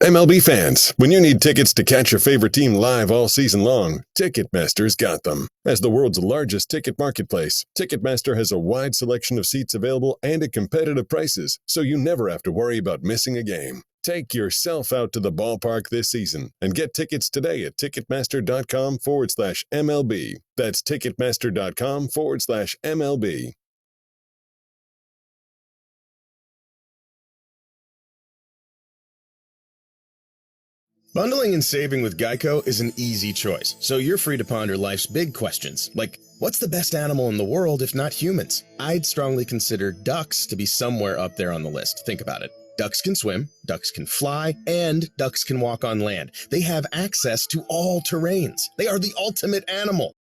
MLB fans, when you need tickets to catch your favorite team live all season long, Ticketmaster's got them. As the world's largest ticket marketplace, Ticketmaster has a wide selection of seats available and at competitive prices, so you never have to worry about missing a game. Take yourself out to the ballpark this season and get tickets today at Ticketmaster.com/MLB. That's Ticketmaster.com/MLB. Bundling and saving with Geico is an easy choice, so you're free to ponder life's big questions, like what's the best animal in the world if not humans? I'd strongly consider ducks to be somewhere up there on the list. Think about it. Ducks can swim, ducks can fly, and ducks can walk on land. They have access to all terrains. They are the ultimate animal.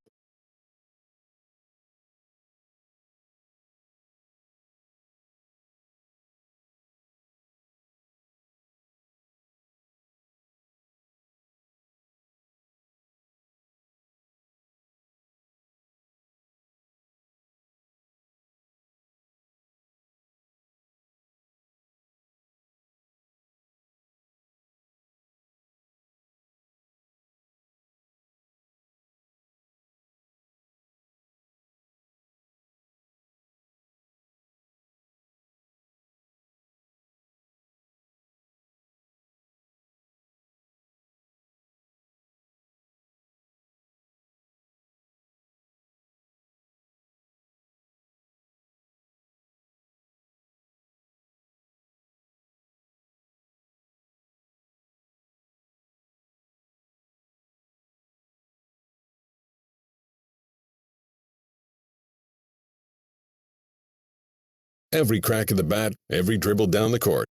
Every crack of the bat, every dribble down the court.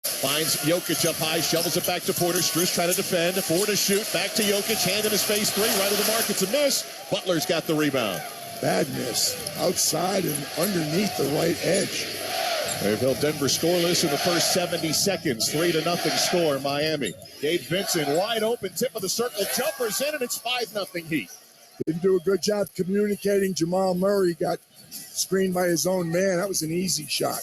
Finds Jokic up high, shovels it back to Porter. Strus trying to defend. Four to shoot. Back to Jokic. Hand in his face. Three. Right of the mark. It's a miss. Butler's got the rebound. Bad miss. Outside and underneath the right edge. They've held Denver scoreless in the first 70 seconds. 3-0 score, Miami. Gabe Vincent wide open. Tip of the circle. Jumpers in, and it's 5-0 Heat. Didn't do a good job communicating. Jamal Murray got screened by his own man. That was an easy shot.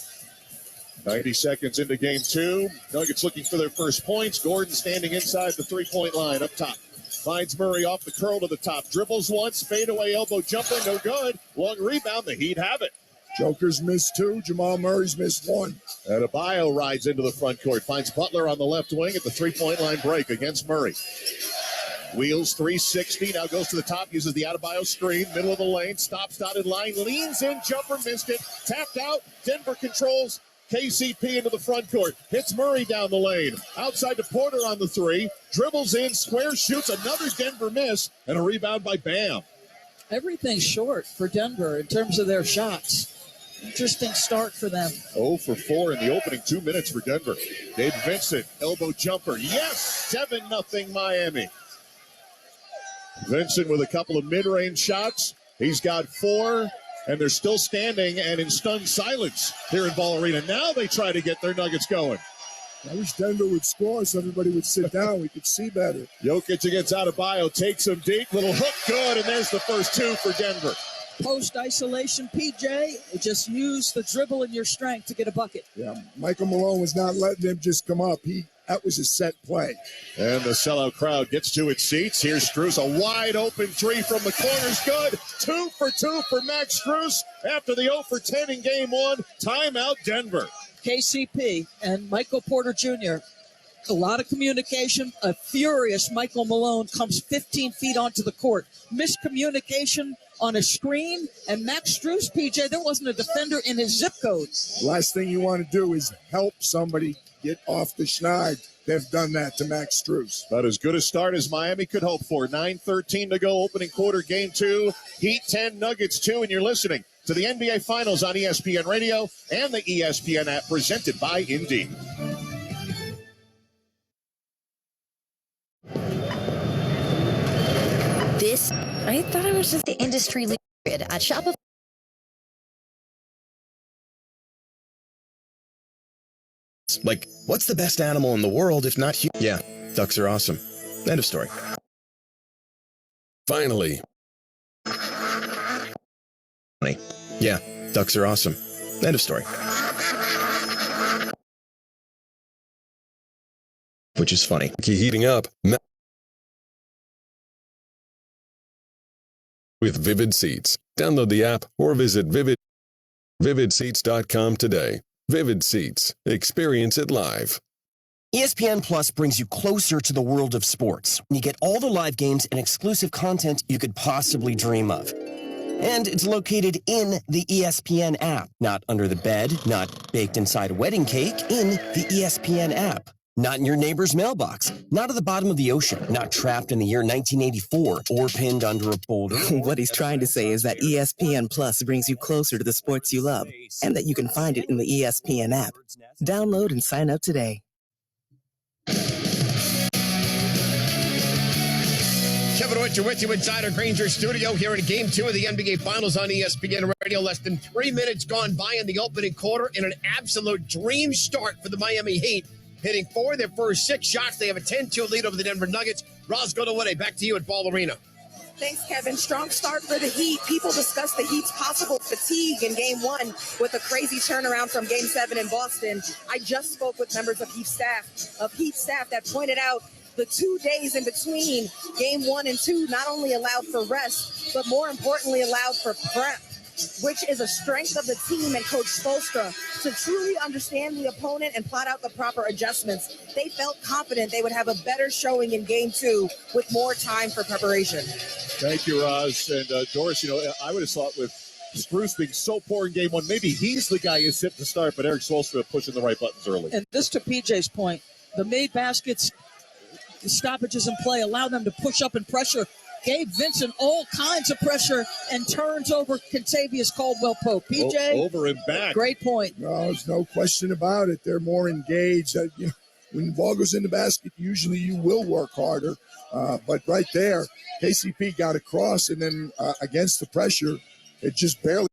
90 seconds into game two. Nuggets looking for their first points. Gordon standing inside the three-point line up top. Finds Murray off the curl to the top. Dribbles once. Fadeaway elbow jumper. No good. Long rebound. The Heat have it. Joker's missed two. Jamal Murray's missed one. Adebayo rides into the front court. Finds Butler on the left wing at the three-point line break against Murray. Wheels 360, now goes to the top, uses the Adebayo screen, middle of the lane, stops dotted line, leans in, jumper, missed it, tapped out, Denver controls, KCP into the front court, hits Murray down the lane, outside to Porter on the three, dribbles in, square, shoots, another Denver miss, and a rebound by Bam. Everything's short for Denver in terms of their shots. Interesting start for them. 0 for 4 in the opening 2 minutes for Denver. Gabe Vincent, elbow jumper, yes, 7-0 Miami. Vincent with a couple of mid-range shots. He's got 4, and they're still standing and in stunned silence here in Ball Arena. Now they try to get their Nuggets going. I wish Denver would score so everybody would sit down. We could see better. Jokic against Adebayo takes him deep. Little hook good, and there's the first 2 for Denver. Post isolation, PJ, just use the dribble and your strength to get a bucket. Yeah, Michael Malone was not letting him just come up. That was a set play. And the sellout crowd gets to its seats. Here's Strus, a wide open three from the corner's good. 2 for 2 for Max Strus after the 0 for 10 in game one. Timeout Denver. KCP and Michael Porter Jr., a lot of communication. A furious Michael Malone comes 15 feet onto the court. Miscommunication on a screen, and Max Strus, PJ, there wasn't a defender in his zip code. Last thing you want to do is help somebody get off the schneid. They've done that to Max Strus. About as good a start as Miami could hope for. 9:13 to go, opening quarter, game two. Heat 10, Nuggets 2, and you're listening to the NBA Finals on ESPN Radio and the ESPN app, presented by Indeed. I thought I was just the industry leader at Shopify. Like, what's the best animal in the world if not human? Yeah, ducks are awesome. End of story. Finally. Yeah, ducks are awesome. End of story. which is funny. Heating up with Vivid Seats. Download the app or visit vividseats.com today. Vivid Seats. Experience it live. ESPN Plus brings you closer to the world of sports. You get all the live games and exclusive content you could possibly dream of. And it's located in the ESPN app. Not under the bed, not baked inside a wedding cake, in the ESPN app. Not in your neighbor's mailbox, not at the bottom of the ocean, not trapped in the year 1984 or pinned under a boulder. What he's trying to say is that ESPN Plus brings you closer to the sports you love, and that you can find it in the ESPN app. Download and sign up today. Kevin Winter with you inside our Granger studio here in Game 2 of the NBA Finals on ESPN Radio. Less than 3 minutes gone by in the opening quarter, and an absolute dream start for the Miami Heat. Hitting 4 of their first 6 shots. They have a 10-2 lead over the Denver Nuggets. Roz Godaway, back to you at Ball Arena. Thanks, Kevin. Strong start for the Heat. People discuss the Heat's possible fatigue in Game 1 with a crazy turnaround from Game 7 in Boston. I just spoke with members of Heat staff that pointed out the 2 days in between Game 1 and 2 not only allowed for rest, but more importantly allowed for prep, which is a strength of the team and Coach Spoelstra to truly understand the opponent and plot out the proper adjustments. They felt confident they would have a better showing in Game 2 with more time for preparation. Thank you, Roz. And Doris, I would have thought with Strus being so poor in Game 1, maybe he's the guy who's set to start, but Eric Spoelstra pushing the right buttons early. And this, to PJ's point, the made baskets, the stoppages in play, allow them to push up and pressure. Gave Vincent all kinds of pressure and turns over Kentavious Caldwell-Pope. PJ? Over and back. Great point. No, there's no question about it. They're more engaged. When the ball goes in the basket, usually you will work harder. But right there, KCP got across, and then against the pressure, it just barely.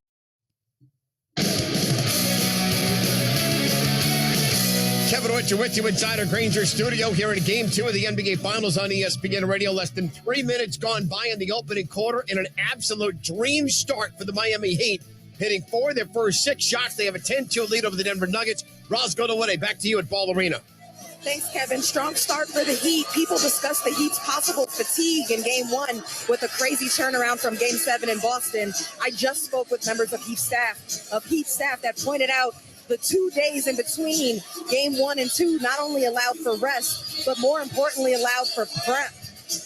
Kevin Winter with you inside our Granger studio here in Game 2 of the NBA Finals on ESPN Radio. Less than 3 minutes gone by in the opening quarter, and an absolute dream start for the Miami Heat. Hitting 4 of their first 6 shots. They have a 10-2 lead over the Denver Nuggets. Roz Godaway, back to you at Ball Arena. Thanks, Kevin. Strong start for the Heat. People discuss the Heat's possible fatigue in Game 1 with a crazy turnaround from Game 7 in Boston. I just spoke with members of Heat staff that pointed out the 2 days in between Game 1 and 2 not only allowed for rest, but more importantly allowed for prep,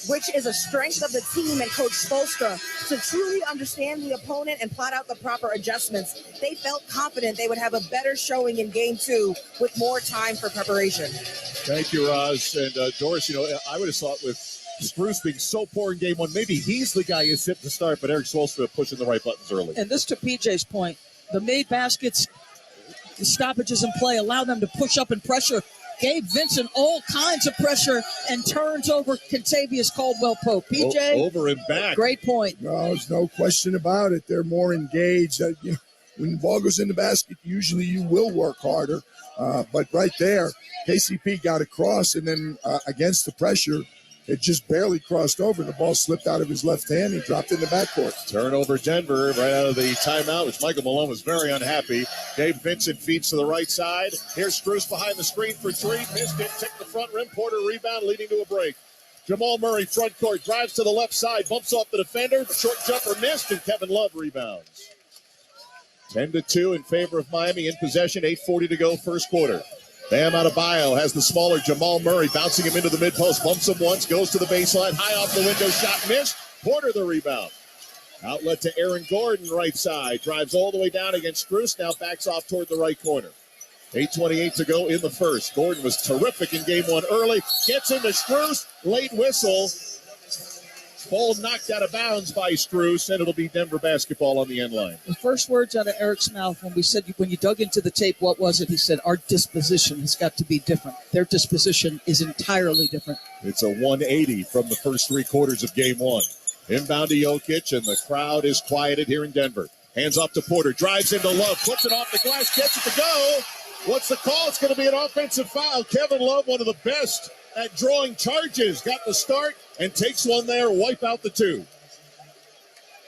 which is a strength of the team and Coach Spoelstra to truly understand the opponent and plot out the proper adjustments. They felt confident they would have a better showing in Game 2 with more time for preparation. Thank you, Roz. And Doris, I would have thought with Strus being so poor in Game 1, maybe he's the guy who's set to start, but Eric Spoelstra pushing the right buttons early. And this, to PJ's point, the made baskets, the stoppages in play, allow them to push up and pressure. Gave Vincent all kinds of pressure and turns over Kentavious Caldwell-Pope. PJ? Over and back. Great point. No, there's no question about it. They're more engaged. When the ball goes in the basket, usually you will work harder. But right there, KCP got across, and then against the pressure, it just barely crossed over. The ball slipped out of his left hand. He dropped in the backcourt. Turnover Denver right out of the timeout, which Michael Malone was very unhappy. Dave Vincent feeds to the right side. Here's Strus behind the screen for 3. Missed it. Tipped the front rim. Porter rebound leading to a break. Jamal Murray front court drives to the left side. Bumps off the defender. The short jumper missed, and Kevin Love rebounds. 10-2 in favor of Miami in possession. 8:40 to go first quarter. Bam Adebayo has the smaller Jamal Murray bouncing him into the mid-post. Bumps him once, goes to the baseline. High off the window, shot missed. Porter the rebound. Outlet to Aaron Gordon, right side. Drives all the way down against Strus. Now backs off toward the right corner. 8:28 to go in the first. Gordon was terrific in Game 1 early. Gets into Strus. Late whistle. Ball knocked out of bounds by Strus, and it'll be Denver basketball on the end line. The first words out of Eric's mouth when you dug into the tape, what was it? He said, our disposition has got to be different. Their disposition is entirely different. It's a 180 from the first 3 quarters of Game 1. Inbound to Jokic, and the crowd is quieted here in Denver. Hands off to Porter, drives into Love, puts it off the glass, gets it to go. What's the call? It's going to be an offensive foul. Kevin Love, one of the best at drawing charges, got the start and takes one there, wipe out the 2.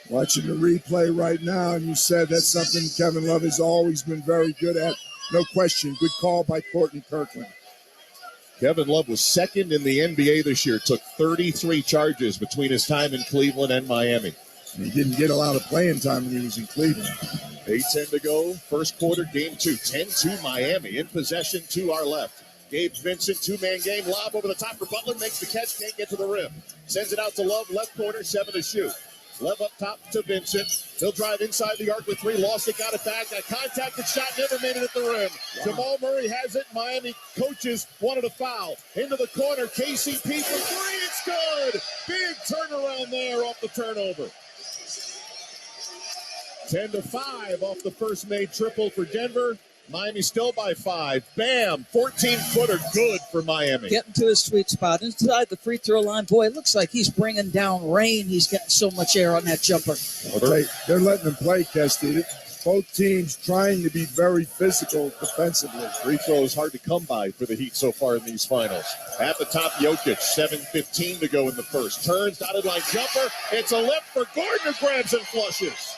Watching the replay right now, and you said that's something Kevin Love has always been very good at. No question. Good call by Courtney Kirkland. Kevin Love was second in the NBA this year, took 33 charges between his time in Cleveland and Miami. He didn't get a lot of playing time when he was in Cleveland. 8:10 to go, first quarter, game 2. 10-2 Miami, in possession to our left. Gabe Vincent, two-man game, lob over the top for Butler, makes the catch, can't get to the rim. Sends it out to Love, left corner, 7 to shoot. Love up top to Vincent. He'll drive inside the arc with 3, lost it, got it back. That contacted shot, never made it at the rim. Wow. Jamal Murray has it. Miami coaches wanted a foul. Into the corner, KCP for 3, it's good. Big turnaround there off the turnover. 10-5 off the first made triple for Denver. Miami still by 5. Bam! 14-footer, good for Miami. Getting to his sweet spot. Inside the free throw line. Boy, it looks like he's bringing down rain. He's getting so much air on that jumper. They're letting him play, Kesty. Both teams trying to be very physical defensively. Free throw is hard to come by for the Heat so far in these finals. At the top, Jokic, 7:15 to go in the first. Turns, dotted line jumper. It's a lip for Gardner, grabs and flushes.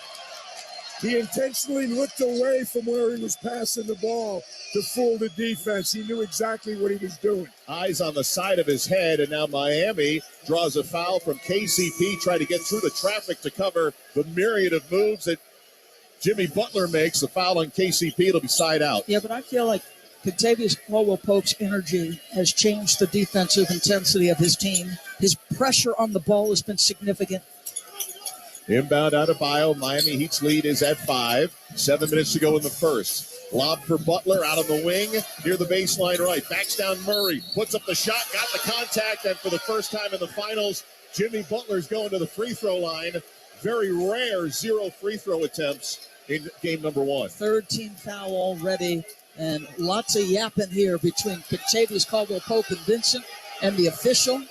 He intentionally looked away from where he was passing the ball to fool the defense. He knew exactly what he was doing. Eyes on the side of his head, and now Miami draws a foul from KCP, trying to get through the traffic to cover the myriad of moves that Jimmy Butler makes. The foul on KCP, it'll be side out. Yeah, but I feel like Kentavious Caldwell-Pope's energy has changed the defensive intensity of his team. His pressure on the ball has been significant. Inbound Adebayo. Miami Heat's lead is at 5. 7 minutes to go in the first. Lob for Butler out on the wing near the baseline right. Backs down Murray. Puts up the shot. Got the contact. And for the first time in the finals, Jimmy Butler's going to the free throw line. Very rare 0 free throw attempts in game number 1. Third team foul already. And lots of yapping here between Kentavious Caldwell-Pope and Vincent and the official.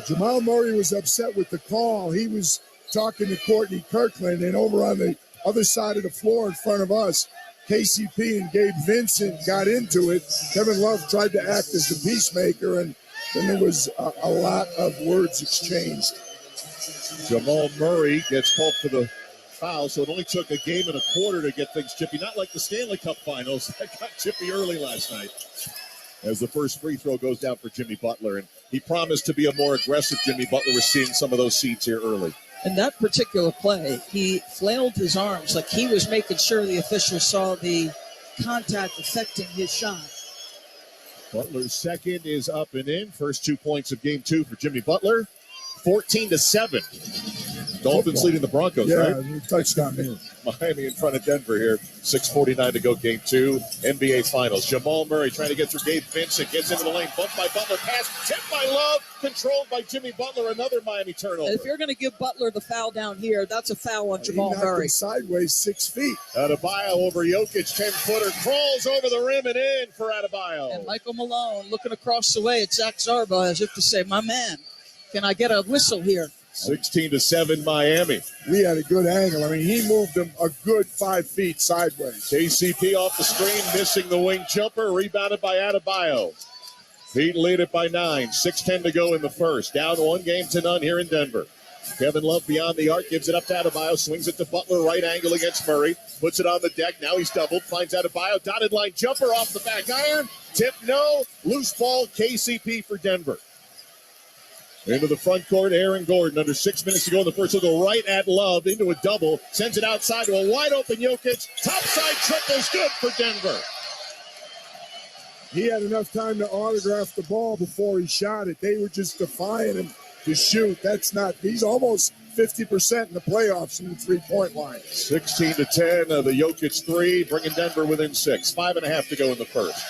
Jamal Murray was upset with the call. He was talking to Courtney Kirkland, and over on the other side of the floor in front of us, KCP and Gabe Vincent got into it. Kevin Love tried to act as the peacemaker, and then there was a lot of words exchanged. Jamal Murray gets called for the foul, so it only took a game and a quarter to get things chippy. Not like the Stanley Cup Finals. That got chippy early last night as the first free throw goes down for Jimmy Butler. And he promised to be a more aggressive Jimmy Butler. We're seeing some of those seeds here early. In that particular play, he flailed his arms like he was making sure the officials saw the contact affecting his shot. Butler's second is up and in. First 2 points of game 2 for Jimmy Butler. 14-7. Dolphins leading the Broncos, right? Yeah, touchdown man. Miami in front of Denver here. 6:49 to go, game 2, NBA Finals. Jamal Murray trying to get through Gabe Vincent. Gets into the lane, bumped by Butler. Pass, tipped by Love. Controlled by Jimmy Butler. Another Miami turnover. And if you're going to give Butler the foul down here, that's a foul on Jamal Murray. Sideways 6 feet. Adebayo over Jokic, 10-footer. Crawls over the rim and in for Adebayo. And Michael Malone looking across the way at Zach Zarba as if to say, my man, can I get a whistle here? 16-7 Miami. We had a good angle. I mean, he moved him a good 5 feet sideways. KCP off the screen, missing the wing jumper, rebounded by Adebayo. Heat lead it by 9. 6:10 to go in the first. Down 1-0 here in Denver. Kevin Love beyond the arc, gives it up to Adebayo, swings it to Butler, right angle against Murray, puts it on the deck. Now he's doubled, finds Adebayo, dotted line jumper off the back iron. Tip no, loose ball, KCP for Denver. Into the front court, Aaron Gordon. Under 6 minutes to go in the first. He'll go right at Love into a double. Sends it outside to a wide-open Jokic. Topside triple's good for Denver. He had enough time to autograph the ball before he shot it. They were just defying him to shoot. He's almost 50% in the playoffs from the three-point line. 16-10, the Jokic 3, bringing Denver within 6. 5.5 to go in the first.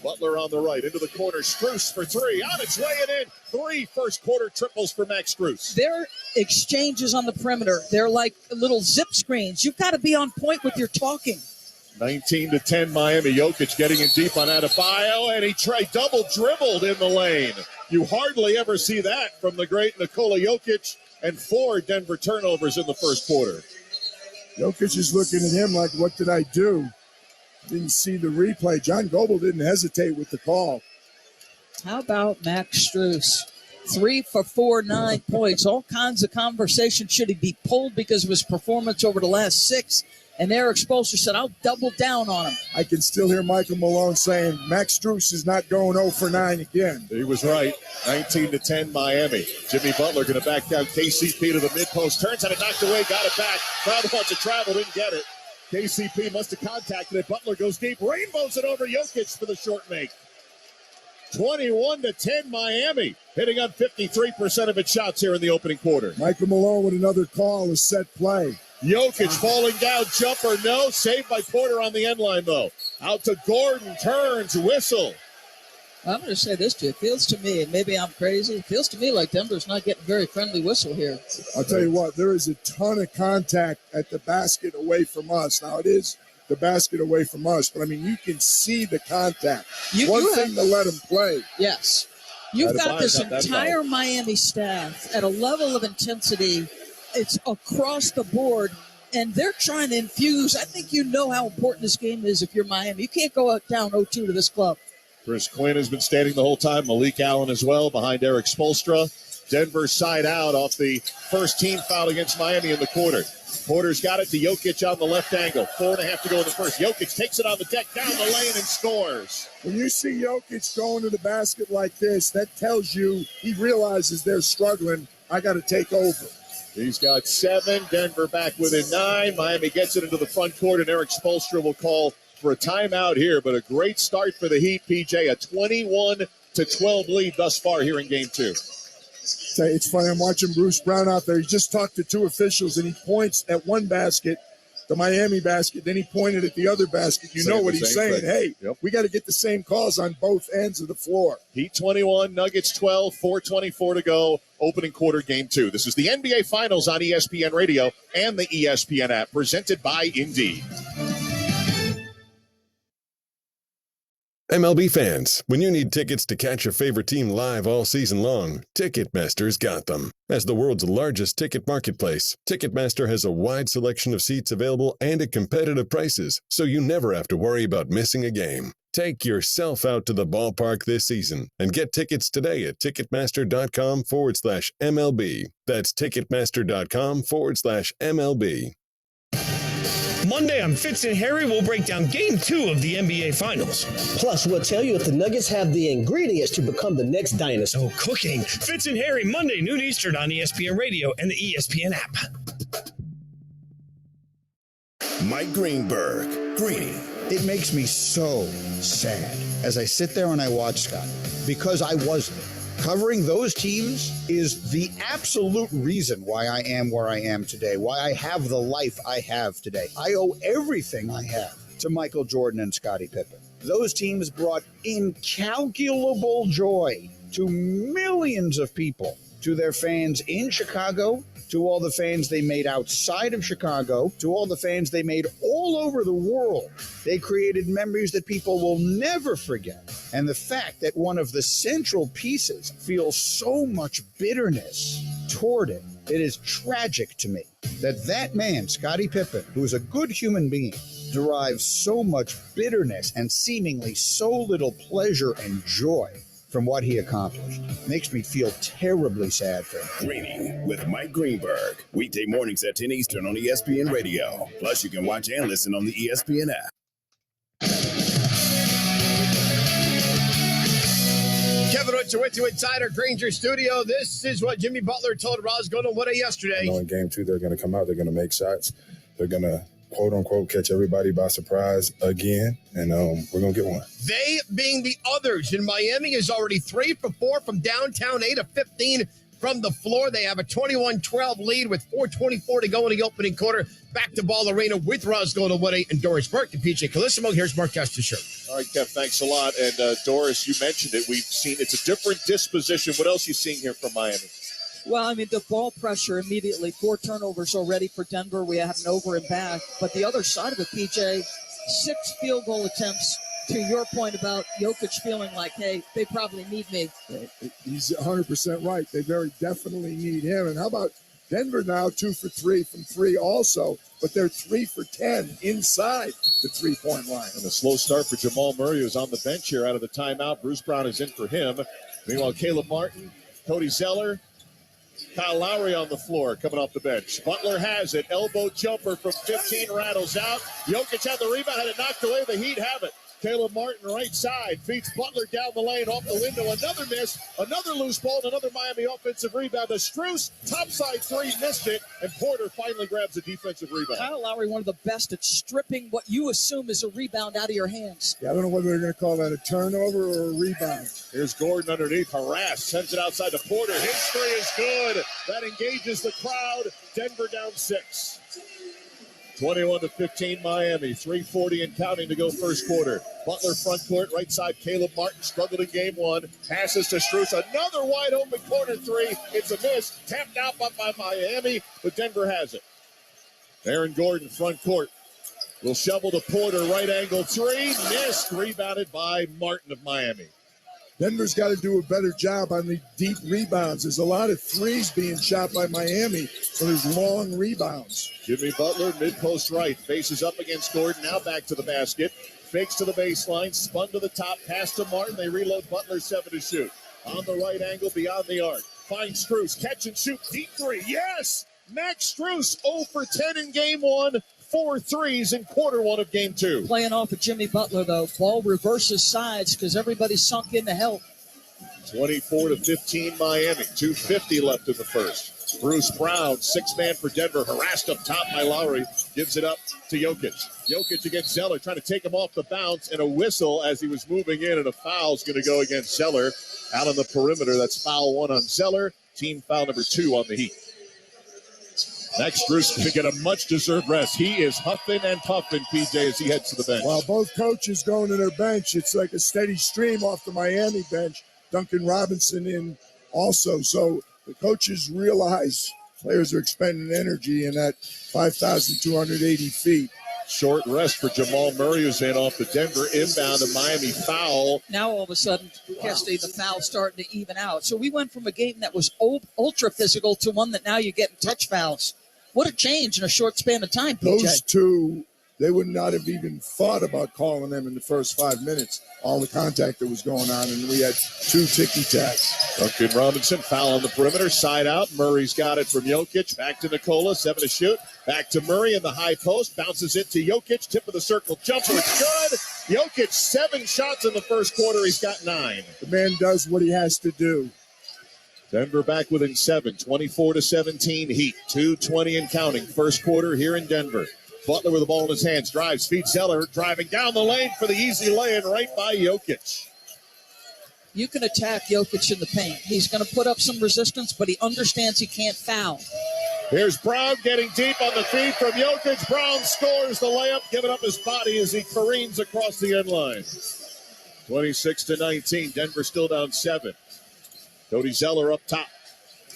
Butler on the right, into the corner, Strus for 3, on its way and in. 3 first-quarter triples for Max Strus. Their exchanges on the perimeter, they're like little zip screens. You've got to be on point with your talking. 19-10 Miami. Jokic getting in deep on Adebayo, and he double dribbled in the lane. You hardly ever see that from the great Nikola Jokic, and 4 Denver turnovers in the first quarter. Jokic is looking at him like, what did I do? Didn't see the replay. John Goble didn't hesitate with the call. How about Max Strus? 3 for 4, 9 points. All kinds of conversation. Should he be pulled because of his performance over the last 6? And Eric Spoelstra said, I'll double down on him. I can still hear Michael Malone saying, Max Strus is not going 0 for 9 again. He was right. 19-10 Miami. Jimmy Butler going to back down KCP to the mid-post. Turns had it knocked away, got it back. Found a bunch of travel, didn't get it. KCP must have contacted it. Butler goes deep. Rainbows it over Jokic for the short make. 21-10 Miami. Hitting on 53% of its shots here in the opening quarter. Michael Malone with another call, a set play. Jokic falling down, jumper, no. Saved by Porter on the end line, though. Out to Gordon, turns, whistle. I'm going to say this to you. It feels to me, and maybe I'm crazy, it feels to me like Denver's not getting a very friendly whistle here. I'll tell you what, there is a ton of contact at the basket away from us. Now, it is the basket away from us, but, I mean, you can see the contact. One thing to let them play. Yes. You've got this entire Miami staff at a level of intensity. It's across the board, and they're trying to infuse. I think you know how important this game is if you're Miami. You can't go out down 0-2 to this club. Chris Quinn has been standing the whole time. Malik Allen as well behind Eric Spoelstra. Denver side out off the first team foul against Miami in the quarter. Porter's got it to Jokic on the left angle. 4.5 to go in the first. Jokic takes it on the deck, down the lane, and scores. When you see Jokic going to the basket like this, that tells you he realizes they're struggling. I got to take over. He's got 7. Denver back within 9. Miami gets it into the front court, and Eric Spoelstra will call for a timeout here. But a great start for the Heat, PJ. A 21-12 lead thus far here in Game 2. It's funny. I'm watching Bruce Brown out there. He just talked to 2 officials, and he points at one basket, the Miami basket. Then he pointed at the other basket. You know what he's saying. Hey, we got to get the same calls on both ends of the floor. Heat 21, Nuggets 12, 4:24 to go. Opening quarter, Game 2. This is the NBA Finals on ESPN Radio and the ESPN app, presented by Indeed. MLB fans, when you need tickets to catch your favorite team live all season long, Ticketmaster's got them. As the world's largest ticket marketplace, Ticketmaster has a wide selection of seats available and at competitive prices, so you never have to worry about missing a game. Take yourself out to the ballpark this season and get tickets today at Ticketmaster.com/MLB. That's Ticketmaster.com/MLB. Monday on Fitz and Harry, we'll break down Game 2 of the NBA Finals. Plus, we'll tell you if the Nuggets have the ingredients to become the next dynasty. Oh, cooking. Fitz and Harry, Monday, noon Eastern on ESPN Radio and the ESPN app. Mike Greenberg. Greeny. It makes me so sad as I sit there and I watch Scott, because I was there. Covering those teams is the absolute reason why I am where I am today, why I have the life I have today. I owe everything I have to Michael Jordan and Scottie Pippen. Those teams brought incalculable joy to millions of people, to their fans in Chicago, to all the fans they made outside of Chicago, to all the fans they made all over the world. They created memories that people will never forget. And the fact that one of the central pieces feels so much bitterness toward it, it is tragic to me that man, Scottie Pippen, who is a good human being, derives so much bitterness and seemingly so little pleasure and joy from what he accomplished. Makes me feel terribly sad for him. Greeny with Mike Greenberg. Weekday mornings at 10 Eastern on ESPN Radio. Plus, you can watch and listen on the ESPN app. Kevin Richard with you inside our Granger studio. This is what Jimmy Butler told Roscoe yesterday. In Game 2, they're going to come out. They're going to make shots. They're going to, quote unquote, catch everybody by surprise again, and we're going to get one. They being the others in Miami is already 3 for 4 from downtown, 8 of 15 from the floor. They have a 21-12 lead with 4:24 to go in the opening quarter. Back to Ball Arena with Roscoe and Doris Burke and PJ Calissimo. Here's Mark Kester. All right, Kev, thanks a lot. And Doris, you mentioned it. We've seen it's a different disposition. What else are you seeing here from Miami? Well, I mean, the ball pressure immediately. 4 turnovers already for Denver. We have an over and back. But the other side of it, PJ, 6 field goal attempts. To your point about Jokic feeling like, hey, they probably need me. He's 100% right. They very definitely need him. And how about Denver now 2 for 3 from 3 also, but they're 3 for 10 inside the 3-point line. And a slow start for Jamal Murray, who's on the bench here out of the timeout. Bruce Brown is in for him. Meanwhile, Caleb Martin, Cody Zeller, Kyle Lowry on the floor coming off the bench. Butler has it. Elbow jumper from 15 rattles out. Jokic had the rebound, had it knocked away. The Heat have it. Caleb Martin right side feeds Butler down the lane off the window. Another miss, another loose ball, and another Miami offensive rebound. To Strus, topside three, missed it, and Porter finally grabs a defensive rebound. Kyle Lowry, one of the best at stripping what you assume is a rebound out of your hands. Yeah, I don't know whether they're going to call that a turnover or a rebound. Here's Gordon underneath, harassed, sends it outside to Porter. His three is good. That engages the crowd. Denver down 6. 21-15 Miami, 3:40 and counting to go first quarter. Butler front court, right side. Caleb Martin struggled in game 1. Passes to Strus, another wide open corner three. It's a miss, tapped out by Miami, but Denver has it. Aaron Gordon front court will shovel to Porter, right angle three, missed, rebounded by Martin of Miami. Denver's got to do a better job on the deep rebounds. There's a lot of threes being shot by Miami, so there's long rebounds. Jimmy Butler, mid-post right, faces up against Gordon, now back to the basket. Fakes to the baseline, spun to the top, pass to Martin. They reload Butler, 7 to shoot. On the right angle, beyond the arc. Finds Strus, catch and shoot, deep three, yes! Max Strus, 0 for 10 in game 1. 4 threes in quarter 1 of game 2. Playing off of Jimmy Butler, though. Ball reverses sides because everybody's sunk in to help. 24-15 Miami. 2:50 left in the first. Bruce Brown, 6-man for Denver, harassed up top by Lowry. Gives it up to Jokic. Jokic against Zeller, trying to take him off the bounce, and a whistle as he was moving in, and a foul's going to go against Zeller. Out on the perimeter, that's foul 1 on Zeller. Team foul number 2 on the Heat. Max Strus going to get a much-deserved rest. He is huffing and puffing, PJ, as he heads to the bench. While both coaches going to their bench, it's like a steady stream off the Miami bench. Duncan Robinson in also. So the coaches realize players are expending energy in that 5,280 feet. Short rest for Jamal Murray, who's in off the Denver inbound, a Miami foul. Now all of a sudden, Kesty, the foul's starting to even out. So we went from a game that was ultra physical to one that now you're getting touch fouls. What a change in a short span of time, PJ. Those two, they would not have even thought about calling them in the first 5 minutes. All the contact that was going on, and we had 2 ticky-tacks. Duncan Robinson, foul on the perimeter, side out. Murray's got it from Jokic. Back to Nikola, 7 to shoot. Back to Murray in the high post. Bounces it to Jokic. Tip of the circle jumper. It's good. Jokic, 7 shots in the first quarter. He's got 9. The man does what he has to do. Denver back within 7, 24-17 Heat. 2:20 and counting. First quarter here in Denver. Butler with the ball in his hands. Drives, feeds Zeller. Driving down the lane for the easy lay-in right by Jokic. You can attack Jokic in the paint. He's going to put up some resistance, but he understands he can't foul. Here's Brown getting deep on the feed from Jokic. Brown scores the layup, giving up his body as he careens across the end line. 26-19. Denver still down 7. Cody Zeller up top.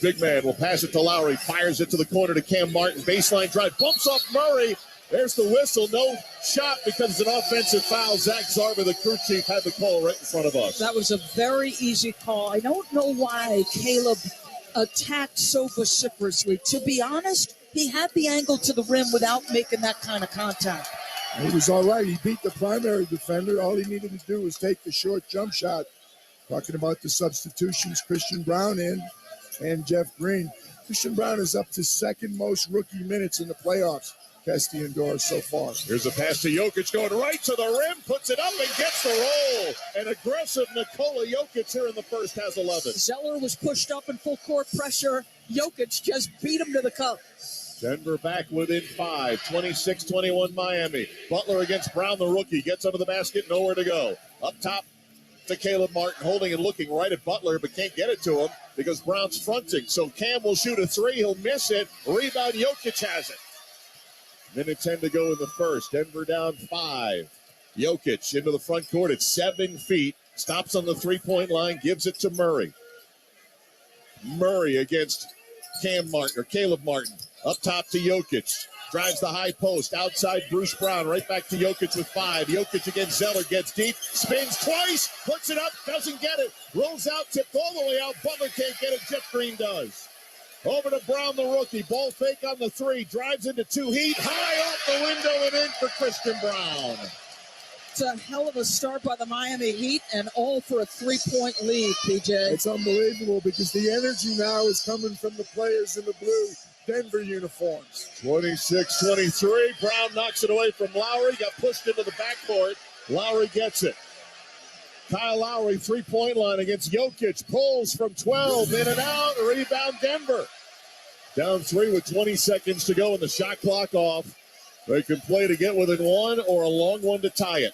Big man will pass it to Lowry. Fires it to the corner to Cam Martin. Baseline drive. Bumps off Murray. There's the whistle. No shot because it's an offensive foul. Zach Zarba, the crew chief, had the call right in front of us. That was a very easy call. I don't know why Caleb attacked so vociferously. To be honest, he had the angle to the rim without making that kind of contact. He was all right. He beat the primary defender. All he needed to do was take the short jump shot. Talking about the substitutions, Christian Brown in and Jeff Green. Christian Brown is up to second most rookie minutes in the playoffs, Kesty and Doris, so far. Here's a pass to Jokic going right to the rim, puts it up and gets the roll. An aggressive Nikola Jokic here in the first has 11. Zeller was pushed up in full court pressure. Jokic just beat him to the cup. Denver back within 5, 26-21 Miami. Butler against Brown, the rookie, gets under the basket, nowhere to go. Up top to Caleb Martin, holding and looking right at Butler, but can't get it to him because Brown's fronting. So Cam will shoot a 3, he'll miss it. Rebound, Jokic has it. Minute 10 to go in the first. Denver down 5. Jokic into the front court at 7 feet. Stops on the three-point line, gives it to Murray. Murray against Caleb Martin. Up top to Jokic. Drives the high post. Outside Bruce Brown. Right back to Jokic with 5. Jokic against Zeller. Gets deep. Spins twice. Puts it up. Doesn't get it. Rolls out. Tipped all the way out. Butler can't get it. Jeff Green does. Over to Brown, the rookie. Ball fake on the 3. Drives into 2. Heat. High off the window and in for Christian Brown. It's a hell of a start by the Miami Heat, and all for a 3-point lead, PJ. It's unbelievable because the energy now is coming from the players in the blue Denver uniforms. 26-23. Brown knocks it away from Lowry. Got pushed into the backcourt. Lowry gets it. Kyle Lowry, three-point line against Jokic. Pulls from 12. In and out. Rebound Denver. Down 3 with 20 seconds to go and the shot clock off. They can play to get within one or a long one to tie it.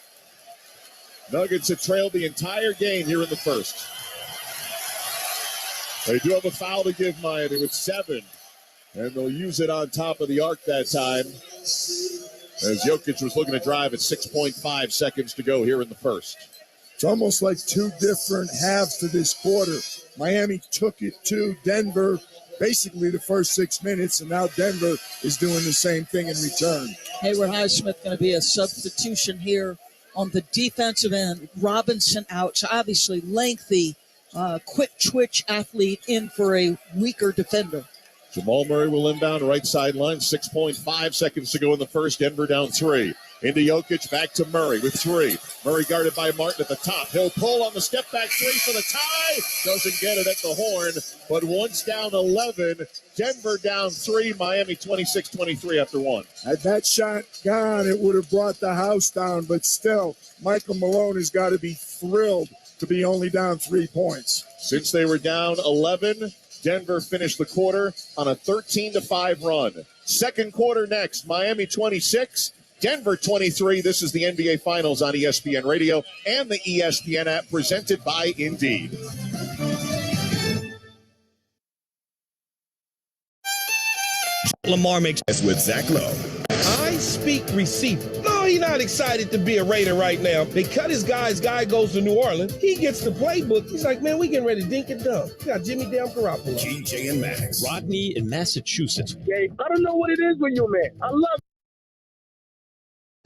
Nuggets have trailed the entire game here in the first. They do have a foul to give Miami with 7. And they'll use it on top of the arc that time. As Jokic was looking to drive at 6.5 seconds to go here in the first. It's almost like two different halves to this quarter. Miami took it to Denver basically the first 6 minutes, and now Denver is doing the same thing in return. Hayward Highsmith going to be a substitution here on the defensive end. Robinson out, so obviously lengthy, quick twitch athlete in for a weaker defender. Jamal Murray will inbound right sideline. 6.5 seconds to go in the first. Denver down 3. Into Jokic, back to Murray with 3. Murray guarded by Martin at the top. He'll pull on the step-back 3 for the tie. Doesn't get it at the horn, but once down 11. Denver down 3. Miami 26-23 after 1. Had that shot gone, it would have brought the house down, but still, Michael Malone has got to be thrilled to be only down 3 points. Since they were down 11, Denver finished the quarter on a 13-5 run. Second quarter next, Miami 26, Denver 23. This is the NBA Finals on ESPN Radio and the ESPN app presented by Indeed. Lamar makes with Zach Lowe. I speak receiver. No, he's not excited to be a Raider right now. They cut his guy. His guy goes to New Orleans. He gets the playbook. He's like, man, we getting ready to dink and dunk. We got Jimmy Damn Garoppolo. GJ and Max. Rodney in Massachusetts. I don't know what it is when you're mad. I love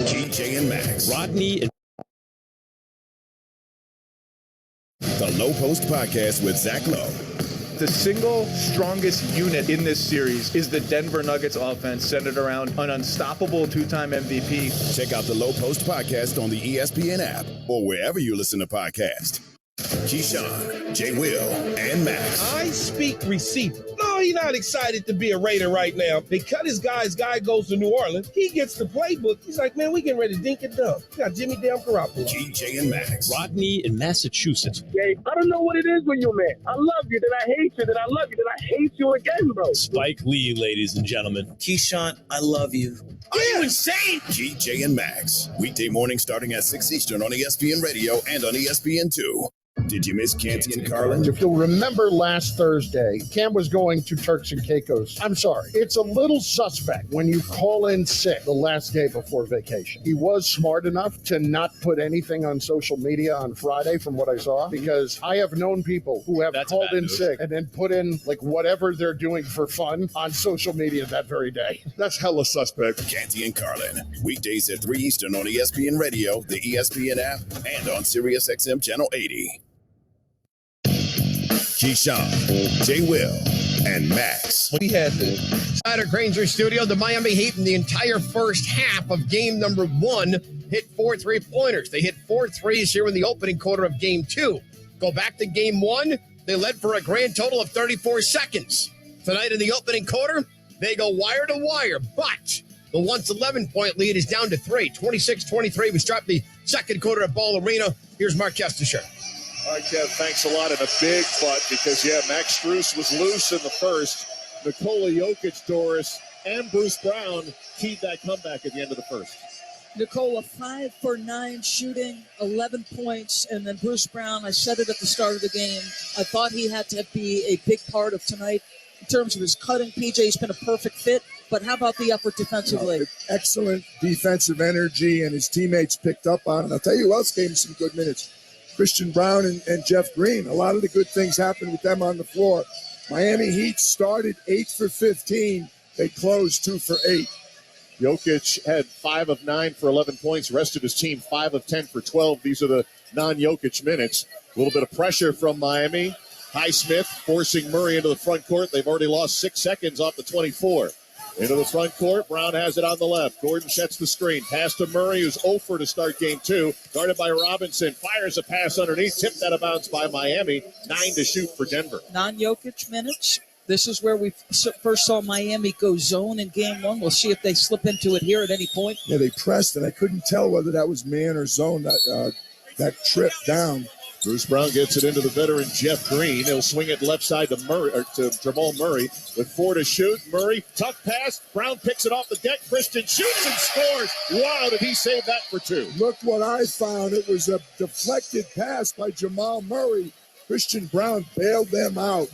GJ and Max. Rodney in The Low Post Podcast with Zach Lowe. The single strongest unit in this series is the Denver Nuggets offense, centered around an unstoppable 2-time MVP. Check out the Low Post Podcast on the ESPN app or wherever you listen to podcasts. Keyshawn, J. Will, and Max. I speak receiver. No, he's not excited to be a Raider right now. They cut his guy. His guy goes to New Orleans. He gets the playbook. He's like, man, we getting ready to dink and dunk. We got Jimmy Damn Garoppolo. GJ and Max. Rodney in Massachusetts. I don't know what it is when you're mad. I love you, then I hate you, then I love you, then I hate you again, bro. Spike Lee, ladies and gentlemen. Keyshawn, I love you. Are you insane? GJ and Max. Weekday morning starting at 6 Eastern on ESPN Radio and on ESPN2. Did you miss Canty and Carlin? If you'll remember last Thursday, Cam was going to Turks and Caicos. I'm sorry. It's a little suspect when you call in sick the last day before vacation. He was smart enough to not put anything on social media on Friday from what I saw, because I have known people who have called in sick and then put in like whatever they're doing for fun on social media that very day. That's hella suspect. Canty and Carlin. Weekdays at 3 Eastern on ESPN Radio, the ESPN app, and on SiriusXM Channel 80. Keyshawn, J. Will, and Max. We had the Cider Granger studio, the Miami Heat in the entire first half of game number 1 hit 4 3-pointers. They hit 4 threes here in the opening quarter of game 2. Go back to game 1, they led for a grand total of 34 seconds. Tonight in the opening quarter, they go wire to wire, but the once 11-point lead is down to 3. 26-23. We start the second quarter at Ball Arena. Here's Mark Kestisher. All right, Kev, thanks a lot. And a big but because, Max Strus was loose in the first. Nikola Jokic, Doris, and Bruce Brown keyed that comeback at the end of the first. Nikola 5 for 9 shooting, 11 points, and then Bruce Brown, I said it at the start of the game, I thought he had to be a big part of tonight in terms of his cutting. PJ, he's been a perfect fit, but how about the effort defensively? Excellent defensive energy, and his teammates picked up on it. I'll tell you who else gave him some good minutes. Christian Brown and Jeff Green. A lot of the good things happened with them on the floor. Miami Heat started 8 for 15. They closed 2 for 8. Jokic had 5 of 9 for 11 points. Rest of his team, 5 of 10 for 12. These are the non-Jokic minutes. A little bit of pressure from Miami. Highsmith forcing Murray into the front court. They've already lost 6 seconds off the 24. Into the front court, Brown has it on the left. Gordon sets the screen. Pass to Murray, who's 0 for to start game 2. Guarded by Robinson. Fires a pass underneath. Tipped out of bounds by Miami. 9 to shoot for Denver. Non-Jokic minutes. This is where we first saw Miami go zone in game 1. We'll see if they slip into it here at any point. Yeah, they pressed, and I couldn't tell whether that was man or zone, that trip down. Bruce Brown gets it into the veteran Jeff Green. He'll swing it left side to Murray, or to Jamal Murray with 4 to shoot. Murray, tough pass. Brown picks it off the deck. Christian shoots and scores. Wow, did he save that for 2? Look what I found. It was a deflected pass by Jamal Murray. Christian Brown bailed them out.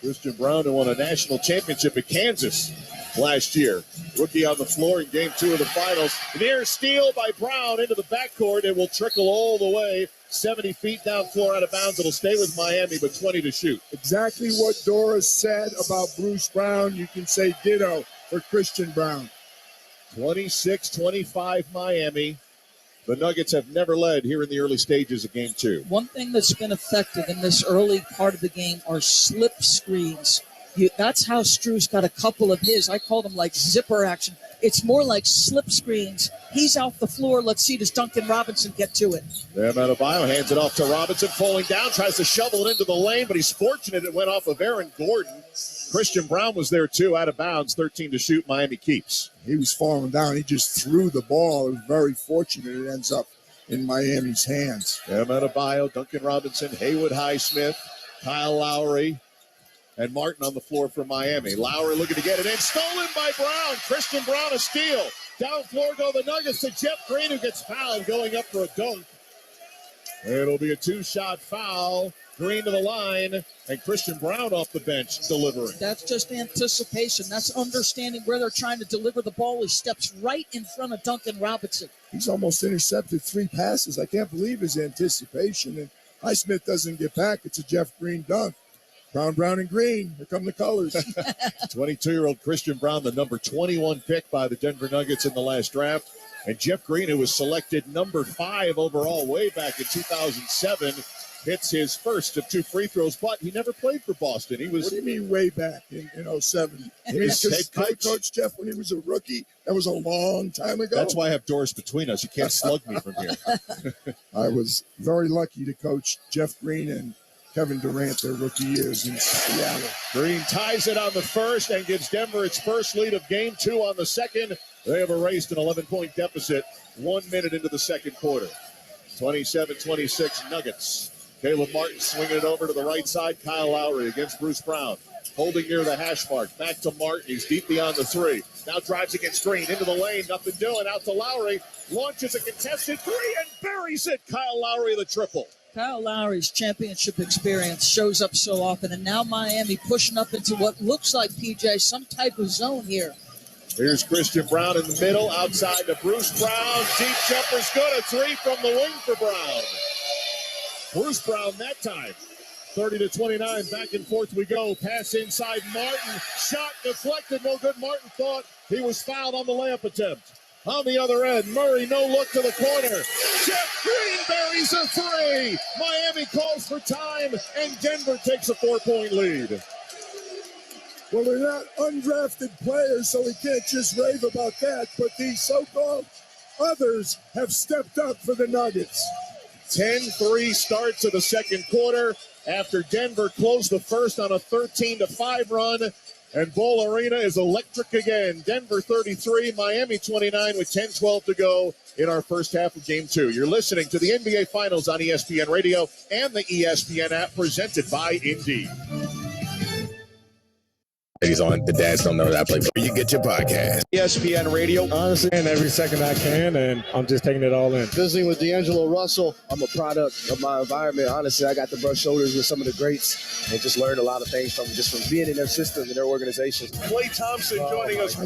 Christian Brown, who won a national championship at Kansas last year. Rookie on the floor in game 2 of the finals. Near steal by Brown into the backcourt. It will trickle all the way 70 feet down floor out of bounds. It'll stay with Miami, but 20 to shoot. Exactly what Doris said about Bruce Brown. You can say ditto for Christian Brown. 26-25 Miami. The Nuggets have never led here in the early stages of game 2. One thing that's been effective in this early part of the game are slip screens. That's how Struess got a couple of his. I call them like zipper action. It's more like slip screens. He's off the floor. Let's see, does Duncan Robinson get to it? Bam Adebayo hands it off to Robinson, falling down, tries to shovel it into the lane, but he's fortunate it went off of Aaron Gordon. Christian Brown was there too, out of bounds, 13 to shoot. Miami keeps. He was falling down. He just threw the ball. It was very fortunate it ends up in Miami's hands. Bam Adebayo, Duncan Robinson, Haywood Highsmith, Kyle Lowry, and Martin on the floor for Miami. Lowry looking to get it in. Stolen by Brown. Christian Brown a steal. Down floor go the Nuggets to Jeff Green, who gets fouled going up for a dunk. It'll be a 2-shot foul. Green to the line, and Christian Brown off the bench delivering. That's just anticipation. That's understanding where they're trying to deliver the ball. He steps right in front of Duncan Robinson. He's almost intercepted 3 passes. I can't believe his anticipation. And Highsmith doesn't get back. It's a Jeff Green dunk. Brown, and green. Here come the colors. 22-year-old Christian Brown, the number 21 pick by the Denver Nuggets in the last draft. And Jeff Green, who was selected number 5 overall way back in 2007, hits his first of 2 free throws, but he never played for Boston. He was. What do you mean way back in 07? His head coach Jeff, when he was a rookie, that was a long time ago. That's why I have doors between us. You can't slug me from here. I was very lucky to coach Jeff Green and Kevin Durant their rookie years in Seattle. Green ties it on the first and gives Denver its first lead of game 2 on the second. They have erased an 11-point deficit 1 minute into the second quarter. 27-26 Nuggets. Caleb Martin swinging it over to the right side. Kyle Lowry against Bruce Brown. Holding near the hash mark. Back to Martin. He's deep beyond the 3. Now drives against Green. Into the lane. Nothing doing. Out to Lowry. Launches a contested 3 and buries it. Kyle Lowry the triple. Kyle Lowry's championship experience shows up so often, and now Miami pushing up into what looks like, PJ, some type of zone here. Here's Christian Brown in the middle, outside to Bruce Brown. Deep jumper's good. A 3 from the wing for Brown. Bruce Brown that time. 30-29, back and forth we go. Pass inside Martin. Shot deflected, no good. Martin thought he was fouled on the layup attempt. On the other end, Murray, no look to the corner. Jeff Green buries a 3. Miami calls for time, and Denver takes a 4-point lead. Well, they're not undrafted players, so we can't just rave about that. But these so-called others have stepped up for the Nuggets. 10-3 start to the second quarter after Denver closed the first on a 13-5 run. And Bowl Arena is electric again. Denver 33, Miami 29 with 10-12 to go in our first half of Game 2. You're listening to the NBA Finals on ESPN Radio and the ESPN app presented by Indeed. Ladies on, the dads don't know that I play for. You get your podcast. ESPN Radio, honestly, and every second I can, and I'm just taking it all in. Visiting with D'Angelo Russell, I'm a product of my environment. Honestly, I got to brush shoulders with some of the greats and just learned a lot of things from being in their system and their organizations. Klay Thompson joining us.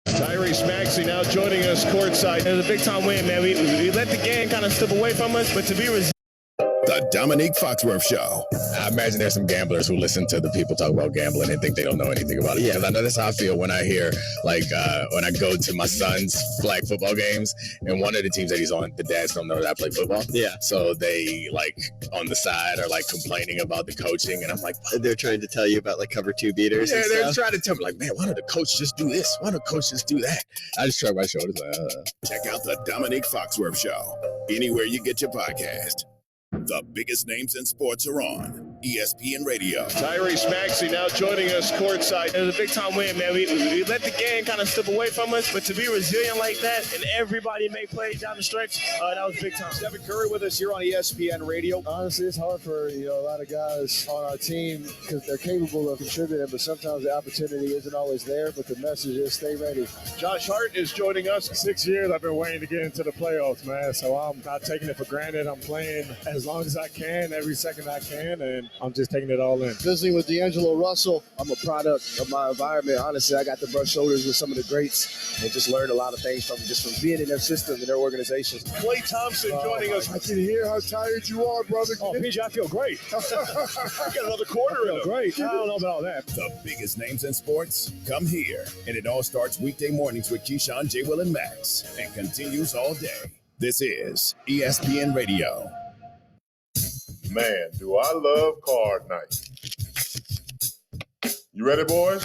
Tyrese Maxey now joining us courtside. It was a big-time win, man. We let the game kind of slip away from us, but to be resilient. The The Dominique Foxworth Show. I imagine there's some gamblers who listen to the people talk about gambling and think they don't know anything about it. Because I know that's how I feel when I hear, when I go to my son's flag football games, and one of the teams that he's on, the dads don't know that I play football. Yeah. So they, on the side are, complaining about the coaching, and I'm like, they're trying to tell you about, cover two beaters. Yeah, and they're stuff. trying to tell me, man, why don't the coach just do this? Why don't the coach just do that? I just shrug my shoulders. Check out the Dominique Foxworth Show anywhere you get your podcast. The biggest names in sports are on ESPN Radio. Tyrese Maxey now joining us courtside. It was a big-time win, man. We let the game kind of slip away from us, but to be resilient like that and everybody make plays down the stretch, that was big time. Stephen Curry with us here on ESPN Radio. Honestly, it's hard for a lot of guys on our team because they're capable of contributing, but sometimes the opportunity isn't always there. But the message is stay ready. Josh Hart is joining us. 6 years I've been waiting to get into the playoffs, man. So I'm not taking it for granted. I'm playing as long as I can, every second I can, and I'm just taking it all in. Visiting with D'Angelo Russell, I'm a product of my environment. Honestly, I got to brush shoulders with some of the greats and just learned a lot of things from being in their system and their organizations. Klay Thompson joining us. I can hear how tired you are, brother. Oh, PJ, I feel great. I got another quarter in. Great. I don't know about all that. The biggest names in sports come here, and it all starts weekday mornings with Keyshawn, J. Will, and Max, and continues all day. This is ESPN Radio. Man, do I love card night. You ready, boys?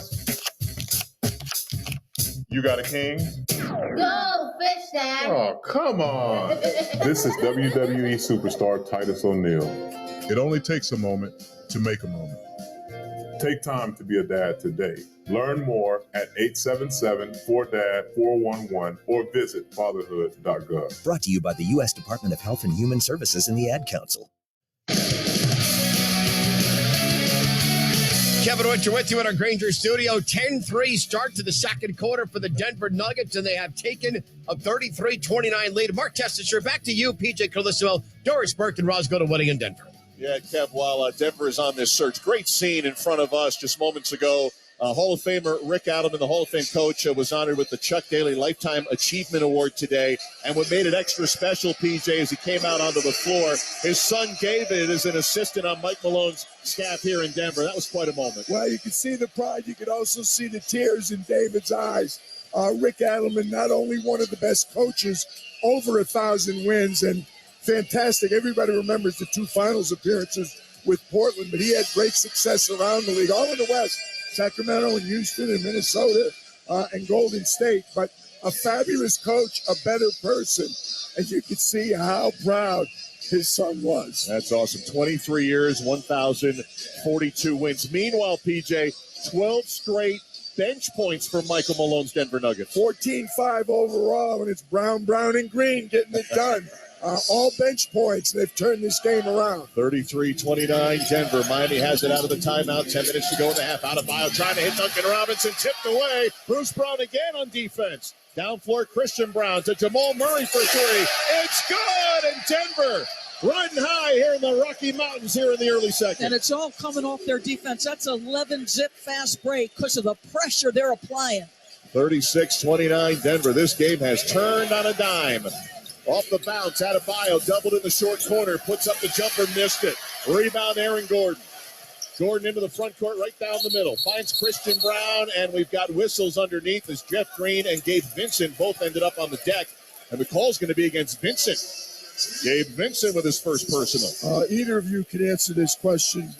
You got a king? Go, Fish Dad. Oh, come on. This is WWE superstar Titus O'Neil. It only takes a moment to make a moment. Take time to be a dad today. Learn more at 877-4DAD-411 or visit fatherhood.gov. Brought to you by the U.S. Department of Health and Human Services and the Ad Council. Kevin Witcher with you in our Granger studio. 10-3 start to the second quarter for the Denver Nuggets, and they have taken a 33-29 lead. Mark Tessitcher, back to you. PJ Carlissimo, Doris Burke, and Roscoe winning in Denver. Yeah, Kev, while Denver is on this search, great scene in front of us just moments ago. Hall of Famer Rick Adelman, the Hall of Fame coach, was honored with the Chuck Daly Lifetime Achievement Award today. And what made it extra special, PJ, as he came out onto the floor, his son David is an assistant on Mike Malone's staff here in Denver. That was quite a moment. Well, you could see the pride. You could also see the tears in David's eyes. Rick Adelman, not only one of the best coaches, over 1,000 wins, and fantastic. Everybody remembers the 2 finals appearances with Portland, but he had great success around the league, all in the West. Sacramento and Houston and Minnesota and Golden State, but a fabulous coach, a better person, and you could see how proud his son was. That's awesome. 23 years, 1,042 wins. Meanwhile, PJ, 12 straight bench points for Michael Malone's Denver Nuggets. 14-5 overall, and it's Brown, and Green getting it done. All bench points. They've turned this game around. 33-29 Denver. Miami has it out of the timeout. 10 minutes to go in the half. Adebayo trying to hit Duncan Robinson. Tipped away. Bruce Brown again on defense. Down floor, Christian Brown to Jamal Murray for 3. It's good! And Denver riding high here in the Rocky Mountains here in the early second. And it's all coming off their defense. That's 11 zip fast break because of the pressure they're applying. 36-29 Denver. This game has turned on a dime. Off the bounce, Adebayo doubled in the short corner, puts up the jumper, missed it. Rebound, Aaron Gordon. Gordon into the front court, right down the middle. Finds Christian Brown, and we've got whistles underneath as Jeff Green and Gabe Vincent both ended up on the deck. And the call's going to be against Vincent. Gabe Vincent with his first personal. Either of you can answer this question.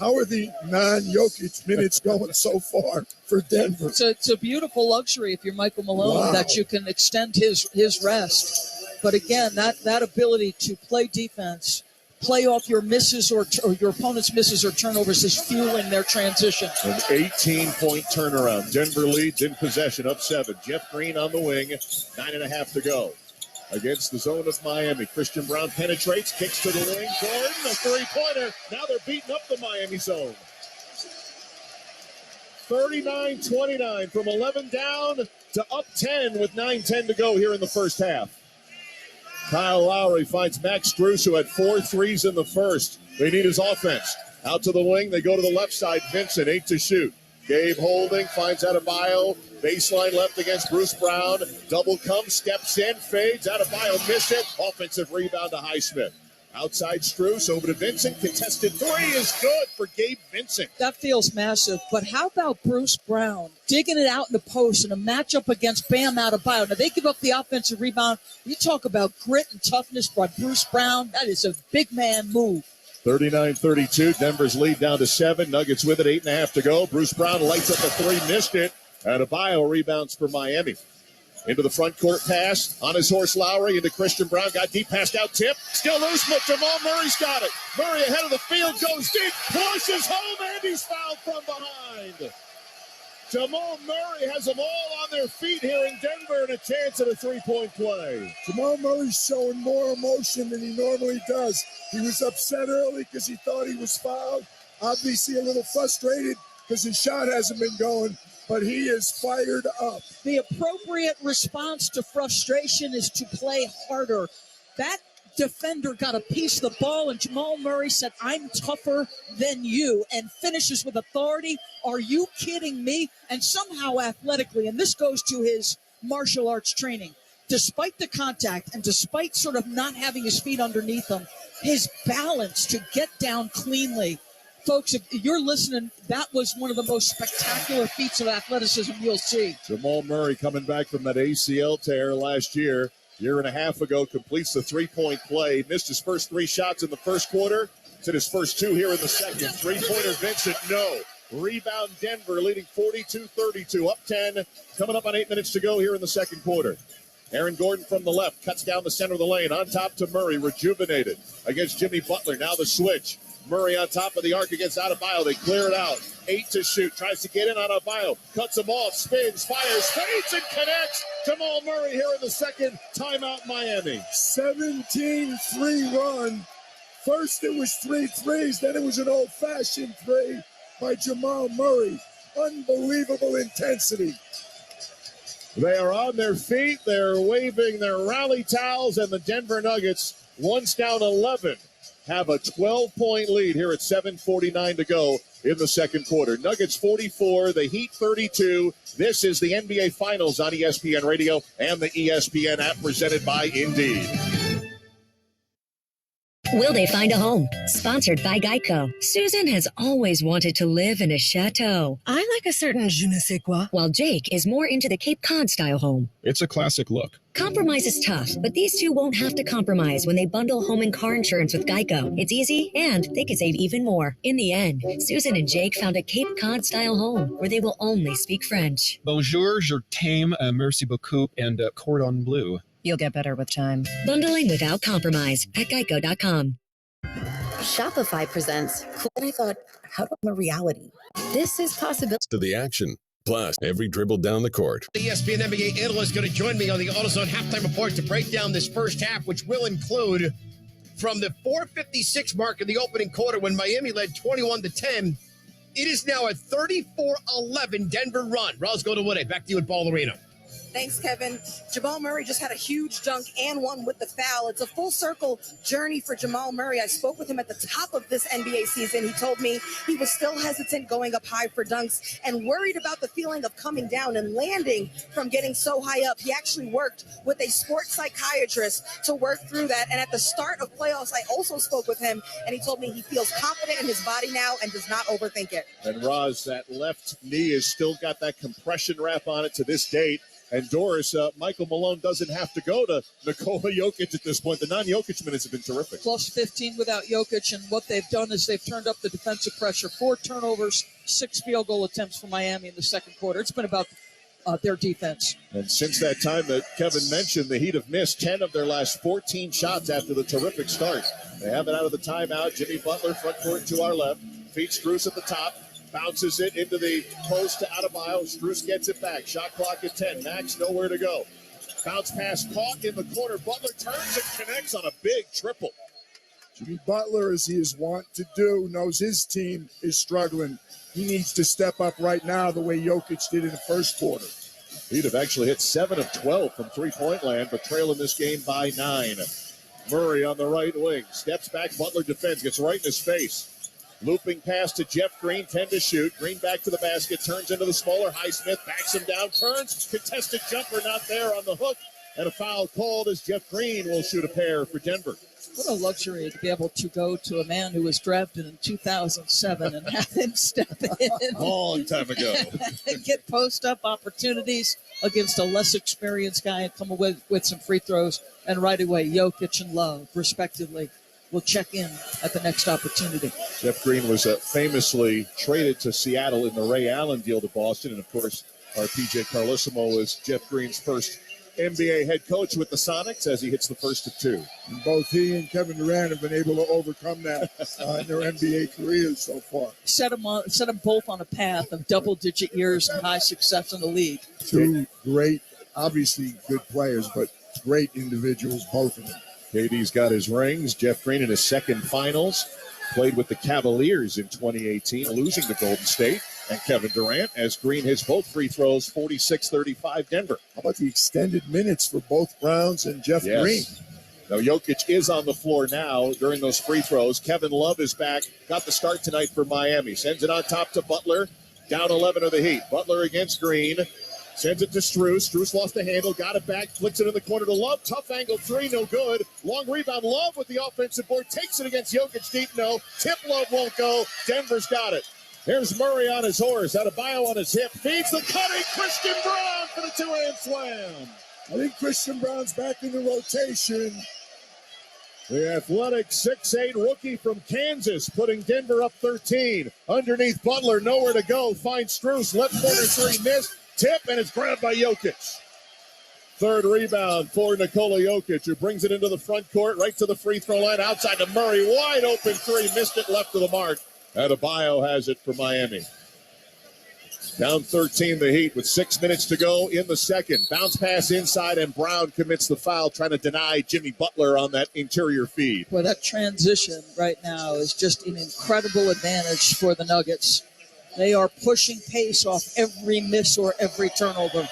How are the non-Jokic minutes going so far for Denver? It's a beautiful luxury if you're Michael Malone that you can extend his rest. But again, that ability to play defense, play off your misses or your opponent's misses or turnovers is fueling their transition. An 18-point turnaround. Denver leads in possession, up 7. Jeff Green on the wing, 9.5 to go. Against the zone of Miami. Christian Brown penetrates, kicks to the wing. Gordon, a three-pointer. Now they're beating up the Miami zone. 39-29 from 11 down to up 10 with 9:10 to go here in the first half. Kyle Lowry finds Max Strus, who had 4 threes in the first. They need his offense. Out to the wing, they go to the left side. Vincent, 8 to shoot. Gabe holding, finds Adebayo. Baseline left against Bruce Brown. Double comes, steps in, fades. Adebayo missed it. Offensive rebound to Highsmith. Outside Strus, over to Vincent. Contested three is good for Gabe Vincent. That feels massive. But how about Bruce Brown digging it out in the post in a matchup against Bam Adebayo? Now, they give up the offensive rebound. You talk about grit and toughness by Bruce Brown. That is a big man move. 39-32. Denver's lead down to 7. Nuggets with it. 8.5 to go. Bruce Brown lights up the three. Missed it. Adebayo rebounds for Miami. Into the front court pass. On his horse, Lowry. Into Christian Brown. Got deep, passed out, tip. Still loose, but Jamal Murray's got it. Murray ahead of the field. Goes deep. Pushes home, and he's fouled from behind. Jamal Murray has them all on their feet here in Denver, and a chance at a three-point play. Jamal Murray's showing more emotion than he normally does. He was upset early because he thought he was fouled. Obviously a little frustrated because his shot hasn't been going, but he is fired up. The appropriate response to frustration is to play harder. That defender got a piece of the ball, and Jamal Murray said, I'm tougher than you, and finishes with authority. Are you kidding me? And somehow athletically, and this goes to his martial arts training, despite the contact and despite sort of not having his feet underneath him, his balance to get down cleanly. Folks, if you're listening, that was one of the most spectacular feats of athleticism you'll see. Jamal Murray coming back from that ACL tear last year and a half ago, completes the three-point play. Missed his first 3 shots in the first quarter. It's in his first 2 here in the second. Three-pointer Vincent, no. Rebound Denver, leading 42-32. Up 10, coming up on 8 minutes to go here in the second quarter. Aaron Gordon from the left, cuts down the center of the lane. On top to Murray, rejuvenated against Jimmy Butler. Now the switch. Murray on top of the arc against Adebayo. They clear it out. 8 to shoot. Tries to get in on Adebayo. Cuts him off. Spins. Fires. Fades and connects. Jamal Murray here in the second. Timeout Miami. 17-3 run. First it was 3 threes. Then it was an old-fashioned 3 by Jamal Murray. Unbelievable intensity. They are on their feet. They're waving their rally towels. And the Denver Nuggets, once down 11, have a 12-point lead here at 7:49 to go in the second quarter. Nuggets 44, the Heat 32. This is the NBA Finals on ESPN Radio and the ESPN app, presented by Indeed. Will they find a home? Sponsored by Geico. Susan has always wanted to live in a chateau. I like a certain je ne sais quoi. While Jake is more into the Cape Cod style home. It's a classic look. Compromise is tough, but these two won't have to compromise when they bundle home and car insurance with Geico. It's easy, and they can save even more. In the end, Susan and Jake found a Cape Cod style home where they will only speak French. Bonjour, je t'aime, merci beaucoup, and cordon bleu. You'll get better with time. Bundling without compromise at geico.com. Shopify presents cool. And I thought, how do I have a reality? This is possibility. To the action. Plus, every dribble down the court. The ESPN NBA analyst going to join me on the AutoZone halftime report to break down this first half, which will include from the 4:56 mark in the opening quarter when Miami led 21-10. It is now a 34-11 Denver run. Roz Goldaway, back to you at Ball Arena. Thanks, Kevin. Jamal Murray just had a huge dunk and one with the foul. It's a full circle journey for Jamal Murray. I spoke with him at the top of this NBA season. He told me he was still hesitant going up high for dunks and worried about the feeling of coming down and landing from getting so high up. He actually worked with a sports psychiatrist to work through that. And at the start of playoffs, I also spoke with him, and he told me he feels confident in his body now and does not overthink it. And Roz, that left knee has still got that compression wrap on it to this date. And Doris, Michael Malone doesn't have to go to Nikola Jokic at this point. The non-Jokic minutes have been terrific. Plus 15 without Jokic, and what they've done is they've turned up the defensive pressure. 4 turnovers, 6 field goal attempts for Miami in the second quarter. It's been about their defense. And since that time that Kevin mentioned, the Heat have missed 10 of their last 14 shots after the terrific start. They have it out of the timeout. Jimmy Butler, front court to our left. Feeds Strus at the top. Bounces it into the post to Adebayo. Strus gets it back. Shot clock at 10. Max nowhere to go. Bounce pass caught in the corner. Butler turns and connects on a big triple. Jimmy Butler, as he is wont to do, knows his team is struggling. He needs to step up right now the way Jokic did in the first quarter. He'd have actually hit 7 of 12 from three-point land, but trailing this game by 9. Murray on the right wing. Steps back. Butler defends. Gets right in his face. Looping pass to Jeff Green, 10 to shoot. Green back to the basket, turns into the smaller Highsmith, backs him down, turns. Contested jumper not there on the hook. And a foul called as Jeff Green will shoot a pair for Denver. What a luxury to be able to go to a man who was drafted in 2007 and have him step in. Long time ago. And get post-up opportunities against a less experienced guy and come away with some free throws. And right away, Jokic and Love, respectively, will check in at the next opportunity. Jeff Green was famously traded to Seattle in the Ray Allen deal to Boston. And, of course, our PJ Carlissimo was Jeff Green's first NBA head coach with the Sonics as he hits the first of two. And both he and Kevin Durant have been able to overcome that in their NBA careers so far. Set them both on a path of double-digit years and high success in the league. Two great, obviously good players, but great individuals, both of them. KD's got his rings. Jeff Green in his second finals. Played with the Cavaliers in 2018, losing to Golden State. And Kevin Durant, as Green hits both free throws, 46-35 Denver. How about the extended minutes for both Browns and Jeff Green? Now, Jokic is on the floor now during those free throws. Kevin Love is back. Got the start tonight for Miami. Sends it on top to Butler. Down 11 of the Heat. Butler against Green. Sends it to Strus. Strus lost the handle. Got it back. Flicks it in the corner to Love. Tough angle three. No good. Long rebound. Love with the offensive board. Takes it against Jokic deep. No. Tip Love won't go. Denver's got it. Here's Murray on his horse. Adebayo on his hip. Feeds the cutting. Christian Brown for the two-hand slam. I think Christian Brown's back in the rotation. The athletic 6'8" rookie from Kansas putting Denver up 13. Underneath Butler, nowhere to go. Finds Strus. Left corner three missed. Tip, and it's grabbed by Jokic. Third rebound for Nikola Jokic, who brings it into the front court, right to the free throw line. Outside to Murray. Wide open three. Missed it, left of the mark. Adebayo has it for Miami. Down 13 the Heat with 6 minutes to go in the second. Bounce pass inside, and Brown commits the foul, trying to deny Jimmy Butler on that interior feed. Well, that transition right now is just an incredible advantage for the Nuggets. They are pushing pace off every miss or every turnover.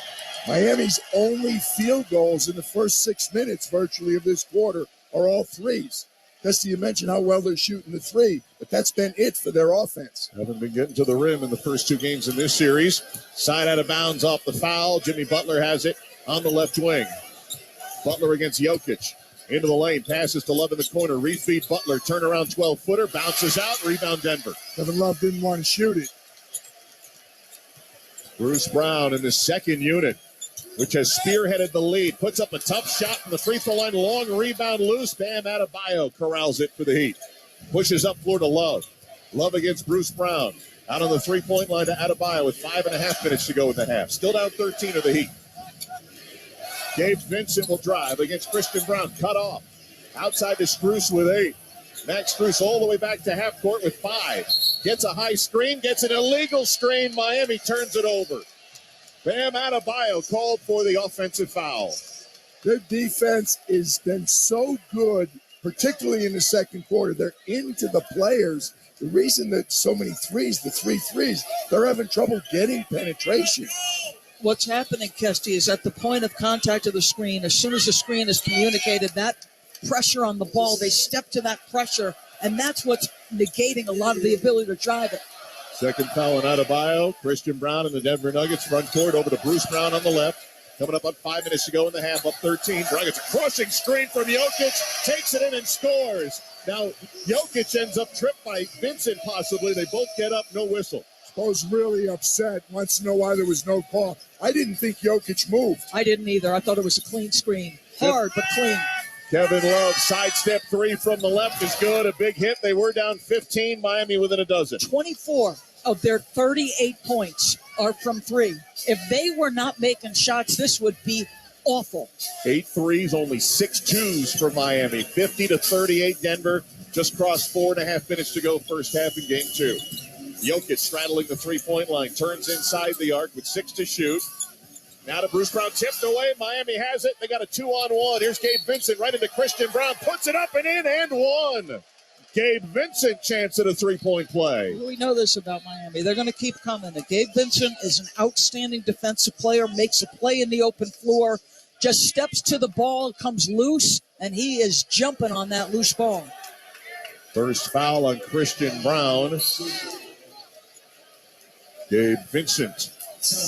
Miami's only field goals in the first 6 minutes virtually of this quarter are all threes. Dusty, you mentioned how well they're shooting the three, but that's been it for their offense. Haven't been getting to the rim in the first two games in this series. Side out of bounds off the foul. Jimmy Butler has it on the left wing. Butler against Jokic. Into the lane. Passes to Love in the corner. Refeed Butler. Turnaround 12-footer. Bounces out. Rebound Denver. Kevin Love didn't want to shoot it. Bruce Brown in the second unit, which has spearheaded the lead. Puts up a tough shot from the free throw line. Long rebound loose. Bam Adebayo corrals it for the Heat. Pushes up floor to Love. Love against Bruce Brown. Out on the three-point line to Adebayo with 5.5 minutes to go in the half. Still down 13 of the Heat. Gabe Vincent will drive against Christian Brown. Cut off. Outside to Strus with 8. Max Strus all the way back to half court with 5. Gets a high screen. Gets an illegal screen. Miami turns it over. Bam Adebayo called for the offensive foul. Their defense has been so good, particularly in the second quarter. They're into the players. The reason that so many threes, the 3 threes, they're having trouble getting penetration. What's happening, Kesty, is at the point of contact of the screen, as soon as the screen is communicated, that pressure on the ball, they step to that pressure, and that's what's negating a lot of the ability to drive it. Second foul on Adebayo. Christian Brown and the Denver Nuggets front court over to Bruce Brown on the left. Coming up on 5 minutes to go in the half, up 13. Brown gets a crossing screen from Jokic, takes it in and scores. Now, Jokic ends up tripped by Vincent possibly. They both get up, no whistle. Spo's really upset, wants to know why there was no call. I didn't think Jokic moved. I didn't either. I thought it was a clean screen. Hard, but clean. Kevin Love, sidestep 3 from the left is good. A big hit. They were down 15. Miami within a dozen. 24 of their 38 points are from 3. If they were not making shots, this would be awful. 8 threes, only 6 twos for Miami. 50-38 Denver. Just crossed 4.5 minutes to go first half in game 2. Jokic straddling the three-point line. Turns inside the arc with 6 to shoot. Now to Bruce Brown, tipped away. Miami has it. They got a 2-on-1. Here's Gabe Vincent right into Christian Brown. Puts it up and in and one. Gabe Vincent chance at a three-point play. We know this about Miami. They're going to keep coming. Gabe Vincent is an outstanding defensive player, makes a play in the open floor, just steps to the ball, comes loose, and he is jumping on that loose ball. First foul on Christian Brown. Gabe Vincent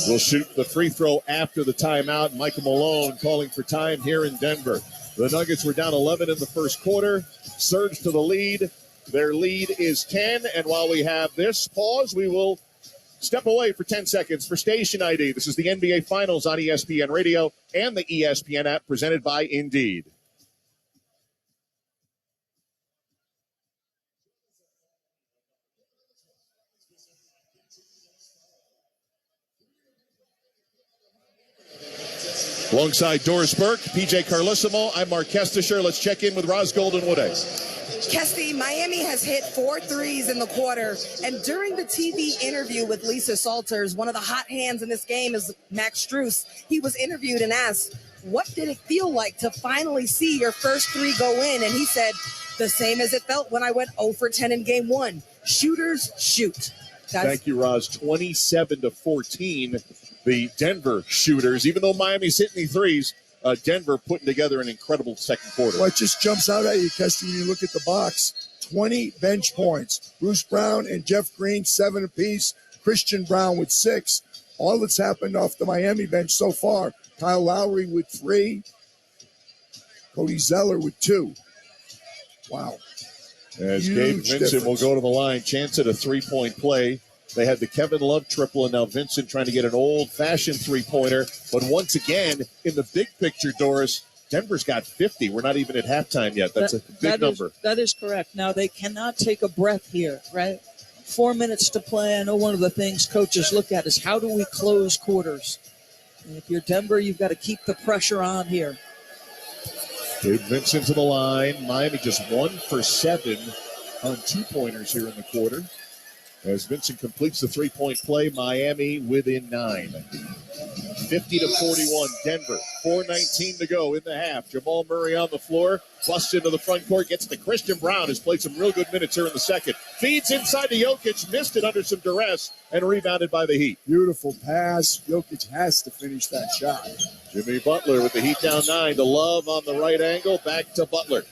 will shoot the free throw after the timeout. Michael Malone calling for time here in Denver. The Nuggets were down 11 in the first quarter, surged to the lead. Their lead is 10, and while we have this pause, we will step away for 10 seconds for station ID. This is the NBA Finals on ESPN Radio and the ESPN app, presented by Indeed. Alongside Doris Burke, PJ Carlissimo, I'm Mark Kestisher. Let's check in with Roz Golden-Wood. Kesty, Miami has hit 4 threes in the quarter, and during the TV interview with Lisa Salters, one of the hot hands in this game is Max Strus. He was interviewed and asked, what did it feel like to finally see your first three go in? And he said, the same as it felt when I went 0 for 10 in game one. Shooters shoot. Guys. Thank you, Roz. 27-14, the Denver shooters. Even though Miami's hitting the threes, Denver putting together an incredible second quarter. Well, it just jumps out at you, Kesty, when you look at the box. 20 bench points. Bruce Brown and Jeff Green, 7 apiece. Christian Brown with 6. All that's happened off the Miami bench so far. Kyle Lowry with 3. Cody Zeller with 2. Wow. As Gabe Vincent will go to the line, chance at a three-point play. They had the Kevin Love triple, and now Vincent trying to get an old-fashioned three-pointer. But once again, in the big picture, Doris, Denver's got 50. We're not even at halftime yet. That's a big number. That is correct. Now, they cannot take a breath here, right? 4 minutes to play. I know one of the things coaches look at is how do we close quarters? And if you're Denver, you've got to keep the pressure on here. Gabe Vincent to the line. Miami just 1 for 7 on two-pointers here in the quarter. As Vincent completes the three-point play, Miami within 9. 50-41, Denver. 4:19 to go in the half. Jamal Murray on the floor, busts into the front court, gets to Christian Brown, who's played some real good minutes here in the second. Feeds inside to Jokic, missed it under some duress, and rebounded by the Heat. Beautiful pass. Jokic has to finish that shot. Jimmy Butler with the Heat down 9 to Love on the right angle, back to Butler.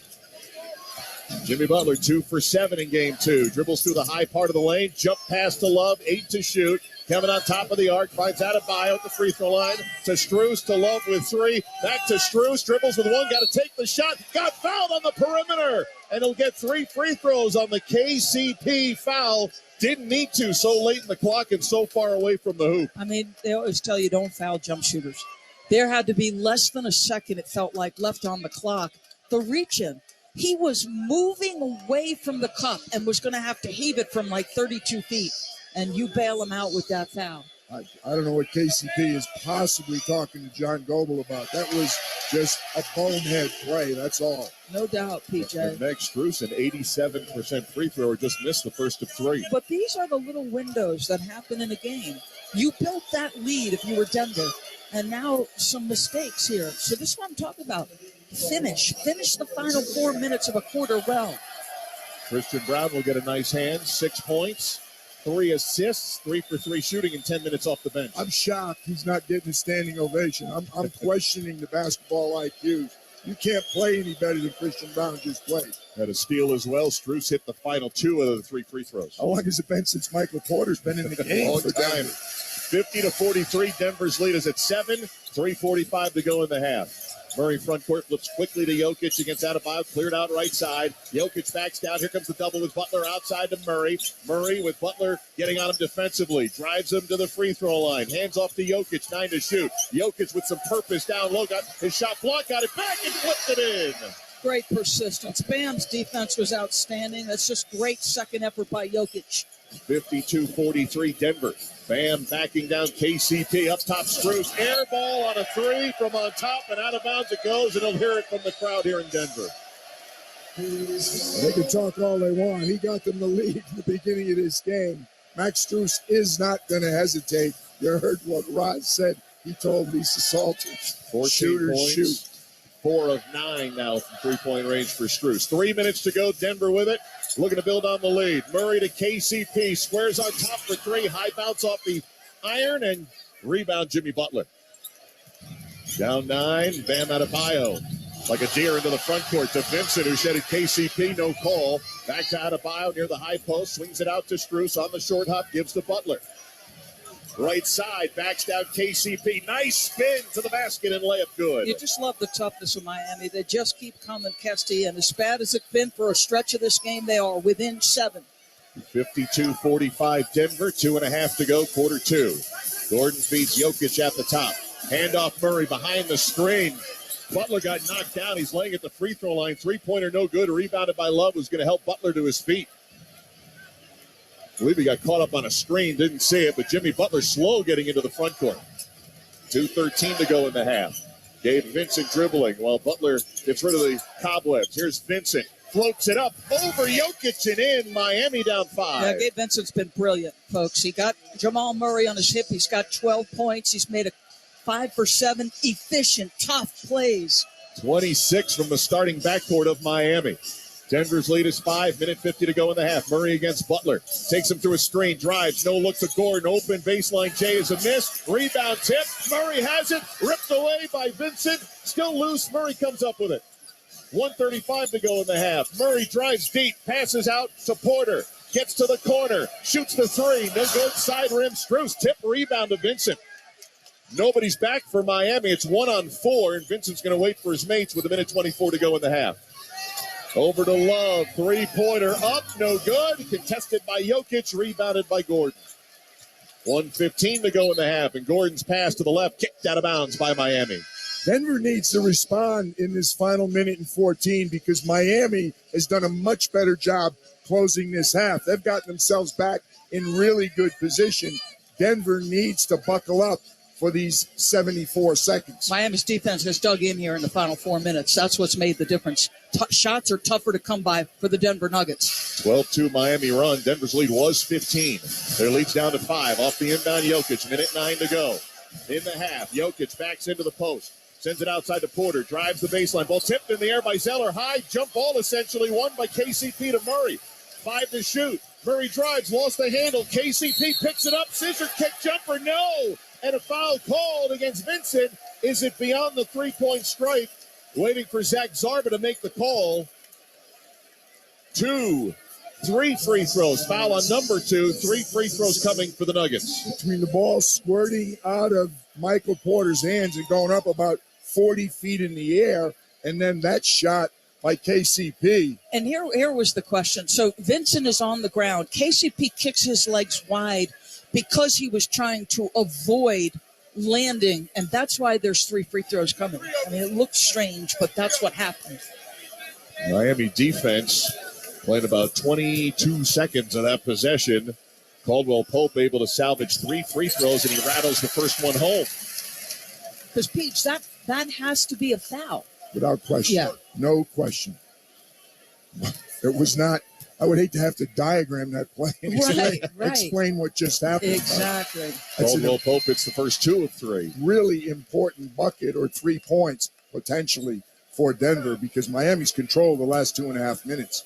Jimmy Butler 2 for 7 in game 2. Dribbles through the high part of the lane. Jump pass to Love. 8 to shoot. Kevin on top of the arc. Finds Adebayo at the free throw line. To Strus. To Love with 3. Back to Strus. Dribbles with 1. Got to take the shot. Got fouled on the perimeter. And he'll get 3 free throws on the KCP foul. Didn't need to so late in the clock and so far away from the hoop. I mean, they always tell you don't foul jump shooters. There had to be less than a second, it felt like, left on the clock. The reach-in. He was moving away from the cup and was going to have to heave it from like 32 feet. And you bail him out with that foul. I don't know what KCP is possibly talking to John Goebel about. That was just a bonehead play, that's all. No doubt, PJ. And Max Strus, an 87% free thrower, just missed the first of 3. But these are the little windows that happen in a game. You built that lead if you were Denver. And now some mistakes here. So this is what I'm talking about. Finish the final 4 minutes of a quarter well. Christian Brown will get a nice hand. 6 points, 3 assists, 3 for 3 shooting in 10 minutes off the bench. I'm shocked he's not getting a standing ovation. I'm questioning the basketball IQ. You can't play any better than Christian Brown just played. Had a steal as well. Strus hit the final 2 of the 3 free throws. How long has it been since Michael Porter's been in the game? Long time. 50-43. Denver's lead is at 7. 3:45 to go in the half. Murray front court flips quickly to Jokic against Adebayo. Cleared out right side. Jokic backs down. Here comes the double with Butler outside to Murray. Murray with Butler getting on him defensively. Drives him to the free throw line. Hands off to Jokic. 9 to shoot. Jokic with some purpose down low. Got his shot blocked. Got it back and flipped it in. Great persistence. Bam's defense was outstanding. That's just great second effort by Jokic. 52-43 Denver. Bam backing down KCP. Up top, Strus. Air ball on a 3 from on top, and out of bounds it goes, and he'll hear it from the crowd here in Denver. They can talk all they want. He got them the lead in the beginning of this game. Max Strus is not going to hesitate. You heard what Roz said. He told Lisa Salters. 14 Shooters points. shoot. 4 of 9 now from three-point range for Strus. 3 minutes to go. Denver with it. Looking to build on the lead. Murray to KCP. Squares on top for 3. High bounce off the iron and rebound Jimmy Butler. Down 9. Bam Adebayo. Like a deer into the front court to Vincent, who shed at KCP. No call. Back to Adebayo near the high post. Swings it out to Strus on the short hop. Gives to Butler. Right side, backs down KCP. Nice spin to the basket and layup good. You just love the toughness of Miami. They just keep coming, Kesty, and as bad as it's been for a stretch of this game, they are within 7. 52-45 Denver, 2.5 to go, quarter 2. Gordon feeds Jokic at the top. Handoff Murray behind the screen. Butler got knocked down. He's laying at the free throw line. Three-pointer no good. Rebounded by Love, who's going to help Butler to his feet. I believe he got caught up on a screen, didn't see it, but Jimmy Butler slow getting into the front court. 2:13 to go in the half. Gabe Vincent dribbling while Butler gets rid of the cobwebs. Here's Vincent. Floats it up over Jokic and in. Miami down 5. Yeah, Gabe Vincent's been brilliant, folks. He got Jamal Murray on his hip. He's got 12 points. He's made a 5 for 7, efficient, tough plays. 26 from the starting backcourt of Miami. Denver's lead is 5, minute 50 to go in the half. Murray against Butler. Takes him through a screen, drives, no look to Gordon. Open baseline, Jay is a miss. Rebound tip. Murray has it. Ripped away by Vincent. Still loose. Murray comes up with it. 1:35 to go in the half. Murray drives deep, passes out to Porter. Gets to the corner, shoots the 3. No good, side rim. Strus tip, rebound to Vincent. Nobody's back for Miami. It's 1-on-4, and Vincent's going to wait for his mates with 1:24 to go in the half. Over to Love, three-pointer up, no good. Contested by Jokic, rebounded by Gordon. 1:15 to go in the half, and Gordon's pass to the left, kicked out of bounds by Miami. Denver needs to respond in this final minute and 14 because Miami has done a much better job closing this half. They've gotten themselves back in really good position. Denver needs to buckle up for these 74 seconds. Miami's defense has dug in here in the final 4 minutes. That's what's made the difference. Shots are tougher to come by for the Denver Nuggets. 12-2 Miami run. Denver's lead was 15. Their lead's down to 5. Off the inbound Jokic. Minute 9 to go. In the half, Jokic backs into the post. Sends it outside to Porter. Drives the baseline. Ball tipped in the air by Zeller. High jump ball essentially won by KCP to Murray. 5 to shoot. Murray drives. Lost the handle. KCP picks it up. Scissor kick jumper. No. And a foul called against Vincent. Is it beyond the three-point stripe? Waiting for Zach Zarba to make the call. 2, 3 free throws. Foul on number 2. 3 free throws coming for the Nuggets. Between the ball squirting out of Michael Porter's hands and going up about 40 feet in the air, and then that shot by KCP. And here was the question. So Vincent is on the ground. KCP kicks his legs wide because he was trying to avoid landing, and that's why there's 3 free throws coming. I mean, it looks strange, but that's what happened. Miami defense playing about 22 seconds of that possession. Caldwell Pope able to salvage 3 free throws, and he rattles the first one home. Because, Peach, that has to be a foul. Without question. Yeah. No question. It was not. I would hate to have to diagram that play and explain what just happened. Exactly. Caldwell Pope hits the first 2 of 3. Really important bucket or 3 points potentially for Denver because Miami's controlled the last 2.5 minutes.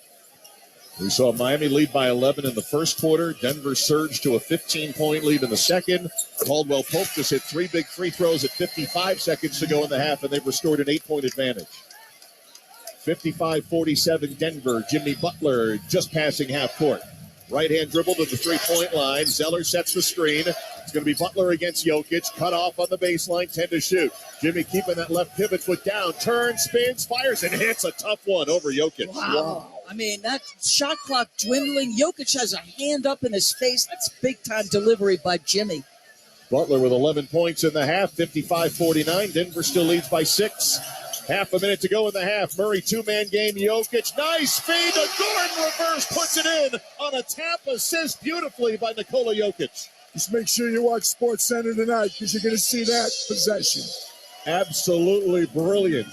We saw Miami lead by 11 in the first quarter. Denver surged to a 15-point lead in the second. Caldwell Pope just hit 3 big free throws at 55 seconds to go in the half, and they've restored an 8-point advantage. 55-47 Denver. Jimmy Butler just passing half court. Right-hand dribble to the three-point line. Zeller sets the screen. It's going to be Butler against Jokic. Cut off on the baseline, 10 to shoot. Jimmy keeping that left pivot foot down. Turns, spins, fires, and hits a tough one over Jokic. Wow. I mean, that shot clock dwindling. Jokic has a hand up in his face. That's big-time delivery by Jimmy. Butler with 11 points in the half, 55-49. Denver still leads by 6. Half a minute to go in the half. Murray, 2-man game. Jokic, nice feed to Gordon. Reverse, puts it in on a tap assist beautifully by Nikola Jokic. Just make sure you watch SportsCenter tonight because you're going to see that possession. Absolutely brilliant.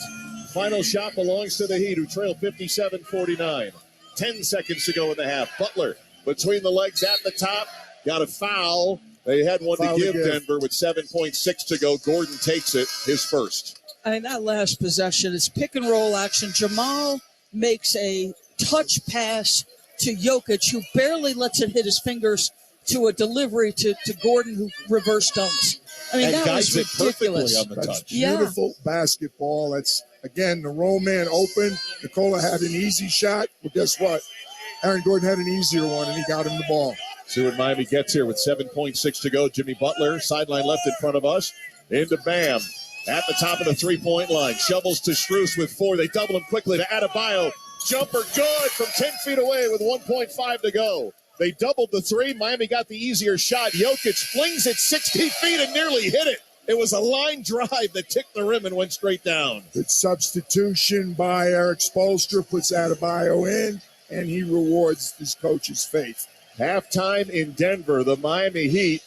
Final shot belongs to the Heat, who trail 57-49. 10 seconds to go in the half. Butler between the legs at the top. Got a foul. They had one to give Denver with 7.6 to go. Gordon takes it, his first. I mean, that last possession is pick and roll action. Jamal makes a touch pass to Jokic, who barely lets it hit his fingers, to a delivery to Gordon, who reverse dunks. I mean, and that was ridiculous. On the touch. Beautiful basketball. That's, again, the roll man open. Nikola had an easy shot. Well, guess what? Aaron Gordon had an easier one, and he got him the ball. See what Miami gets here with 7.6 to go. Jimmy Butler, sideline left in front of us. Into Bam. At the top of the three-point line. Shovels to Strus with 4. They double him quickly to Adebayo. Jumper good from 10 feet away with 1.5 to go. They doubled the 3. Miami got the easier shot. Jokic flings it 60 feet and nearly hit it. It was a line drive that ticked the rim and went straight down. Good substitution by Eric Spoelstra, puts Adebayo in, and he rewards his coach's faith. Halftime in Denver, the Miami Heat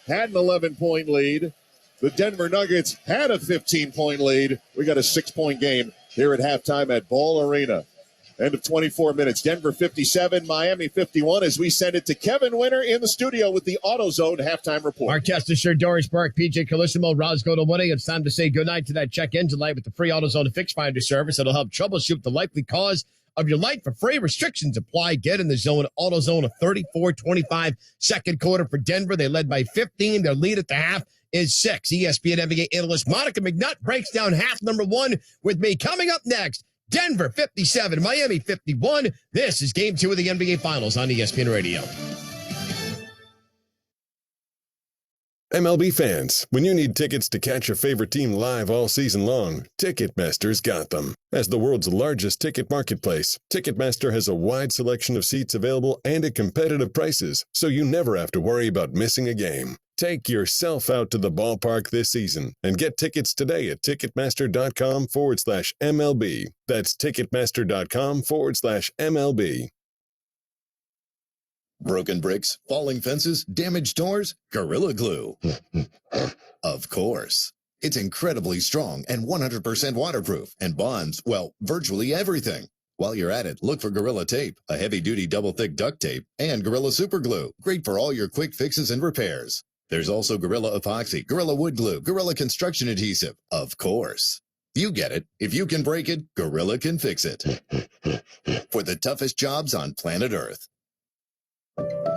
had an 11-point lead. The Denver Nuggets had a 15-point lead. We got a 6-point game here at halftime at Ball Arena. End of 24 minutes. Denver 57, Miami 51 as we send it to Kevin Winter in the studio with the AutoZone halftime report. Mark Tester, Doris Burke, PJ Calissimo, Roscoe to Woody. It's time to say goodnight to that check engine light with the free AutoZone Fix Finder service. It'll help troubleshoot the likely cause of your light for free. Restrictions apply. Get in the zone. AutoZone, a 34-25 second quarter for Denver. They led by 15. Their lead at the half is 6. ESPN NBA analyst Monica McNutt breaks down half number 1 with me. Coming up next, Denver 57, Miami 51. This is Game 2 of the NBA Finals on ESPN Radio. MLB fans, when you need tickets to catch your favorite team live all season long, Ticketmaster's got them. As the world's largest ticket marketplace, Ticketmaster has a wide selection of seats available and at competitive prices, so you never have to worry about missing a game. Take yourself out to the ballpark this season and get tickets today at Ticketmaster.com/MLB. That's Ticketmaster.com/MLB. Broken bricks, falling fences, damaged doors, Gorilla Glue. Of course. It's incredibly strong and 100% waterproof and bonds, well, virtually everything. While you're at it, look for Gorilla Tape, a heavy-duty double-thick duct tape, and Gorilla Super Glue, great for all your quick fixes and repairs. There's also Gorilla Epoxy, Gorilla Wood Glue, Gorilla Construction Adhesive. Of course. You get it. If you can break it, Gorilla can fix it. For the toughest jobs on planet Earth.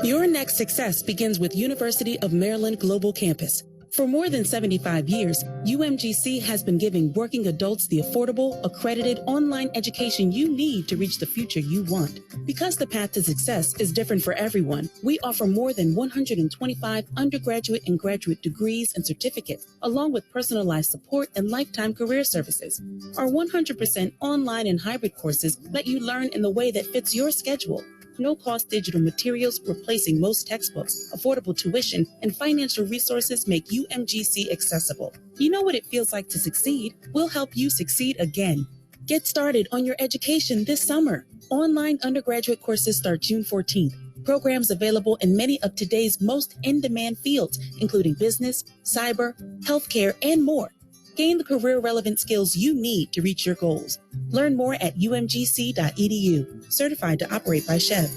Your next success begins with University of Maryland Global Campus. For more than 75 years, UMGC has been giving working adults the affordable, accredited online education you need to reach the future you want. Because the path to success is different for everyone, we offer more than 125 undergraduate and graduate degrees and certificates, along with personalized support and lifetime career services. Our 100% online and hybrid courses let you learn in the way that fits your schedule. No-cost digital materials replacing most textbooks, affordable tuition, and financial resources make UMGC accessible. You know what it feels like to succeed. We'll help you succeed again. Get started on your education this summer. Online undergraduate courses start June 14th. Programs available in many of today's most in-demand fields, including business, cyber, healthcare, and more. Gain the career-relevant skills you need to reach your goals. Learn more at umgc.edu. Certified to operate by Chev.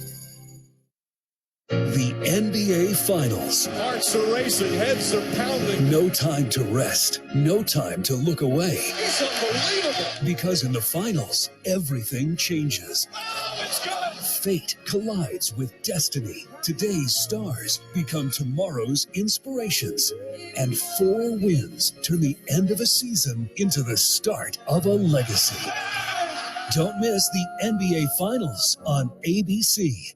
The NBA Finals. Hearts are racing, heads are pounding. No time to rest. No time to look away. It's unbelievable. Because in the finals, everything changes. Oh, it's good. Fate collides with destiny. Today's stars become tomorrow's inspirations. And 4 wins turn the end of a season into the start of a legacy. Don't miss the NBA Finals on ABC.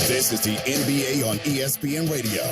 This is the NBA on ESPN Radio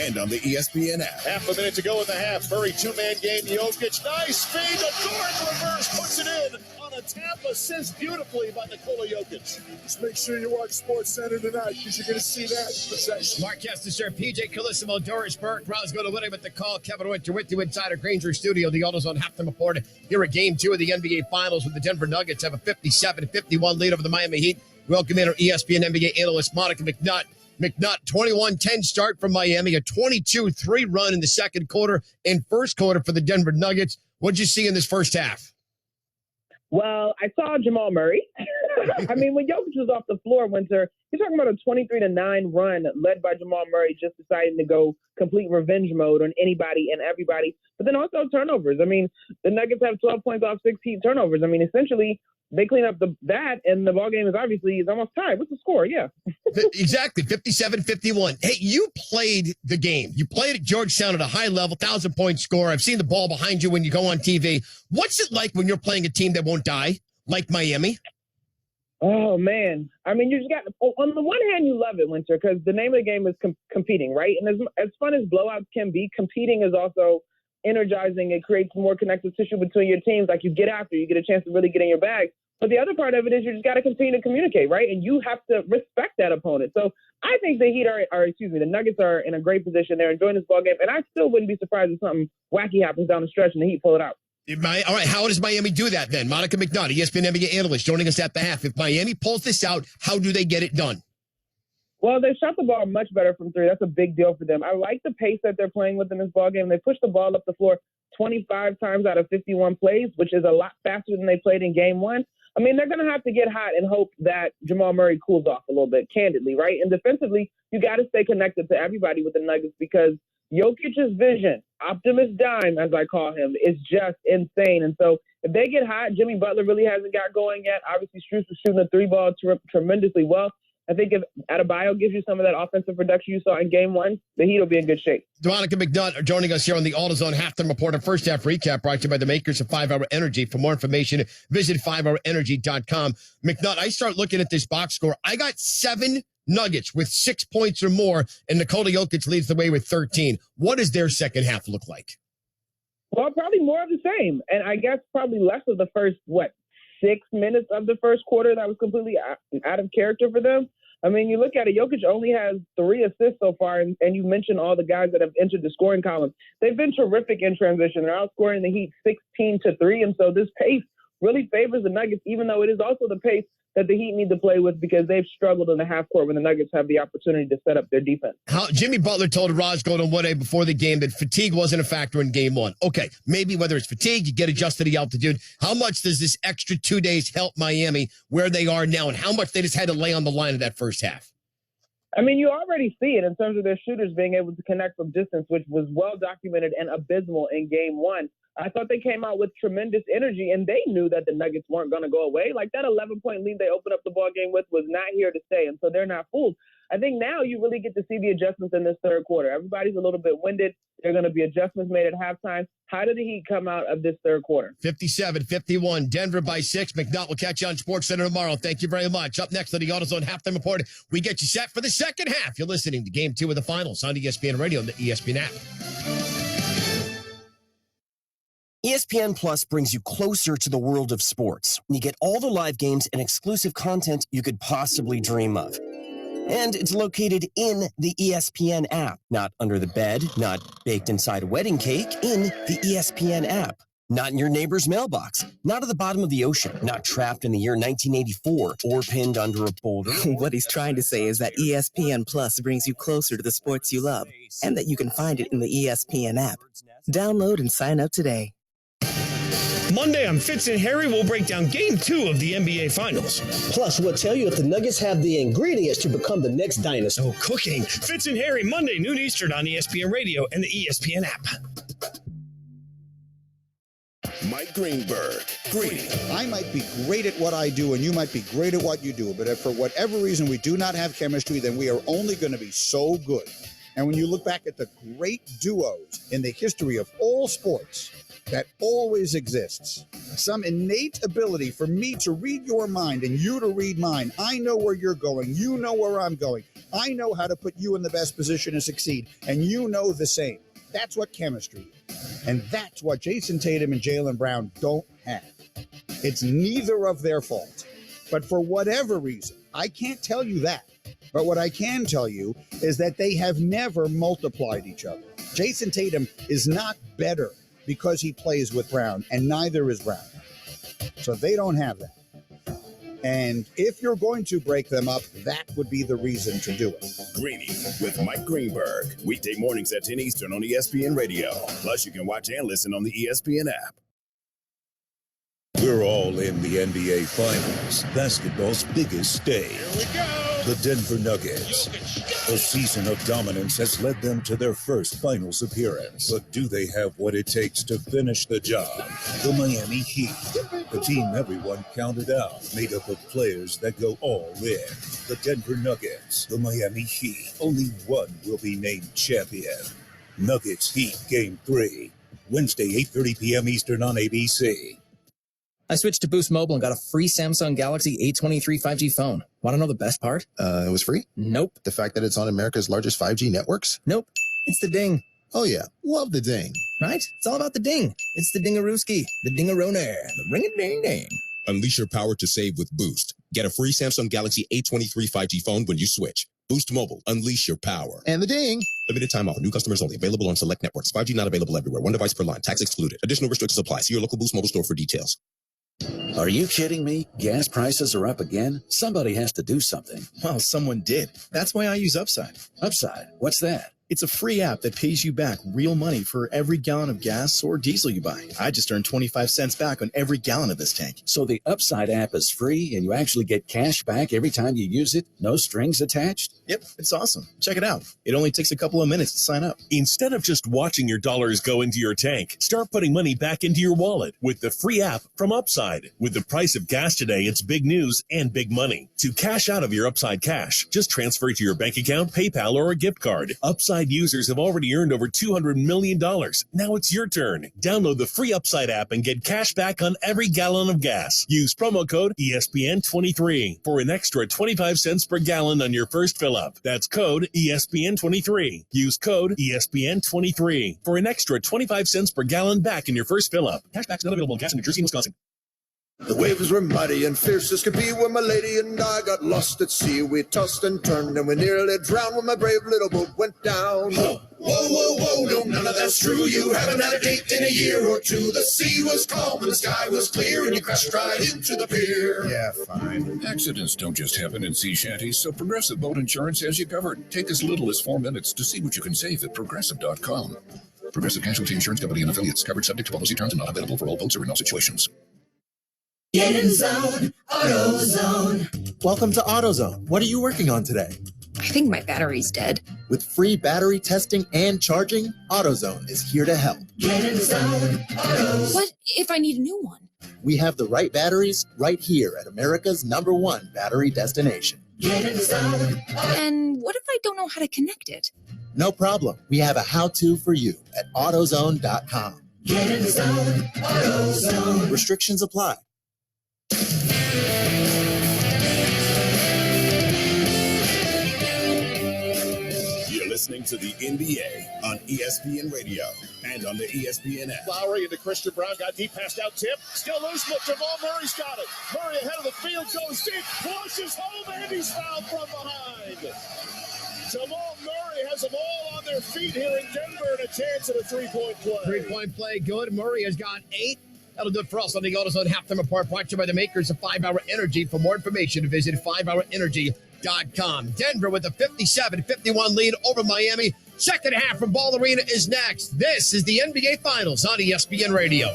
and on the ESPN app. Half a minute to go in the half. Murray two-man game. Jokic, nice feed. The guard reverse puts it in on a tap assist beautifully by Nikola Jokic. Just make sure you watch Sports Center tonight because you're going to see that possession. Mark Tester, PJ Calissimo, Doris Burke, Roscoe to Woody with the call. Kevin Winter with you inside our Granger studio. The AutoZone halftime report here at Game 2 of the NBA Finals with the Denver Nuggets have a 57-51 lead over the Miami Heat. Welcome in our ESPN NBA analyst, Monica McNutt. McNutt, 21-10 start from Miami, a 22-3 run in the second quarter and first quarter for the Denver Nuggets. What'd you see in this first half? Well, I saw Jamal Murray. I mean, when Jokic was off the floor, Winter, you're talking about a 23-9 run led by Jamal Murray, just deciding to go complete revenge mode on anybody and everybody. But then also turnovers. I mean, the Nuggets have 12 points off 16 turnovers. I mean, essentially, they clean up that, and the ball game is almost tied. What's the score? Yeah. Exactly, 57-51. Hey, you played the game. You played at Georgetown at a high level, 1,000-point score. I've seen the ball behind you when you go on TV. What's it like when you're playing a team that won't die, like Miami? Oh, man. I mean, you just got, on the one hand, you love it, Winter, because the name of the game is competing, right? And as fun as blowouts can be, competing is also energizing. It creates more connective tissue between your teams. Like, you get after, you get a chance to really get in your bag. But the other part of it is you just got to continue to communicate, right? And you have to respect that opponent. So I think the Heat the Nuggets are in a great position. They're enjoying this ball game. And I still wouldn't be surprised if something wacky happens down the stretch and the Heat pull it out. All right, how does Miami do that then? Monica McNutt, ESPN NBA analyst, joining us at the half. If Miami pulls this out, how do they get it done? Well, they shot the ball much better from three. That's a big deal for them. I like the pace that they're playing with in this ball game. They pushed the ball up the floor 25 times out of 51 plays, which is a lot faster than they played in game one. I mean, they're going to have to get hot and hope that Jamal Murray cools off a little bit, candidly, right? And defensively, you got to stay connected to everybody with the Nuggets because Jokic's vision, Optimus Dime, as I call him, is just insane. And so if they get hot, Jimmy Butler really hasn't got going yet. Obviously, Strus was shooting the three ball tremendously well. I think if Adebayo gives you some of that offensive production you saw in game one, the Heat will be in good shape. Monica McNutt joining us here on the AutoZone Halftime Report, a first half recap brought to you by the makers of 5-Hour Energy. For more information, visit 5hourenergy.com. McNutt, I start looking at this box score. I got 7 Nuggets with 6 points or more, and Nikola Jokic leads the way with 13. What does their second half look like? Well, probably more of the same. And I guess probably less of the first, 6 minutes of the first quarter that was completely out of character for them. I mean, you look at it, Jokic only has 3 assists so far, and you mentioned all the guys that have entered the scoring column. They've been terrific in transition. They're outscoring the Heat 16-3, and so this pace really favors the Nuggets, even though it is also the pace that the Heat need to play with because they've struggled in the half court when the Nuggets have the opportunity to set up their defense. Jimmy Butler told Raj Goldenwood before the game that fatigue wasn't a factor in game one. Okay, maybe whether it's fatigue, you get adjusted to the altitude. How much does this extra 2 days help Miami where they are now and how much they just had to lay on the line in that first half? I mean, you already see it in terms of their shooters being able to connect from distance, which was well documented and abysmal in game one. I thought they came out with tremendous energy, and they knew that the Nuggets weren't going to go away. Like that 11-point lead they opened up the ball game with was not here to stay, and so they're not fooled. I think now you really get to see the adjustments in this third quarter. Everybody's a little bit winded. There are going to be adjustments made at halftime. How did the Heat come out of this third quarter? 57-51, Denver by 6. McNutt will catch you on SportsCenter tomorrow. Thank you very much. Up next on the AutoZone Halftime Report, we get you set for the second half. You're listening to Game 2 of the Finals on ESPN Radio and the ESPN app. ESPN Plus brings you closer to the world of sports. You get all the live games and exclusive content you could possibly dream of. And it's located in the ESPN app, not under the bed, not baked inside a wedding cake, in the ESPN app. Not in your neighbor's mailbox, not at the bottom of the ocean, not trapped in the year 1984 or pinned under a boulder. What he's trying to say is that ESPN Plus brings you closer to the sports you love and that you can find it in the ESPN app. Download and sign up today. Monday on Fitz and Harry, we'll break down Game 2 of the NBA Finals. Plus, we'll tell you if the Nuggets have the ingredients to become the next dynasty. Oh, cooking. Fitz and Harry, Monday, noon Eastern on ESPN Radio and the ESPN app. Mike Greenberg. Greeny. I might be great at what I do, and you might be great at what you do, but if for whatever reason we do not have chemistry, then we are only going to be so good. And when you look back at the great duos in the history of all sports, that always exists. Some innate ability for me to read your mind and you to read mine. I know where you're going. You know where I'm going. I know how to put you in the best position to succeed, and you know the same. That's what chemistry is. And that's what Jason Tatum and Jaylen Brown don't have. It's neither of their fault. But for whatever reason, I can't tell you that. But what I can tell you is that they have never multiplied each other. Jason Tatum is not better because he plays with Brown, and neither is Brown. So they don't have that. And if you're going to break them up, that would be the reason to do it. Greeny with Mike Greenberg. Weekday mornings at 10 Eastern on ESPN Radio. Plus, you can watch and listen on the ESPN app. We're all in the NBA Finals, basketball's biggest stage. Here we go. The Denver Nuggets. A season of dominance has led them to their first finals appearance. But do they have what it takes to finish the job? The Miami Heat, the team everyone counted out, made up of players that go all in. The Denver Nuggets, the Miami Heat. Only one will be named champion. Nuggets Heat Game 3. Wednesday, 8:30 p.m. Eastern on ABC. I switched to Boost Mobile and got a free Samsung Galaxy A23 5G phone. Want to know the best part? It was free? Nope. The fact that it's on America's largest 5G networks? Nope. It's the ding. Oh, yeah. Love the ding. Right? It's all about the ding. It's the dingarooski, the dingaroner, the ring-a-ding-ding. Unleash your power to save with Boost. Get a free Samsung Galaxy A23 5G phone when you switch. Boost Mobile. Unleash your power. And the ding. Limited time offer. New customers only. Available on select networks. 5G not available everywhere. One device per line. Tax excluded. Additional restrictions apply. See your local Boost Mobile store for details. Are you kidding me? Gas prices are up again? Somebody has to do something. Well, someone did. That's why I use Upside. Upside? What's that? It's a free app that pays you back real money for every gallon of gas or diesel you buy. I just earned 25 cents back on every gallon of this tank. So the Upside app is free and you actually get cash back every time you use it? No strings attached? Yep, it's awesome. Check it out. It only takes a couple of minutes to sign up. Instead of just watching your dollars go into your tank, start putting money back into your wallet with the free app from Upside. With the price of gas today, it's big news and big money. To cash out of your Upside cash, just transfer it to your bank account, PayPal, or a gift card. Upside users have already earned over $200 million. Now it's your turn. Download the free Upside app and get cash back on every gallon of gas. Use promo code ESPN23 for an extra 25 cents per gallon on your first fill-up. That's code ESPN23. Use code ESPN23 for an extra 25 cents per gallon back in your first fill-up. Cashback's not available in gas in New Jersey and Wisconsin. The waves were muddy and fierce as could be when my lady and I got lost at sea. We tossed and turned and we nearly drowned when my brave little boat went down. Whoa, whoa, whoa, whoa, no, none of that's true. You haven't had a date in a year or two. The sea was calm and the sky was clear and you crashed right into the pier. Yeah, fine. Accidents don't just happen in sea shanties, so Progressive Boat Insurance has you covered. Take as little as 4 minutes to see what you can save at Progressive.com. Progressive Casualty Insurance Company and affiliates, covered subject to policy terms and not available for all boats or in all situations. Get in zone, AutoZone. Welcome to AutoZone. What are you working on today? I think my battery's dead. With free battery testing and charging, AutoZone is here to help. Get in zone, AutoZone. What if I need a new one? We have the right batteries right here at America's #1 battery destination. Get in zone. And what if I don't know how to connect it? No problem. We have a how-to for you at AutoZone.com. Get in zone, AutoZone. Restrictions apply. You're listening to the NBA on ESPN Radio and on the ESPN app. Lowry into Christian Brown, got deep, passed out, tip, still loose, but Jamal Murray's got it. Murray ahead of the field, goes deep, flushes home, and he's fouled from behind. Jamal Murray has them all on their feet here in Denver and a chance at a three-point play. Three-point play, good. Murray has got 8. That'll do it for us on the AutoZone Halftime Report, brought to you by the makers of 5-Hour Energy. For more information, visit 5hourenergy.com. Denver with a 57-51 lead over Miami. Second half from Ball Arena is next. This is the NBA Finals on ESPN Radio.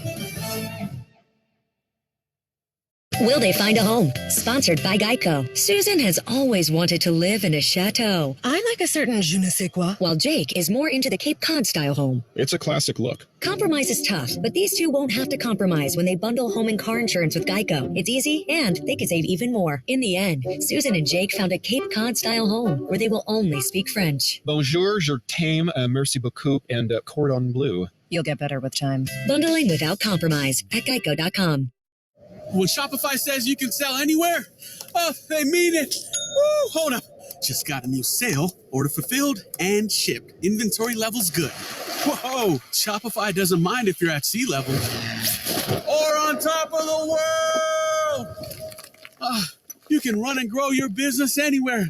Will they find a home? Sponsored by Geico. Susan has always wanted to live in a chateau. I like a certain je ne sais quoi. While Jake is more into the Cape Cod style home. It's a classic look. Compromise is tough, but these two won't have to compromise when they bundle home and car insurance with Geico. It's easy, and they could save even more. In the end, Susan and Jake found a Cape Cod style home where they will only speak French. Bonjour, je t'aime, merci beaucoup, and cordon bleu. You'll get better with time. Bundling without compromise at Geico.com. When Shopify says you can sell anywhere, oh, they mean it. Woo, hold up. Just got a new sale. Order fulfilled and shipped. Inventory level's good. Whoa, Shopify doesn't mind if you're at sea level or on top of the world. You can run and grow your business anywhere.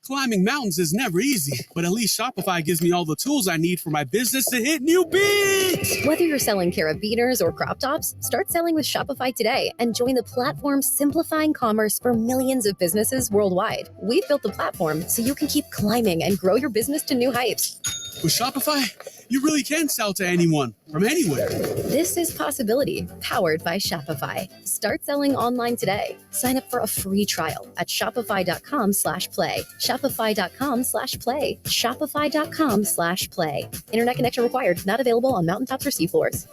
Climbing mountains is never easy, but at least Shopify gives me all the tools I need for my business to hit new peaks. Whether you're selling carabiners or crop tops, start selling with Shopify today and join the platform simplifying commerce for millions of businesses worldwide. We've built the platform so you can keep climbing and grow your business to new heights. With Shopify, You really can sell to anyone from anywhere. This is Possibility, powered by Shopify. Start selling online today. Sign up for a free trial at shopify.com/play. Shopify.com/play. Shopify.com/play. Internet connection required. Not available on mountaintops or seafloors.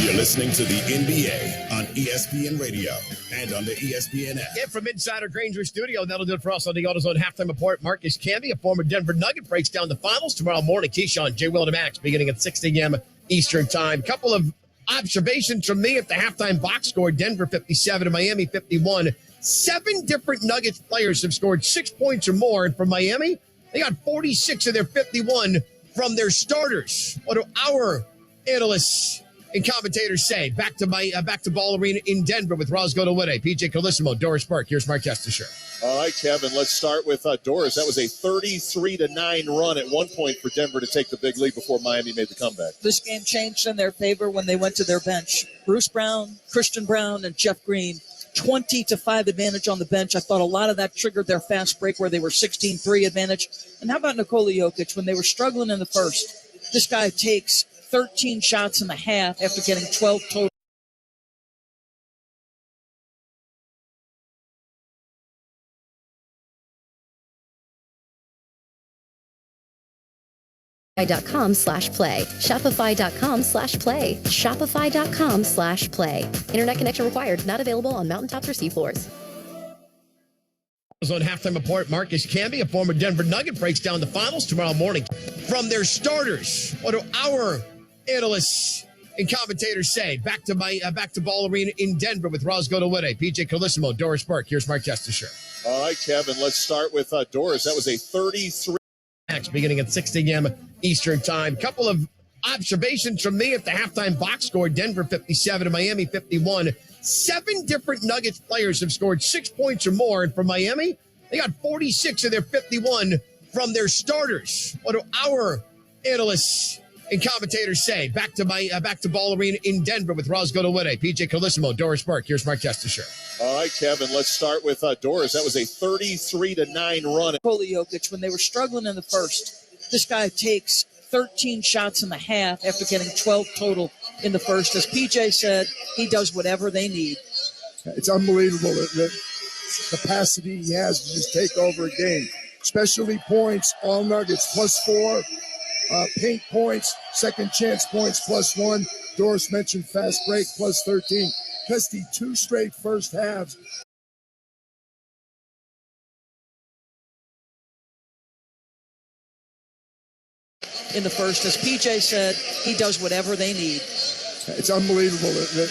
You're listening to the NBA on ESPN Radio and on the ESPN app. Yeah, from inside our Granger studio, that'll do it for us on the AutoZone Halftime Report. Marcus Camby, a former Denver Nugget, breaks down the finals tomorrow morning. Keyshawn, J. Will, and Max, beginning at 6 a.m. Eastern Time. Couple of observations from me at the halftime box score. Denver 57 and Miami 51. 7 different Nuggets players have scored 6 points or more. And from Miami, they got 46 of their 51 from their starters. What do our analysts and commentators say? Back to Ball Arena in Denver with Roscoe Witte, PJ Carlissimo, Doris Burke. Here's Mark Testisher. All right, Kevin, let's start with Doris. That was a 33-9 run at one point for Denver to take the big lead before Miami made the comeback. This game changed in their favor when they went to their bench. Bruce Brown, Christian Brown, and Jeff Green, 20-5 advantage on the bench. I thought a lot of that triggered their fast break where they were 16-3 advantage. And how about Nikola Jokic when they were struggling in the first? This guy takes 13 shots in the half after getting 12 total. Shopify.com/play. Shopify.com/play. Shopify.com/play. Internet connection required. Not available on mountaintops or seafloors. On Halftime Report, Marcus Camby, a former Denver Nugget, breaks down the finals tomorrow morning. From their starters, what do our analysts and commentators say? Back to Ball Arena in Denver with Roscoe Witte, PJ Carlissimo, Doris Burke. Here's Mark Testisher. All right, Kevin, let's start with Doris. That was a 33. Beginning at 6 a.m. Eastern Time. Couple of observations from me at the halftime box score. Denver 57 and Miami 51. 7 different Nuggets players have scored 6 points or more. And from Miami, they got 46 of their 51 from their starters. What do our analysts and commentators say? Back to Ball Arena in Denver with Roscoe Witte, PJ Carlissimo, Doris Burke. Here's Mark Testisher. All right, Kevin, let's start with Doris. That was a 33-9 run. Nikola Jokic when they were struggling in the first. This guy takes 13 shots in the half after getting 12 total in the first. As PJ said, he does whatever they need. It's unbelievable the capacity he has to just take over a game. Specialty points, all Nuggets, +4. Paint points, second chance points, +1. Doris mentioned fast break, +13. Pesty 2 straight first halves. In the first, as PJ said, he does whatever they need. It's unbelievable the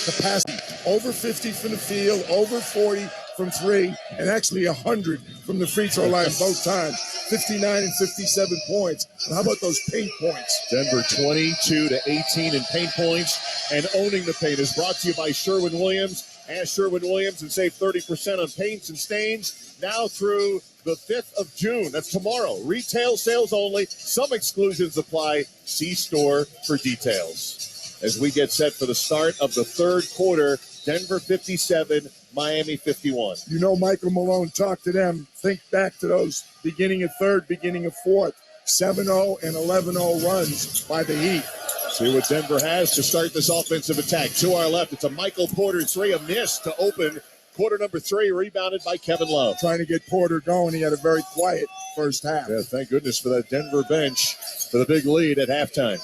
capacity. Over 50 from the field, over 40 from 3, and actually 100 from the free throw line both times. 59 and 57 points. And how about those paint points? Denver 22-18 in paint points, and owning the paint is brought to you by Sherwin-Williams. Ask Sherwin-Williams and save 30% on paints and stains now through the 5th of June. That's tomorrow. Retail sales only. Some exclusions apply. See store for details. As we get set for the start of the third quarter, Denver 57, Miami 51. You know, Michael Malone talked to them. Think back to those beginning of third, beginning of fourth, 7-0 and 11-0 runs by the Heat. See what Denver has to start this offensive attack. To our left, it's a Michael Porter 3, a miss to open quarter number 3, rebounded by Kevin Love. Trying to get Porter going. He had a very quiet first half. Yeah, thank goodness for that Denver bench for the big lead at halftime.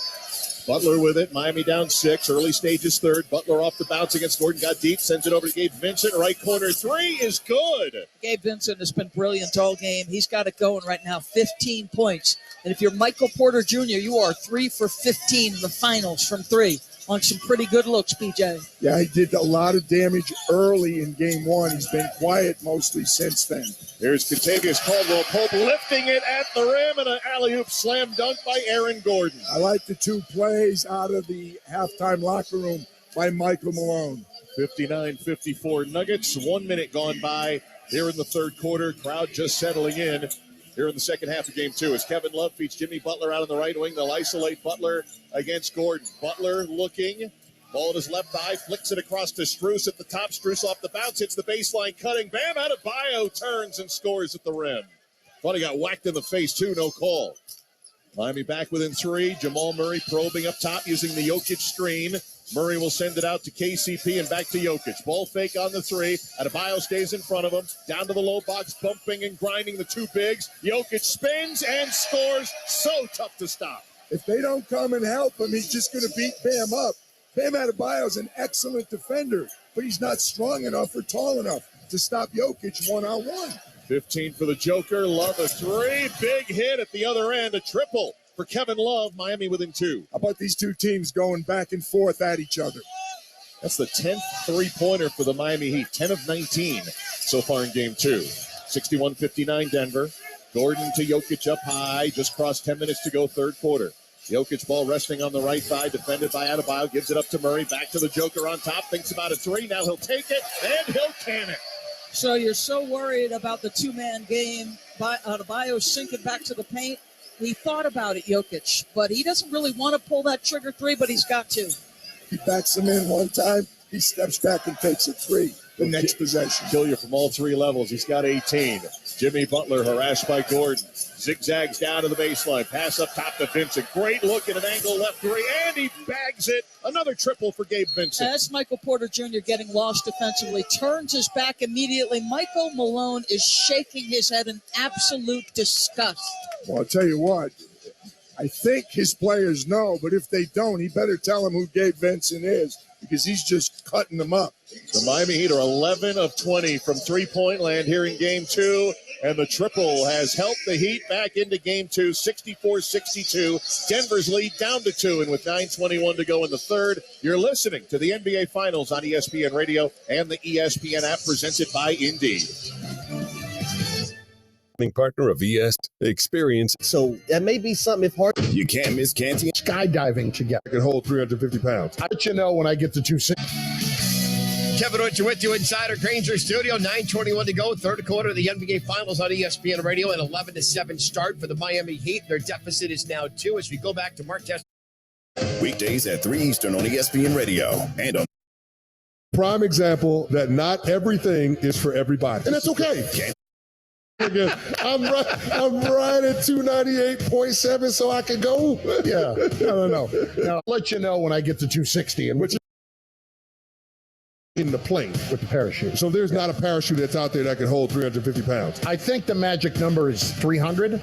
Butler with it. Miami down 6. Early stages third. Butler off the bounce against Gordon. Got deep. Sends it over to Gabe Vincent. Right corner 3 is good. Gabe Vincent has been brilliant all game. He's got it going right now. 15 points. And if you're Michael Porter Jr., you are 3 for 15 in the finals from 3 on some pretty good looks, PJ. Yeah, he did a lot of damage early in game 1. He's been quiet mostly since then. Here's Kentavious Caldwell-Pope lifting it at the rim, and an alley-oop slam dunk by Aaron Gordon. I like the 2 plays out of the halftime locker room by Michael Malone. 59-54 Nuggets. 1 minute gone by here in the third quarter. Crowd just settling in here in the second half of game 2 as Kevin Love feeds Jimmy Butler out on the right wing. They'll isolate Butler against Gordon. Butler looking, Ball at his left eye, flicks it across to Strus at the top. Strus off the bounce, hits the baseline, cutting. Bam, Adebayo turns and scores at the rim. Thought he got whacked in the face, too, no call. Miami back within 3. Jamal Murray probing up top using the Jokic screen. Murray will send it out to KCP and back to Jokic. Ball fake on the 3. Adebayo stays in front of him. Down to the low box, bumping and grinding the two bigs. Jokic spins and scores. So tough to stop. If they don't come and help him, he's just going to beat Bam up. Bam Adebayo is an excellent defender, but he's not strong enough or tall enough to stop Jokic one-on-one. 15 for the Joker. Love a 3. Big hit at the other end. A triple for Kevin Love. Miami within 2. How about these two teams going back and forth at each other? That's the 10th three-pointer for the Miami Heat. 10 of 19 so far in Game 2. 61-59 Denver. Gordon to Jokic up high. Just crossed 10 minutes to go, third quarter. Jokic ball resting on the right thigh, defended by Adebayo. Gives it up to Murray. Back to the Joker on top. Thinks about a 3. Now he'll take it, and he'll can it. So you're so worried about the two-man game. Adebayo sinking back to the paint. We thought about it, Jokic, but he doesn't really want to pull that trigger 3, but he's got to. He backs him in one time. He steps back and takes a 3 the next possession. Kill you from all 3 levels. He's got 18. Jimmy Butler harassed by Gordon. Zigzags down to the baseline. Pass up top to Vincent. Great look at an angle left 3, and he bags it. Another triple for Gabe Vincent. That's Michael Porter Jr. getting lost defensively. Turns his back immediately. Michael Malone is shaking his head in absolute disgust. Well, I'll tell you what. I think his players know, but if they don't, he better tell them who Gabe Vincent is, because he's just cutting them up. The Miami Heat are 11 of 20 from three-point land here in Game 2, and the triple has helped the Heat back into Game 2, 64-62. Denver's lead down to 2, and with 9:21 to go in the third, you're listening to the NBA Finals on ESPN Radio and the ESPN app presented by Indeed. Partner of ES Experience. So that may be something if hard. You can't miss Canty. Skydiving together. I can hold 350 pounds. I'll let you know when I get to 260. Kevin Richard with you inside our Granger studio. 9:21 to go. Third quarter of the NBA Finals on ESPN Radio. An 11-7 start for the Miami Heat. Their deficit is now 2 as we go back to Mark Test. Weekdays at 3 Eastern on ESPN Radio and on. Prime example that not everything is for everybody. And that's okay. I'm right at 298.7, so I can go. Yeah, no. Now, I'll let you know when I get to 260, and which is in the plane with the parachute. So there's not a parachute that's out there that can hold 350 pounds. I think the magic number is 300.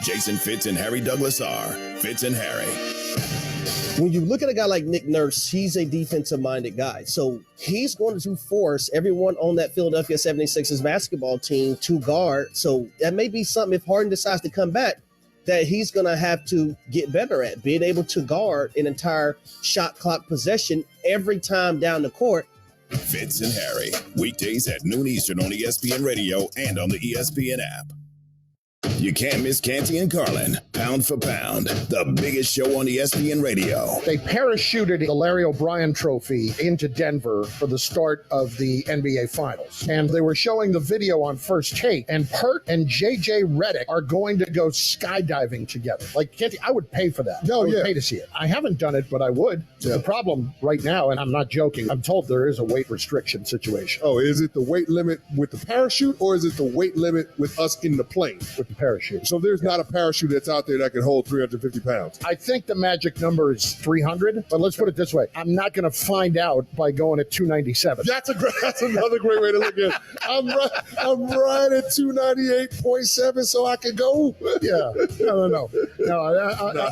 Jason Fitz and Harry Douglas are Fitz and Harry. When you look at a guy like Nick Nurse, he's a defensive-minded guy. So he's going to force everyone on that Philadelphia 76ers basketball team to guard. So that may be something, if Harden decides to come back, that he's going to have to get better at, being able to guard an entire shot clock possession every time down the court. Fitz and Harry, weekdays at noon Eastern on ESPN Radio and on the ESPN app. You can't miss Canty and Carlin, pound for pound, the biggest show on ESPN Radio. They parachuted the Larry O'Brien Trophy into Denver for the start of the NBA Finals. And they were showing the video on First Take, and Pert and JJ Redick are going to go skydiving together. Like, Canty, I would pay for that. I would pay to see it. I haven't done it, but I would. Yeah. The problem right now, and I'm not joking, I'm told there is a weight restriction situation. Oh, is it the weight limit with the parachute, or is it the weight limit with us in the plane? With the parachute. So there's not a parachute that's out there that can hold 350 pounds. I think the magic number is 300, but let's put it this way. I'm not going to find out by going at 297. That's another great way to look at it. I'm right at 298.7, so I can go. Yeah. No.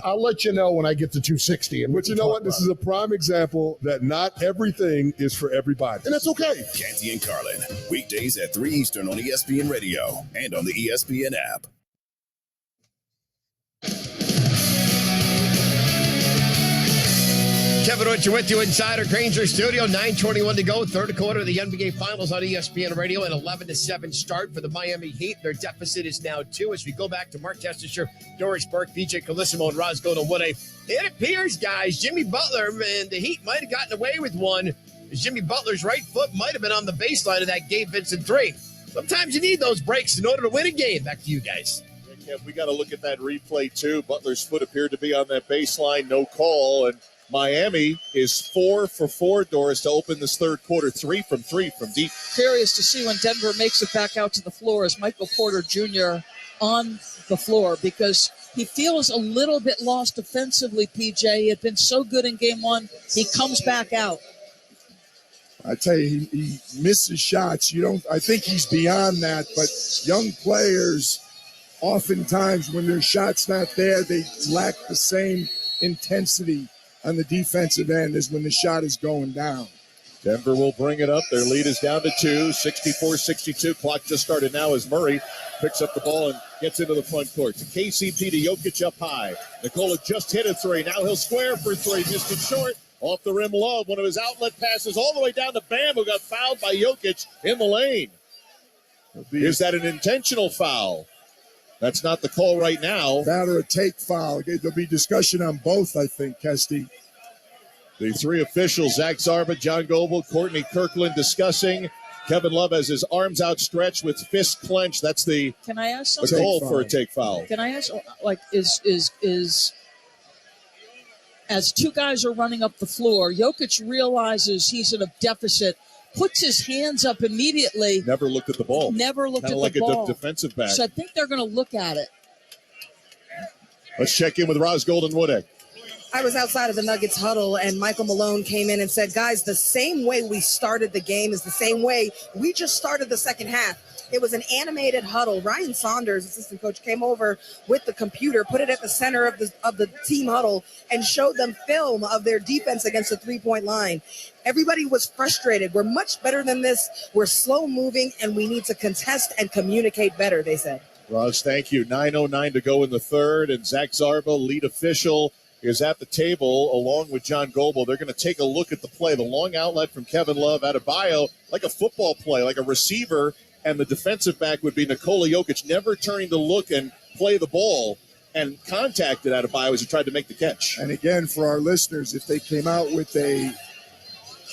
I'll let you know when I get to 260. But you know what? This is a prime example that not everything is for everybody. And that's okay. Canty and Carlin, weekdays at 3 Eastern on ESPN Radio and on the ESPN app. Kevin Richard with you inside our Granger studio. 9:21 to go. Third quarter of the NBA Finals on ESPN Radio. An 11-7 start for the Miami Heat. Their deficit is now 2 as we go back to Mark Testishire, Doris Burke, BJ Colissimo, and Roscoe Woode. It appears, guys, Jimmy Butler and the Heat might have gotten away with one. Jimmy Butler's right foot might have been on the baseline of that Gabe Vincent 3. Sometimes you need those breaks in order to win a game. Back to you guys. Yeah, we got to look at that replay, too. Butler's foot appeared to be on that baseline. No call, and Miami is 4 for 4, Doris, to open this third quarter. 3 from deep. Curious to see when Denver makes it back out to the floor as Michael Porter Jr. on the floor, because he feels a little bit lost defensively, PJ. He had been so good in game one. He comes back out. I tell you, he misses shots. I think he's beyond that, but young players, oftentimes when their shot's not there, they lack the same intensity on the defensive end as when the shot is going down. Denver will bring it up. Their lead is down to 2, 64-62. Clock just started now as Murray picks up the ball and gets into the front court. To KCP, to Jokic up high. Nikola just hit a 3. Now he'll square for 3. Missed it short. Off the rim, Love. One of his outlet passes all the way down to Bam, who got fouled by Jokic in the lane. Is that an intentional foul? That's not the call right now. That or a take foul. There'll be discussion on both, I think, Kesty. The 3 officials, Zach Zarba, John Goble, Courtney Kirkland, discussing. Kevin Love has his arms outstretched with fists clenched. That's the Can I ask something? call for a take foul. Can I ask, is as two guys are running up the floor, Jokic realizes he's in a deficit, puts his hands up immediately. Never looked at the ball. Never looked Kinda at like the ball. A defensive back. So I think they're going to look at it. Let's check in with Roz Golden-Woodegg. I was outside of the Nuggets huddle, and Michael Malone came in and said, guys, the same way we started the game is the same way we just started the second half. It was an animated huddle. Ryan Saunders, assistant coach, came over with the computer, put it at the center of the team huddle, and showed them film of their defense against the three-point line. Everybody was frustrated. We're much better than this. We're slow moving, and we need to contest and communicate better, they said. Roz, thank you. 9:09 to go in the third, and Zach Zarba, lead official, is at the table along with John Goble. They're going to take a look at the play. The long outlet from Kevin Love out of Bio, like a football play, like a receiver, and the defensive back would be Nikola Jokic, never turning to look and play the ball, and contacted Adebayo as he tried to make the catch. And again, for our listeners, if they came out with a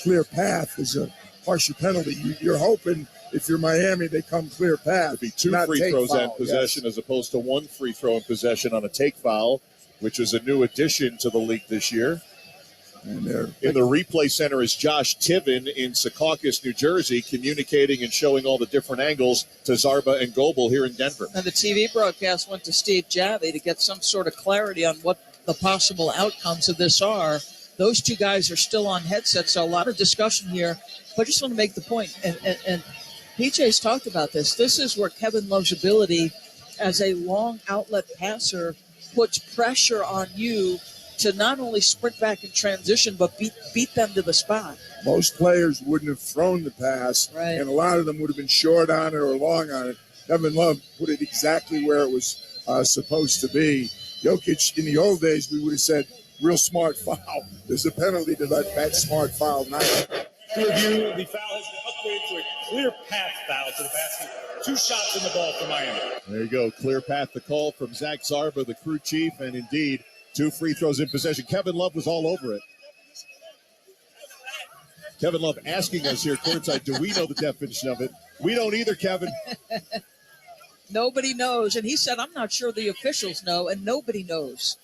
clear path as a harsher penalty, you're hoping if you're Miami, they come clear path. It'd be 2 free throws in possession as opposed to 1 free throw in possession on a take foul, which is a new addition to the league this year. And in the replay center is Josh Tiven in Secaucus, New Jersey, communicating and showing all the different angles to Zarba and Goble here in Denver. And the TV broadcast went to Steve Javy to get some sort of clarity on what the possible outcomes of this are. Those two guys are still on headsets, so a lot of discussion here. But I just want to make the point, and PJ's talked about this. This is where Kevin Love's ability as a long outlet passer puts pressure on you to not only sprint back and transition, but beat them to the spot. Most players wouldn't have thrown the pass, right, and a lot of them would have been short on it or long on it. Kevin Love put it exactly where it was supposed to be. Jokic, in the old days, we would have said, real smart foul. There's a penalty to that smart foul now. To review, the foul has been upgraded to a clear path foul to the basket. 2 shots in the ball for Miami. There you go. Clear path, the call from Zach Zarba, the crew chief, and indeed 2 free throws in possession. Kevin Love was all over it. Kevin Love asking us here courtside, do we know the definition of it? We don't either, Kevin. Nobody knows. And he said, I'm not sure the officials know, and nobody knows.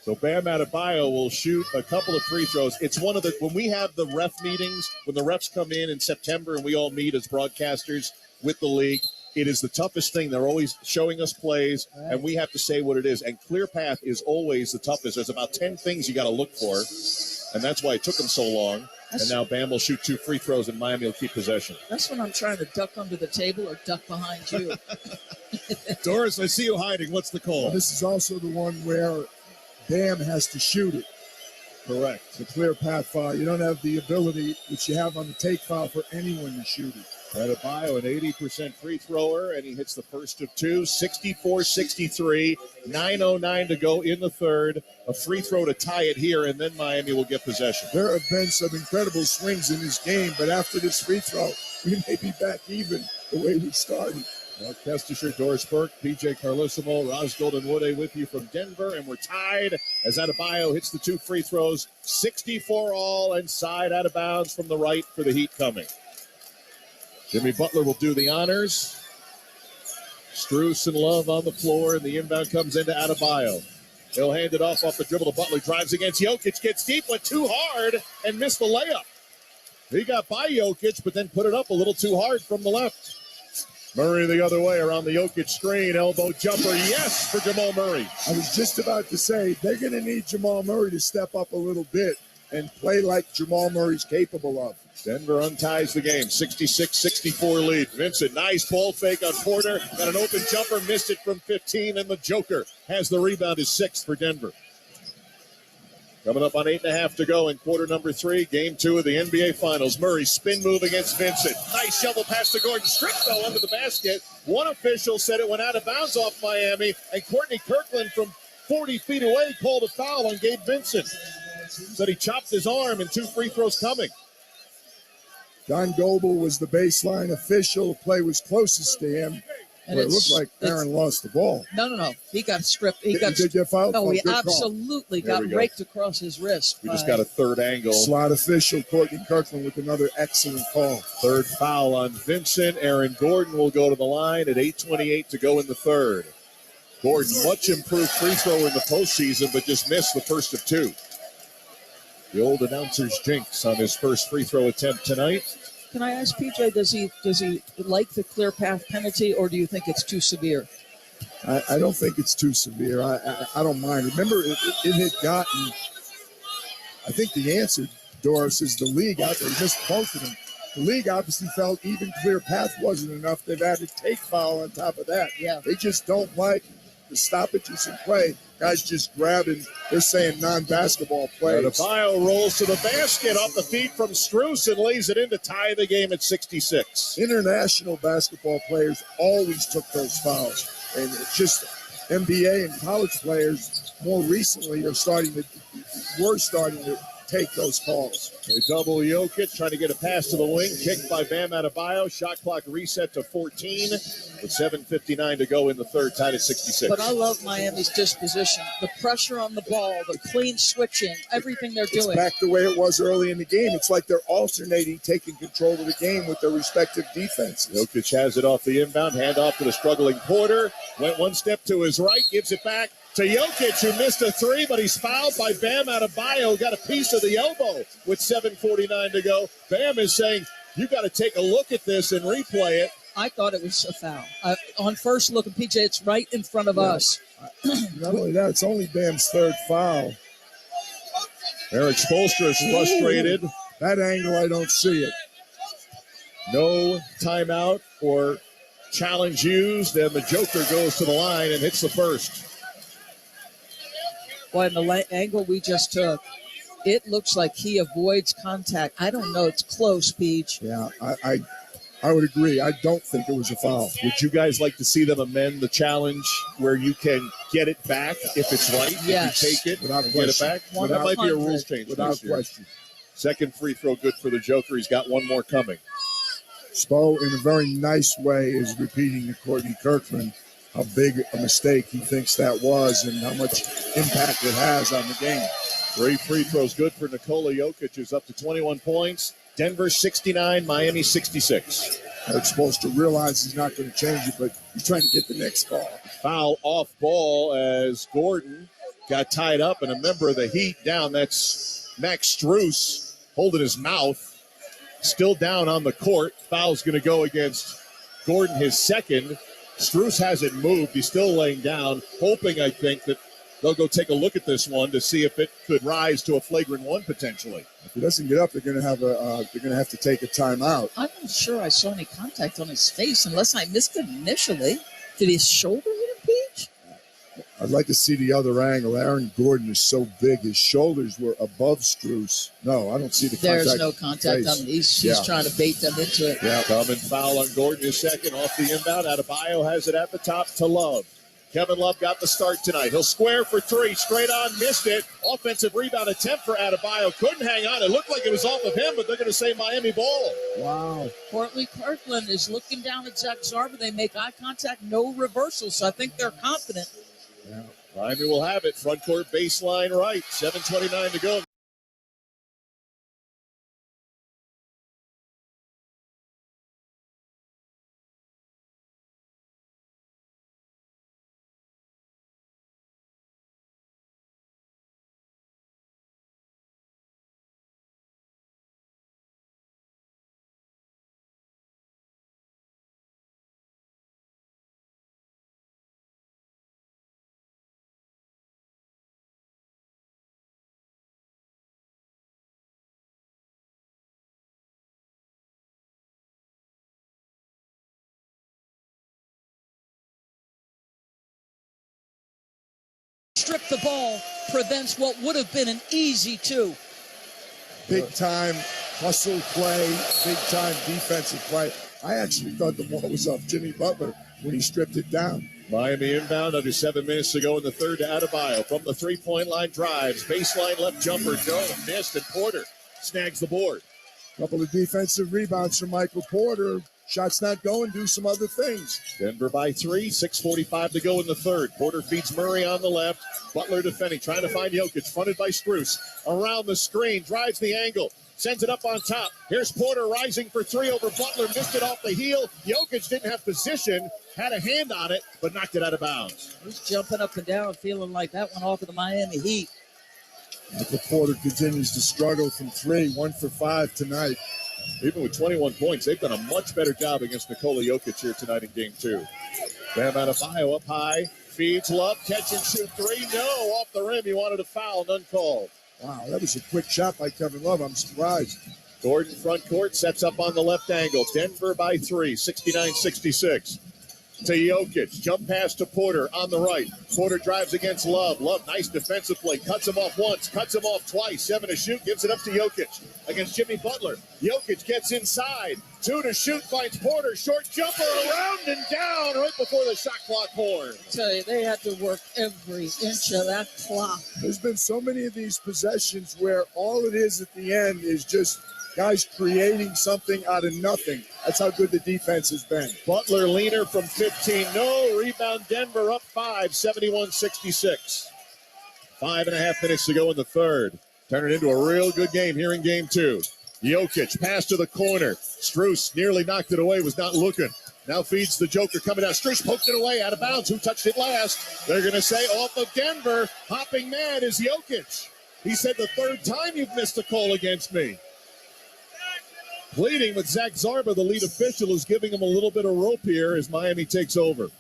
So Bam Adebayo will shoot a couple of free throws. It's one of the, when we have the ref meetings, when the refs come in September and we all meet as broadcasters with the league, it is the toughest thing. They're always showing us plays, and we have to say what it is. And clear path is always the toughest. There's about 10 things you got to look for, and that's why it took them so long. And now Bam will shoot 2 free throws, and Miami will keep possession. That's when I'm trying to duck under the table or duck behind you. Doris, I see you hiding. What's the call? Well, this is also the one where Bam has to shoot it. Correct. It's a clear path foul. You don't have the ability, which you have on the take foul, for anyone to shoot it. Adebayo, an 80% free thrower, and he hits the first of 2, 64-63, 9:09 to go in the third. A free throw to tie it here, and then Miami will get possession. There have been some incredible swings in this game, but after this free throw, we may be back even the way we started. Mark Kestisher, Doris Burke, PJ Carlosimo, Roz Golden-Woodegg with you from Denver, and we're tied as Adebayo hits the 2 free throws. 64 all, and side out of bounds from the right for the Heat coming. Jimmy Butler will do the honors. Strus and Love on the floor, and the inbound comes into Adebayo. He'll hand it off the dribble to Butler. Drives against Jokic. Gets deep, went too hard, and missed the layup. He got by Jokic, but then put it up a little too hard from the left. Murray the other way around the Jokic screen. Elbow jumper, yes, for Jamal Murray. I was just about to say, they're going to need Jamal Murray to step up a little bit and play like Jamal Murray's capable of. Denver unties the game, 66-64 lead. Vincent, nice ball fake on Porter. Got an open jumper, missed it from 15, and the Joker has the rebound, his sixth for Denver. Coming up on 8.5 to go in quarter number 3, game 2 of the NBA Finals. Murray spin move against Vincent. Nice shovel pass to Gordon. Stripped though under the basket. One official said it went out of bounds off Miami, and Courtney Kirkland from 40 feet away called a foul on Gabe Vincent. Said he chopped his arm and 2 free throws coming. Don Goebel was the baseline official. The play was closest to him. And it looked like Aaron lost the ball. No. He got stripped. Did you get fouled? No, he Good absolutely got raked across his wrist. We just got a third angle. Slot official Courtney Kirkland with another excellent call. Third foul on Vincent. Aaron Gordon will go to the line at 8:28 to go in the third. Gordon, much improved free throw in the postseason, but just missed the first of 2. The old announcer's jinx on his first free throw attempt tonight. Can I ask PJ, does he like the clear path penalty, or do you think it's too severe? I don't think it's too severe. I don't mind. Remember, it had gotten, I think the answer, Doris, is the league out there. Just both of them. The league obviously felt even clear path wasn't enough. They've added take foul on top of that. Yeah. They just don't like the stoppages in play. Guys just grabbing, they're saying non-basketball plays. Adebayo rolls to the basket off the feet from Strus and lays it in to tie the game at 66. International basketball players always took those fouls. And it's just NBA and college players more recently were starting to take those calls. They double Jokic, trying to get a pass to the wing. Kicked by Bam Adebayo. Shot clock reset to 14 with 7:59 to go in the third, tied at 66. But I love Miami's disposition. The pressure on the ball, the clean switching, everything they're doing. It's back the way it was early in the game. It's like they're alternating, taking control of the game with their respective defenses. Jokic has it off the inbound, handoff to the struggling Porter. Went one step to his right, gives it back to Jokic, who missed a 3, but he's fouled by Bam Adebayo. Got a piece of the elbow with 7:49 to go. Bam is saying, you got to take a look at this and replay it. I thought it was a foul. On first look at PJ, it's right in front of us. Not only that, it's only Bam's third foul. Eric Spoelstra is frustrated. That angle, I don't see it. No timeout or challenge used, and the Joker goes to the line and hits the first. Boy, in the angle we just took, it looks like he avoids contact. I don't know. It's close, Peach. Yeah, I would agree. I don't think it was a foul. Would you guys like to see them amend the challenge where you can get it back if it's right? Yes. If you take it Without and get it back? That might be a rules change. Without question. Second free throw good for the Joker. He's got one more coming. Spo, in a very nice way, is repeating to Courtney Kirkland how big a mistake he thinks that was and how much impact it has on the game. 3 free throws good for Nikola Jokic, who's up to 21 points. Denver 69, Miami 66. They're supposed to realize he's not going to change it, but he's trying to get the next call. Foul off ball as Gordon got tied up, and a member of the Heat down. That's Max Strus holding his mouth. Still down on the court. Foul's going to go against Gordon, his second. Strus hasn't moved. He's still laying down, hoping, I think, that they'll go take a look at this one to see if it could rise to a flagrant 1 potentially. If he doesn't get up, they're going to have to take a timeout. I'm not sure I saw any contact on his face unless I missed it initially. Did his shoulder hit him, Peach? I'd like to see the other angle. Aaron Gordon is so big. His shoulders were above Strus. No, I don't see the contact. There's no contact on him. He's trying to bait them into it. Yeah, coming foul on Gordon, his second off the inbound. Adebayo has it at the top to Love. Kevin Love got the start tonight. He'll square for 3. Straight on, missed it. Offensive rebound attempt for Adebayo. Couldn't hang on. It looked like it was off of him, but they're going to say Miami ball. Wow. Courtney Kirkland is looking down at Zach Zarba. They make eye contact, no reversal, so I think they're confident. Yeah. Miami will have it. Front court baseline right. 7:29 to go. strip the ball prevents what would have been an easy 2. Big time hustle play, big time defensive play. I actually thought the ball was off Jimmy Butler when he stripped it down. Miami inbound under 7 minutes to go in the third to Adebayo. From the three-point line drives. Baseline left jumper. No, missed, and Porter snags the board. Couple of defensive rebounds from Michael Porter. Shots not going, do some other things. Denver by 3, 6:45 to go in the third. Porter feeds Murray on the left. Butler defending, trying to find Jokic, fronted by Strus. Around the screen, drives the angle, sends it up on top. Here's Porter rising for 3 over Butler, missed it off the heel. Jokic didn't have position, had a hand on it, but knocked it out of bounds. He's jumping up and down, feeling like that one off of the Miami Heat. Michael Porter continues to struggle from 3, 1 for 5 tonight. Even with 21 points, they've done a much better job against Nikola Jokic here tonight in Game 2. Bam Adebayo up high, feeds Love, catch and shoot 3. No, off the rim. He wanted a foul, none called. Wow, that was a quick shot by Kevin Love. I'm surprised. Gordon front court, sets up on the left angle. Denver by 3, 69-66. To Jokic, jump pass to Porter on the right. Porter drives against Love. Love, nice defensive play. Cuts him off once, cuts him off twice. 7 to shoot, gives it up to Jokic against Jimmy Butler. Jokic gets inside. 2 to shoot, finds Porter. Short jumper around and down right before the shot clock horn. I tell you, they had to work every inch of that clock. There's been so many of these possessions where all it is at the end is just guys creating something out of nothing. That's how good the defense has been. Butler leaner from 15. No, rebound Denver up 5, 71-66. 5.5 minutes to go in the third. Turn it into a real good game here in Game 2. Jokic, pass to the corner. Strus nearly knocked it away, was not looking. Now feeds the Joker coming down. Strus poked it away, out of bounds. Who touched it last? They're going to say off of Denver. Hopping mad is Jokic. He said the third time you've missed a call against me. Pleading with Zach Zarba, the lead official, is giving him a little bit of rope here as Miami takes over.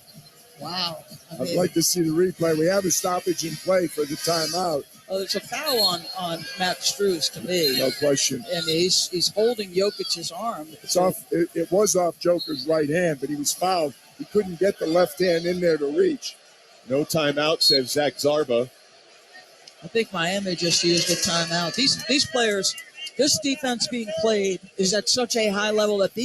Wow. I'd like to see the replay. We have a stoppage in play for the timeout. Oh, there's a foul on Matt Strus to me. No question. And he's holding Jokic's arm. It's off. It was off Joker's right hand, but he was fouled. He couldn't get the left hand in there to reach. No timeout, says Zach Zarba. I think Miami just used a timeout. These players, this defense being played is at such a high level that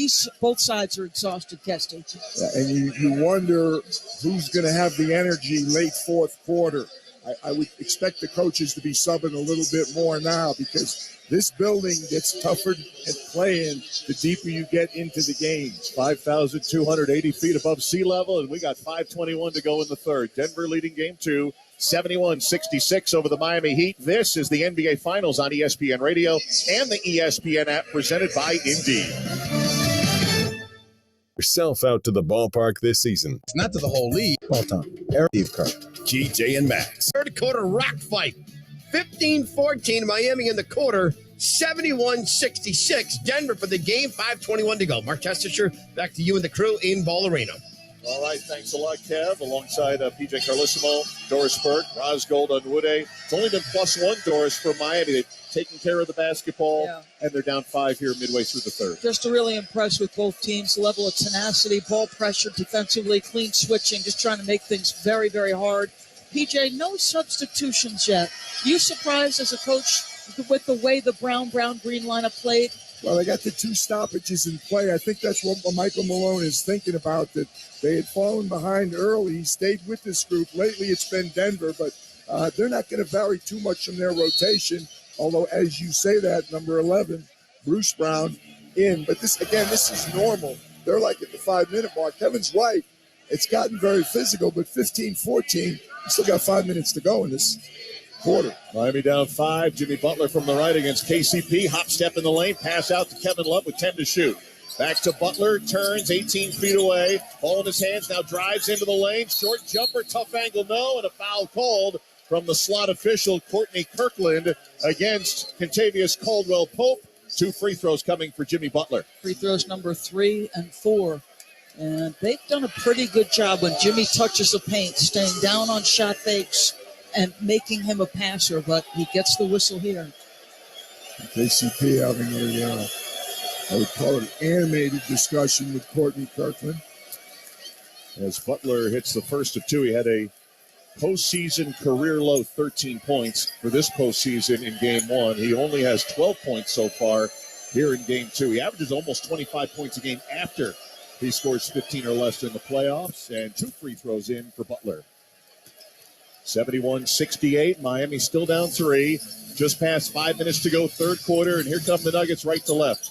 both sides are exhausted, Keston. Yeah, and you wonder who's going to have the energy late fourth quarter. I would expect the coaches to be subbing a little bit more now because this building gets tougher at playing the deeper you get into the games. 5,280 feet above sea level, and we got 5:21 to go in the third. Denver leading Game 2, 71-66 over the Miami Heat. This is the NBA Finals on ESPN Radio and the ESPN app presented by Indeed. Yourself out to the ballpark this season. It's not to the whole league. Well done. Steve Kerr. GJ and Max. Third quarter rock fight. 15-14, Miami in the quarter. 71-66, Denver for the game. 5:21 to go. Mark Testacher, back to you and the crew in Ball Arena. All right, thanks a lot, Kev. Alongside PJ Carlissimo, Doris Burke, Rosgold Unwude. It's only been +1, Doris, for Miami. They've taken care of the basketball, and they're down 5 here midway through the third. Just really impressed with both teams. The level of tenacity, ball pressure, defensively, clean switching, just trying to make things very, very hard. PJ, no substitutions yet. You surprised as a coach with the way the brown-green lineup played? Well, they got the 2 stoppages in play. I think that's what Michael Malone is thinking about, that they had fallen behind early. He stayed with this group. Lately, it's been Denver, but they're not going to vary too much from their rotation. Although, as you say that, number 11, Bruce Brown, in. But this is normal. They're like at the 5-minute mark. Kevin's right. It's gotten very physical, but 15-14, still got 5 minutes to go in this quarter. Miami down 5. Jimmy Butler from the right against KCP. Hop step in the lane. Pass out to Kevin Love with 10 to shoot. Back to Butler. Turns 18 feet away. Ball in his hands. Now drives into the lane. Short jumper. Tough angle. No. And a foul called from the slot official, Courtney Kirkland, against Contavious Caldwell-Pope. 2 free throws coming for Jimmy Butler. Free throws number 3 and 4. And they've done a pretty good job when Jimmy touches the paint, staying down on shot fakes and making him a passer, but he gets the whistle here. KCP having I would call it an animated discussion with Courtney Kirkland. As Butler hits the first of 2, he had a postseason career low 13 points for this postseason in game one. He only has 12 points so far here in game two. He averages almost 25 points a game after he scores 15 or less in the playoffs, and 2 free throws in for Butler. 71-68. Miami still down 3. Just past 5 minutes to go, third quarter, and here come the Nuggets right to left.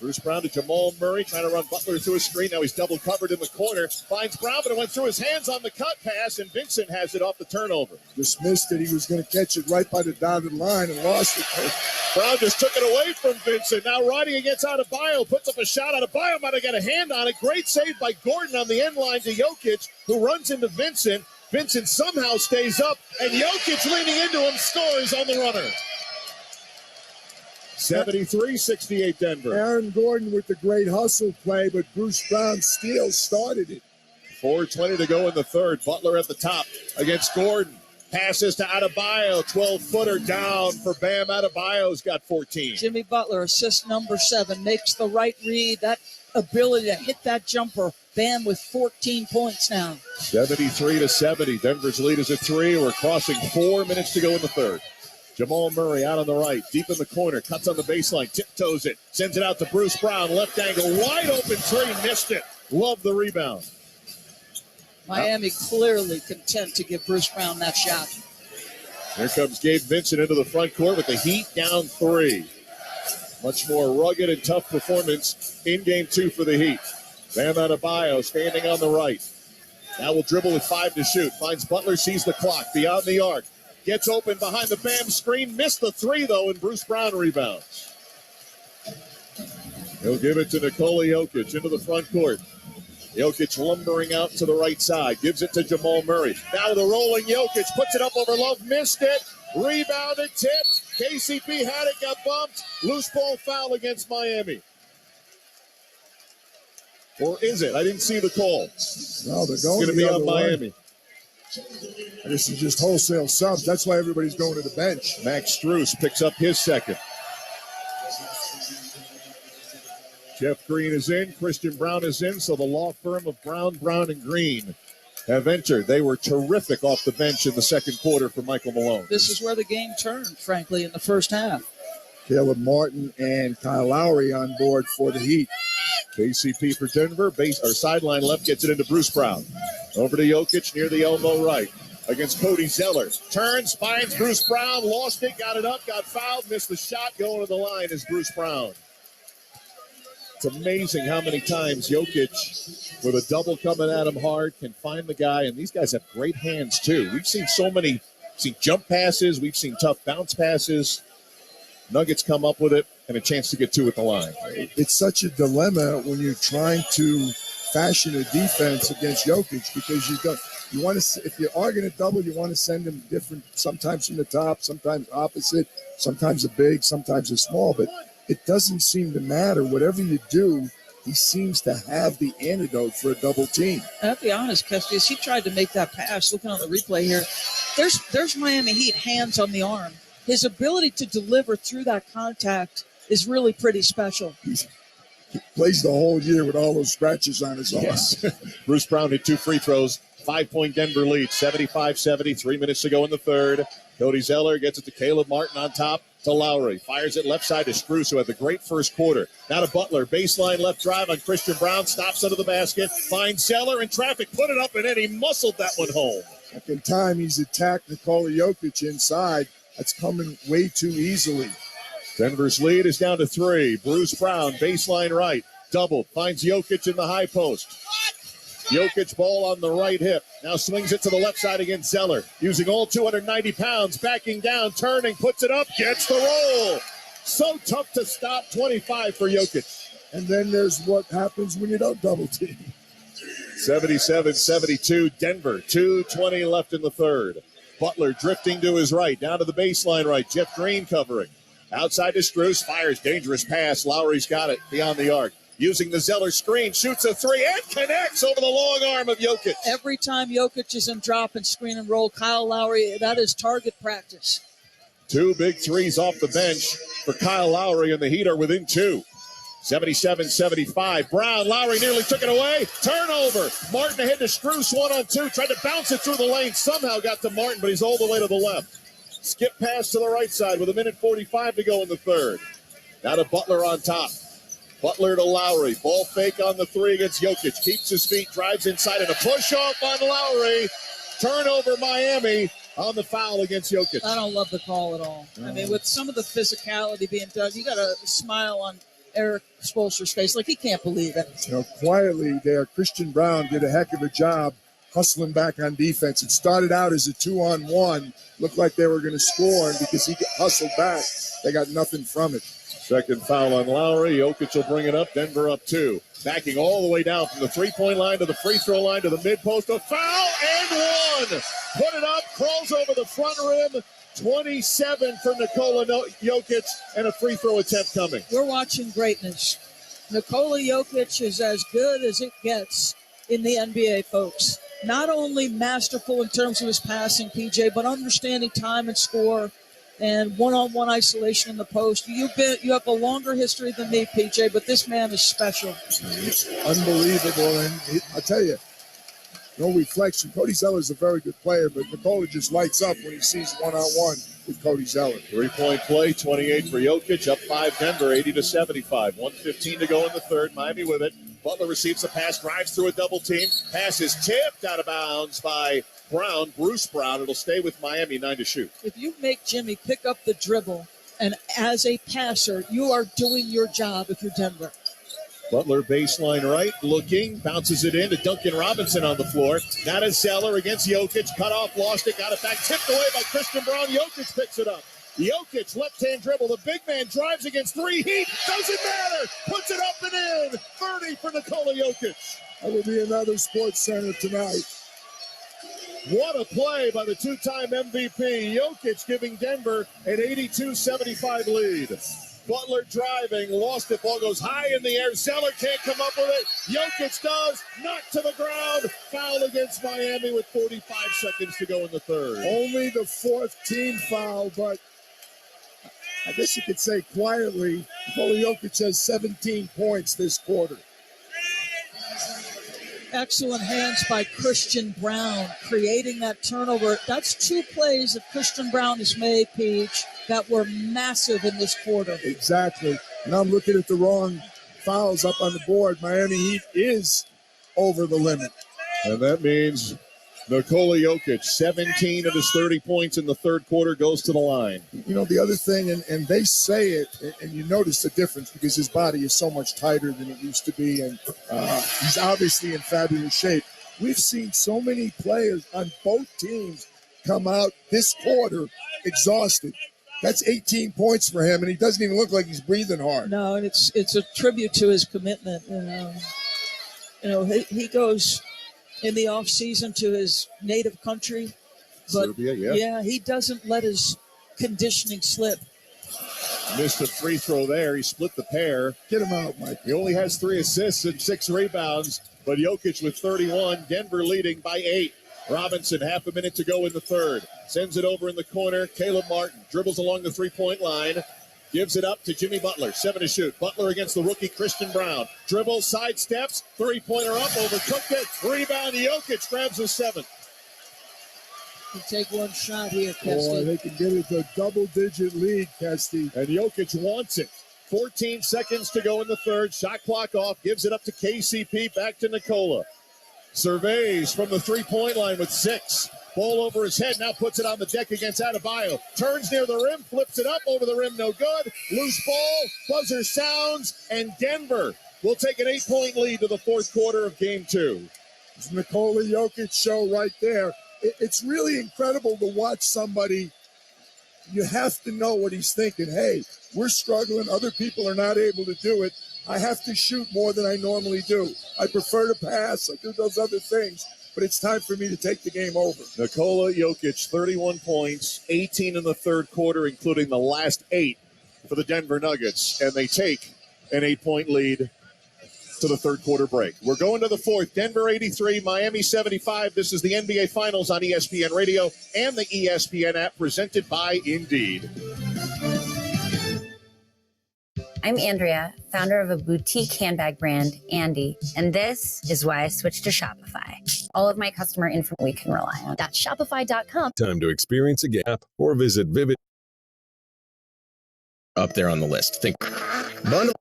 Bruce Brown to Jamal Murray, trying to run Butler through a screen. Now he's double covered in the corner. Finds Brown, but it went through his hands on the cut pass, and Vincent has it off the turnover. Just missed it. He was going to catch it right by the dotted line and lost it. Brown just took it away from Vincent. Now riding against Adebayo, puts up a shot. Adebayo might have got a hand on it. Great save by Gordon on the end line to Jokic, who runs into Vincent. Vincent somehow stays up, and Jokic leaning into him scores on the runner. 73-68 Denver. Aaron Gordon with the great hustle play, but Bruce Brown's steal started it. 4:20 to go in the third. Butler at the top against Gordon. Passes to Adebayo. 12-footer down for Bam. Adebayo's got 14. Jimmy Butler, assist number 7, makes the right read. That ability to hit that jumper. Bam with 14 points now. 73-70. Denver's lead is at 3. We're crossing 4 minutes to go in the third. Jamal Murray out on the right, deep in the corner, cuts on the baseline, tiptoes it, sends it out to Bruce Brown, left angle, wide open three, missed it. Love the rebound. Miami clearly content to give Bruce Brown that shot. Here comes Gabe Vincent into the front court with the Heat down 3. Much more rugged and tough performance in game 2 for the Heat. Bam Adebayo standing on the right. Now will dribble with 5 to shoot. Finds Butler, sees the clock, beyond the arc. Gets open behind the Bam screen. Missed the 3, though, and Bruce Brown rebounds. He'll give it to Nikola Jokic into the front court. Jokic lumbering out to the right side. Gives it to Jamal Murray. Now the rolling Jokic. Puts it up over Love. Missed it. Rebounded. Tipped. KCP had it. Got bumped. Loose ball foul against Miami. Or is it? I didn't see the call. No, they're going to be on Miami. This is just wholesale subs. That's why everybody's going to the bench. Max Strus picks up his second. Jeff Green is in. Christian Brown is in. So the law firm of Brown, and Green have entered. They were terrific off the bench in the second quarter for Michael Malone. This is where the game turned, frankly, in the first half. Caleb Martin and Kyle Lowry on board for the Heat. KCP for Denver. Sideline left gets it into Bruce Brown. Over to Jokic near the elbow right. Against Cody Zeller. Turns, finds Bruce Brown. Lost it, got it up, got fouled. Missed the shot. Going to the line is Bruce Brown. It's amazing how many times Jokic, with a double coming at him hard, can find the guy. And these guys have great hands, too. We've seen jump passes. We've seen tough bounce passes. Nuggets come up with it and a chance to get 2 at the line. It's such a dilemma when you're trying to fashion a defense against Jokic, because you want to, if you are going to double, you want to send him different, sometimes from the top, sometimes opposite, sometimes a big, sometimes a small, but it doesn't seem to matter. Whatever you do, he seems to have the antidote for a double team. I'll be honest, Kesty, as he tried to make that pass, looking on the replay here, there's Miami Heat hands on the arm. His ability to deliver through that contact is really pretty special. He plays the whole year with all those scratches on his arm. Yes. Bruce Brown hit 2 free throws. 5-point Denver lead, 75-70, 3 minutes to go in the third. Cody Zeller gets it to Caleb Martin on top to Lowry. Fires it left side to Strus, who had the great first quarter. Now to Butler. Baseline left drive on Christian Brown. Stops under the basket. Finds Zeller in traffic. Put it up and in. He muscled that one home. Second time he's attacked Nikola Jokic inside. That's coming way too easily. Denver's lead is down to 3. Bruce Brown, baseline right. Double. Finds Jokic in the high post. Jokic ball on the right hip. Now swings it to the left side against Zeller. Using all 290 pounds. Backing down, turning, puts it up, gets the roll. So tough to stop. 25 for Jokic. And then there's what happens when you don't double team. 77-72 Denver. 2:20 left in the third. Butler drifting to his right. Down to the baseline right. Jeff Green covering. Outside to Strus. Fires. Dangerous pass. Lowry's got it beyond the arc. Using the Zeller screen, shoots a 3 and connects over the long arm of Jokic. Every time Jokic is in drop and screen and roll, Kyle Lowry, that is target practice. 2 big threes off the bench for Kyle Lowry, and the Heat are within 2. 77-75. Brown, Lowry nearly took it away. Turnover. Martin ahead to Strus, 1-on-2. Tried to bounce it through the lane. Somehow got to Martin, but he's all the way to the left. Skip pass to the right side with 1:45 to go in the third. Now to Butler on top. Butler to Lowry. Ball fake on the three against Jokic. Keeps his feet, drives inside, and a push-off on Lowry. Turnover Miami on the foul against Jokic. I don't love the call at all. I mean, with some of the physicality being done, you got a smile on Eric Spoelstra's face like he can't believe it. Quietly there, Christian Brown did a heck of a job hustling back on defense. It started out as a 2-on-1. Looked like they were going to score, and because he hustled back, they got nothing from it. Second foul on Lowry. Jokic will bring it up. Denver up 2. Backing all the way down from the three-point line to the free throw line to the mid-post. A foul and 1. Put it up, crawls over the front rim. 27 for Nikola Jokic, and a free throw attempt coming. We're watching greatness. Nikola Jokic is as good as it gets in the NBA, folks. Not only masterful in terms of his passing, PJ, but understanding time and score and one-on-one isolation in the post. You have a longer history than me, PJ, but this man is special. Unbelievable, and I'll tell you, no reflection. Cody Zeller's a very good player, but Nikola just lights up when he sees one-on-one with Cody Zeller. 3-point play, 28 for Jokic, up 5 Denver, 80-75. 1:15 to go in the third. Miami with it. Butler receives the pass, drives through a double team. Pass is tipped out of bounds by Brown, Bruce Brown. It'll stay with Miami, 9 to shoot. If you make Jimmy pick up the dribble, and as a passer, you are doing your job if you're Denver. Butler baseline right, looking, bounces it in to Duncan Robinson on the floor. Now to Zeller against Jokic, cut off, lost it, got it back, tipped away by Christian Brown. Jokic picks it up. Jokic, left-hand dribble. The big man drives against three. Heat, doesn't matter. Puts it up and in. 30 for Nikola Jokic. That will be another Sports Center tonight. What a play by the two-time MVP. Jokic giving Denver an 82-75 lead. Butler driving, lost it. Ball goes high in the air. Zeller can't come up with it. Jokic does. Knocked to the ground. Foul against Miami with 45 seconds to go in the third. Only the fourth team foul, but I guess you could say quietly, Nikola Jokic has 17 points this quarter. Excellent hands by Christian Brown, creating that turnover. That's 2 plays that Christian Brown has made, Peach, that were massive in this quarter. Exactly. And I'm looking at the wrong fouls up on the board. Miami Heat is over the limit. And that means Nikola Jokic, 17 of his 30 points in the third quarter, goes to the line. You know, the other thing, and they say it, and you notice the difference because his body is so much tighter than it used to be, and he's obviously in fabulous shape. We've seen so many players on both teams come out this quarter exhausted. That's 18 points for him, and he doesn't even look like he's breathing hard. No, and it's a tribute to his commitment. He goes in the off season to his native country, but Serbia, yeah, he doesn't let his conditioning slip. Missed a free throw there. He split the pair. Get him out, Mike. He only has 3 assists and 6 rebounds, but Jokic with 31. Denver leading by 8. Robinson, half a minute to go in the third. Sends it over in the corner. Caleb Martin dribbles along the three-point line. Gives it up to Jimmy Butler. 7 to shoot. Butler against the rookie Christian Brown. Dribbles, sidesteps, three-pointer up, overcooked it. Rebound, Jokic grabs a 7th. You take one shot here, Boy, Kesty. they can get it to a double-digit lead, Kesty. And Jokic wants it. 14 seconds to go in the third. Shot clock off. Gives it up to KCP. Back to Nikola. Surveys from the three-point line with 6. Ball over his head. Now puts it on the deck against Adebayo. Turns near the rim. Flips it up over the rim. No good. Loose ball. Buzzer sounds. And Denver will take an 8-point lead to the fourth quarter of game 2. It's Nikola Jokic show right there. It's really incredible to watch somebody. You have to know what he's thinking. Hey, we're struggling. Other people are not able to do it. I have to shoot more than I normally do. I prefer to pass. I do those other things. But it's time for me to take the game over. Nikola Jokic, 31 points, 18 in the third quarter, including the last 8 for the Denver Nuggets. And they take an 8-point lead to the third quarter break. We're going to the fourth. Denver 83, Miami 75. This is the NBA Finals on ESPN Radio and the ESPN app, presented by Indeed. I'm Andrea, founder of a boutique handbag brand, Andy, and this is why I switched to Shopify. All of my customer info we can rely on. That's shopify.com. Time to experience a gap or visit Vivid. Up there on the list. Think bundle.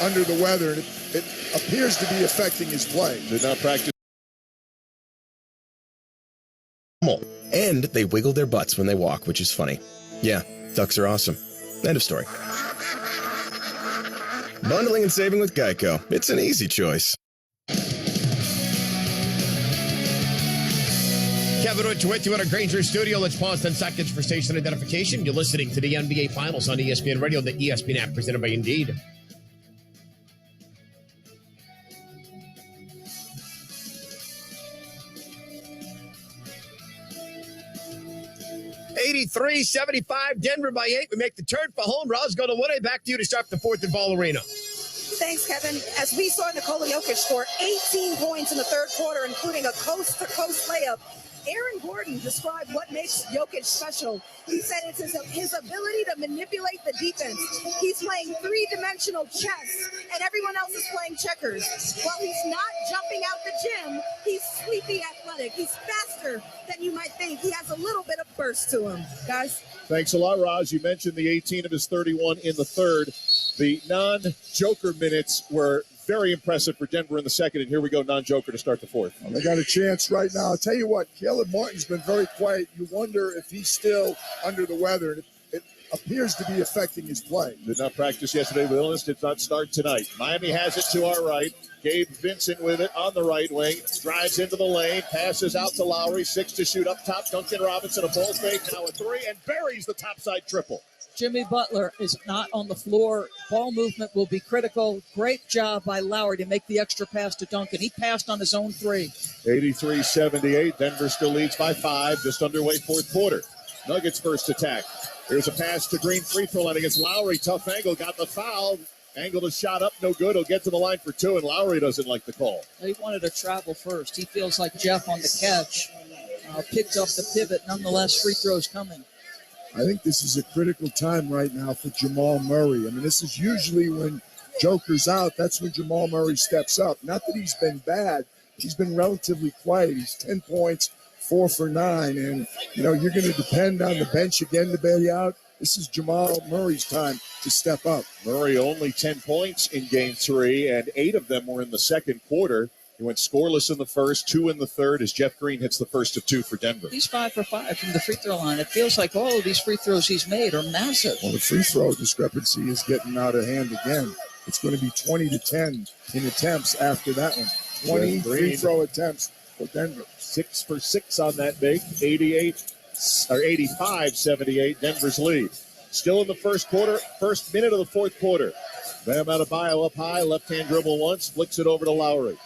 Under the weather, and it appears to be affecting his play. Did not practice. And they wiggle their butts when they walk, which is funny. Yeah, ducks are awesome. End of story. Bundling and saving with Geico. It's an easy choice. Kevin Rich with you at our Granger studio. Let's pause 10 seconds for station identification. You're listening to the NBA Finals on ESPN Radio, the ESPN app presented by Indeed. $83-75, Denver by 8. We make the turn for home. Roz, go to Woody. Back to you to start the fourth at Ball Arena. Thanks, Kevin. As we saw, Nikola Jokic score 18 points in the third quarter, including a coast-to-coast layup. Aaron Gordon described what makes Jokic special. He said it's his ability to manipulate the defense. He's playing three-dimensional chess, and everyone else is playing checkers. While he's not jumping out the gym, he's sleepy athletic. He's faster than you might think. He has a little bit of burst to him. Guys? Thanks a lot, Raj. You mentioned the 18 of his 31 in the third. The non-Joker minutes were very impressive for Denver in the second, and here we go, non-Joker to start the fourth. Well, they got a chance right now. I'll tell you what, Caleb Martin's been very quiet. You wonder if he's still under the weather. It appears to be affecting his play. Did not practice yesterday with illness, did not start tonight. Miami has it to our right. Gabe Vincent with it on the right wing. Drives into the lane, passes out to Lowry. 6 to shoot up top. Duncan Robinson, a ball fake, now a 3, and buries the topside triple. Jimmy Butler is not on the floor. Ball movement will be critical. Great job by Lowry to make the extra pass to Duncan. He passed on his own 3. 83-78. Denver still leads by 5. Just underway fourth quarter. Nuggets first attack. Here's a pass to Green, free throw line against Lowry. Tough angle, got the foul. Angled a shot up, no good. He'll get to the line for 2, and Lowry doesn't like the call. He wanted to travel first. He feels like Jeff on the catch. Picked up the pivot. Nonetheless, free throws coming. I think this is a critical time right now for Jamal Murray. I mean, this is usually when Joker's out, that's when Jamal Murray steps up. Not that he's been bad. He's been relatively quiet. He's 10 points, 4 for 9. And, you're going to depend on the bench again to bail you out. This is Jamal Murray's time to step up. Murray only 10 points in Game 3, and 8 of them were in the second quarter. He went scoreless in the first, 2 in the third, as Jeff Green hits the first of 2 for Denver. He's 5 for 5 from the free throw line. It feels like all of these free throws he's made are massive. Well, the free throw discrepancy is getting out of hand again. It's going to be 20-10 in attempts after that one. 20 free throw attempts for Denver. 6 for 6 on that big. 85-78, Denver's lead. Still in the first quarter, first minute of the fourth quarter. Bam Adebayo up high, left-hand dribble once, flicks it over to Lowry.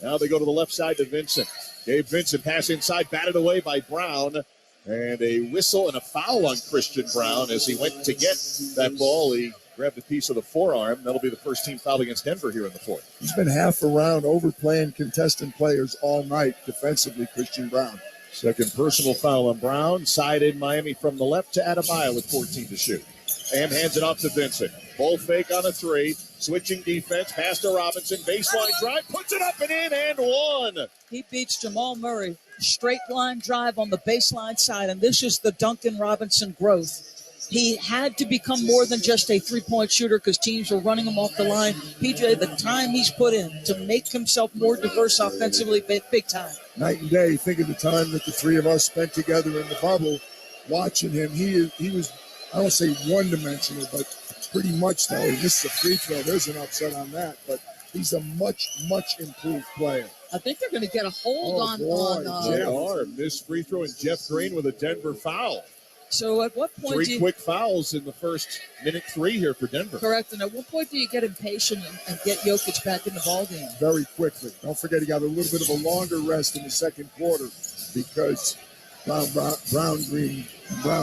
Now they go to the left side to Vincent. Gabe Vincent pass inside, batted away by Brown. And a whistle and a foul on Christian Brown as he went to get that ball. He grabbed a piece of the forearm. That'll be the first team foul against Denver here in the fourth. He's been half around overplaying contestant players all night defensively, Christian Brown. Second personal foul on Brown. Side in Miami from the left to Adebayo with 14 to shoot. Am hands it off to Vincent. Ball fake on a 3. Switching defense. Pass to Robinson. Baseline drive. Puts it up and in and 1. He beats Jamal Murray. Straight line drive on the baseline side. And this is the Duncan Robinson growth. He had to become more than just a three-point shooter because teams were running him off the line. PJ, the time he's put in to make himself more diverse offensively, big time. Night and day. Think of the time that the three of us spent together in the bubble watching him. He was, I don't say one-dimensional, but pretty much though. He missed a free throw. There's an upset on that. But he's a much, much improved player. I think they're going to get a hold on. They are. Missed free throw and Jeff Green with a Denver foul. So at what point Three quick fouls in the first minute 3 here for Denver. Correct. And at what point do you get impatient and get Jokic back in the ballgame? Very quickly. Don't forget he got a little bit of a longer rest in the second quarter because Brown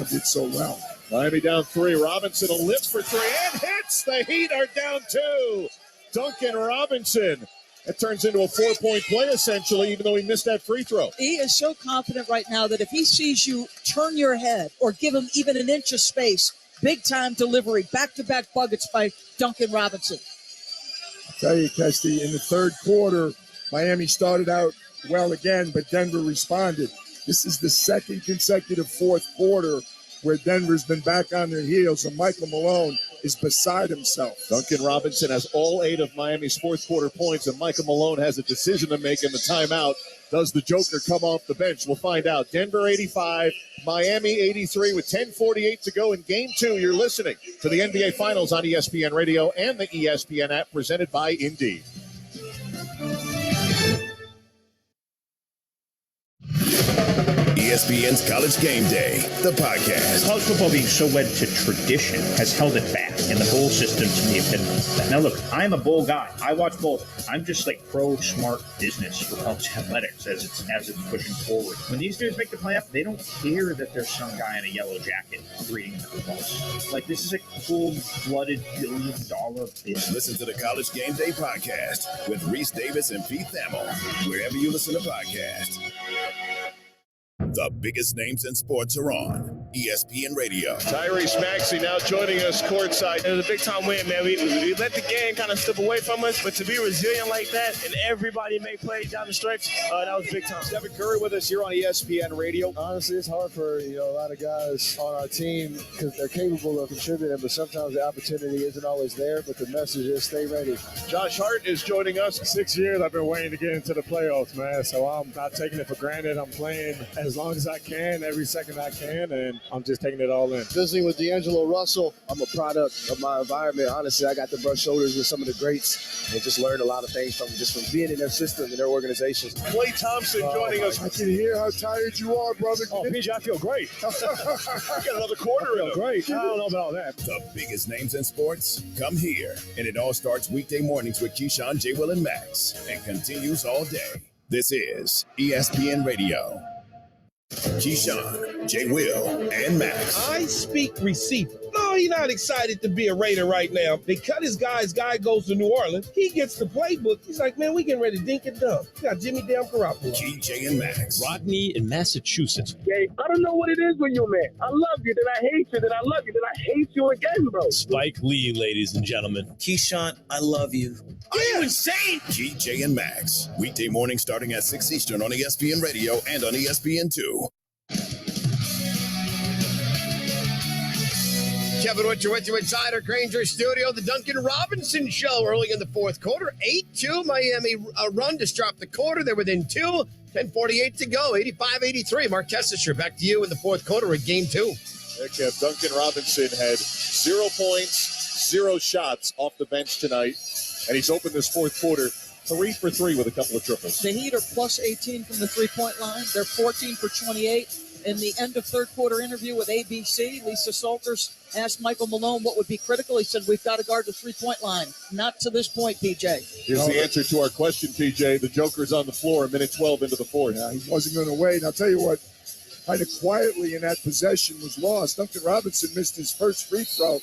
did so well. Miami down 3. Robinson a lift for 3 and hits. The Heat are down 2. Duncan Robinson That turns into a 4-point play, essentially, even though he missed that free throw. He is so confident right now that if he sees you turn your head or give him even an inch of space, big-time delivery, back-to-back buckets by Duncan Robinson. I tell you, Kesty, in the third quarter, Miami started out well again, but Denver responded. This is the second consecutive fourth quarter where Denver's been back on their heels, and Michael Malone is beside himself. Duncan Robinson has all 8 of Miami's fourth quarter points, and Michael Malone has a decision to make in the timeout. Does the Joker come off the bench? We'll find out. Denver 85, Miami 83 with 10:48 to go in Game 2. You're listening to the NBA Finals on ESPN Radio and the ESPN app, presented by Indeed. ESPN's College Game Day, the podcast. College football being so wed to tradition has held it back, and the bowl system to me epitomises that. Now look, I'm a bowl guy. I watch bowl. I'm just like pro-smart business for college athletics as it's pushing forward. When these dudes make the playoff, they don't care that there's some guy in a yellow jacket reading the bus. Like, this is a cold-blooded billion-dollar business. Listen to the College Game Day podcast with Reese Davis and Pete Thamel, wherever you listen to podcasts. The biggest names in sports are on ESPN Radio. Tyrese Maxey now joining us courtside. It was a big-time win, man. We let the game kind of slip away from us, but to be resilient like that and everybody make plays down the stretch, that was big time. Stephen Curry with us here on ESPN Radio. Honestly, it's hard for a lot of guys on our team because they're capable of contributing, but sometimes the opportunity isn't always there. But the message is stay ready. Josh Hart is joining us. 6 years I've been waiting to get into the playoffs, man. So I'm not taking it for granted. I'm playing as long as I can, every second I can, and I'm just taking it all in. Visiting with D'Angelo Russell, I'm a product of my environment. Honestly, I got to brush shoulders with some of the greats and just learned a lot of things from being in their system and their organizations. Klay Thompson joining us. I can hear how tired you are, brother. Oh, PJ, I feel great. Got another quarter in him. Great. I don't know about all that. The biggest names in sports come here, and it all starts weekday mornings with Keyshawn, J. Will, and Max, and continues all day. This is ESPN Radio. Keyshawn, J. Will, and Max. I speak receiver. No, he's not excited to be a Raider right now. They cut his guy. His guy goes to New Orleans. He gets the playbook. He's like, man, we getting ready to dink and dunk. We got Jimmy Damn Garoppolo. KJ and Max. Rodney in Massachusetts. Okay, I don't know what it is when you're a man. I love you, then I hate you, then I love you, then I hate you again, bro. Spike Lee, ladies and gentlemen. Keyshawn, I love you. Are you insane? KJ and Max. Weekday morning starting at 6 Eastern on ESPN Radio and on ESPN2. Kevin Witcher with you inside our Granger studio. The Duncan Robinson Show early in the fourth quarter. 8-2 Miami run to stop the quarter. They're within 2. 10:48 to go. 85-83. Mark Kessler, back to you in the fourth quarter in Game 2. Yeah, Kev, Duncan Robinson had 0 points, 0 shots off the bench tonight, and he's opened this fourth quarter 3 for 3 with a couple of triples. The Heat are plus 18 from the three-point line. They're 14 for 28. In the end of third quarter interview with ABC, Lisa Salters asked Michael Malone what would be critical. He said, we've got to guard the three-point line. Not to this point, PJ. Here's the answer to our question, PJ. The Joker's on the floor, minute 12 into the fourth. Yeah, he wasn't going to wait. And I'll tell you what, kind of quietly in that possession was lost. Duncan Robinson missed his first free throw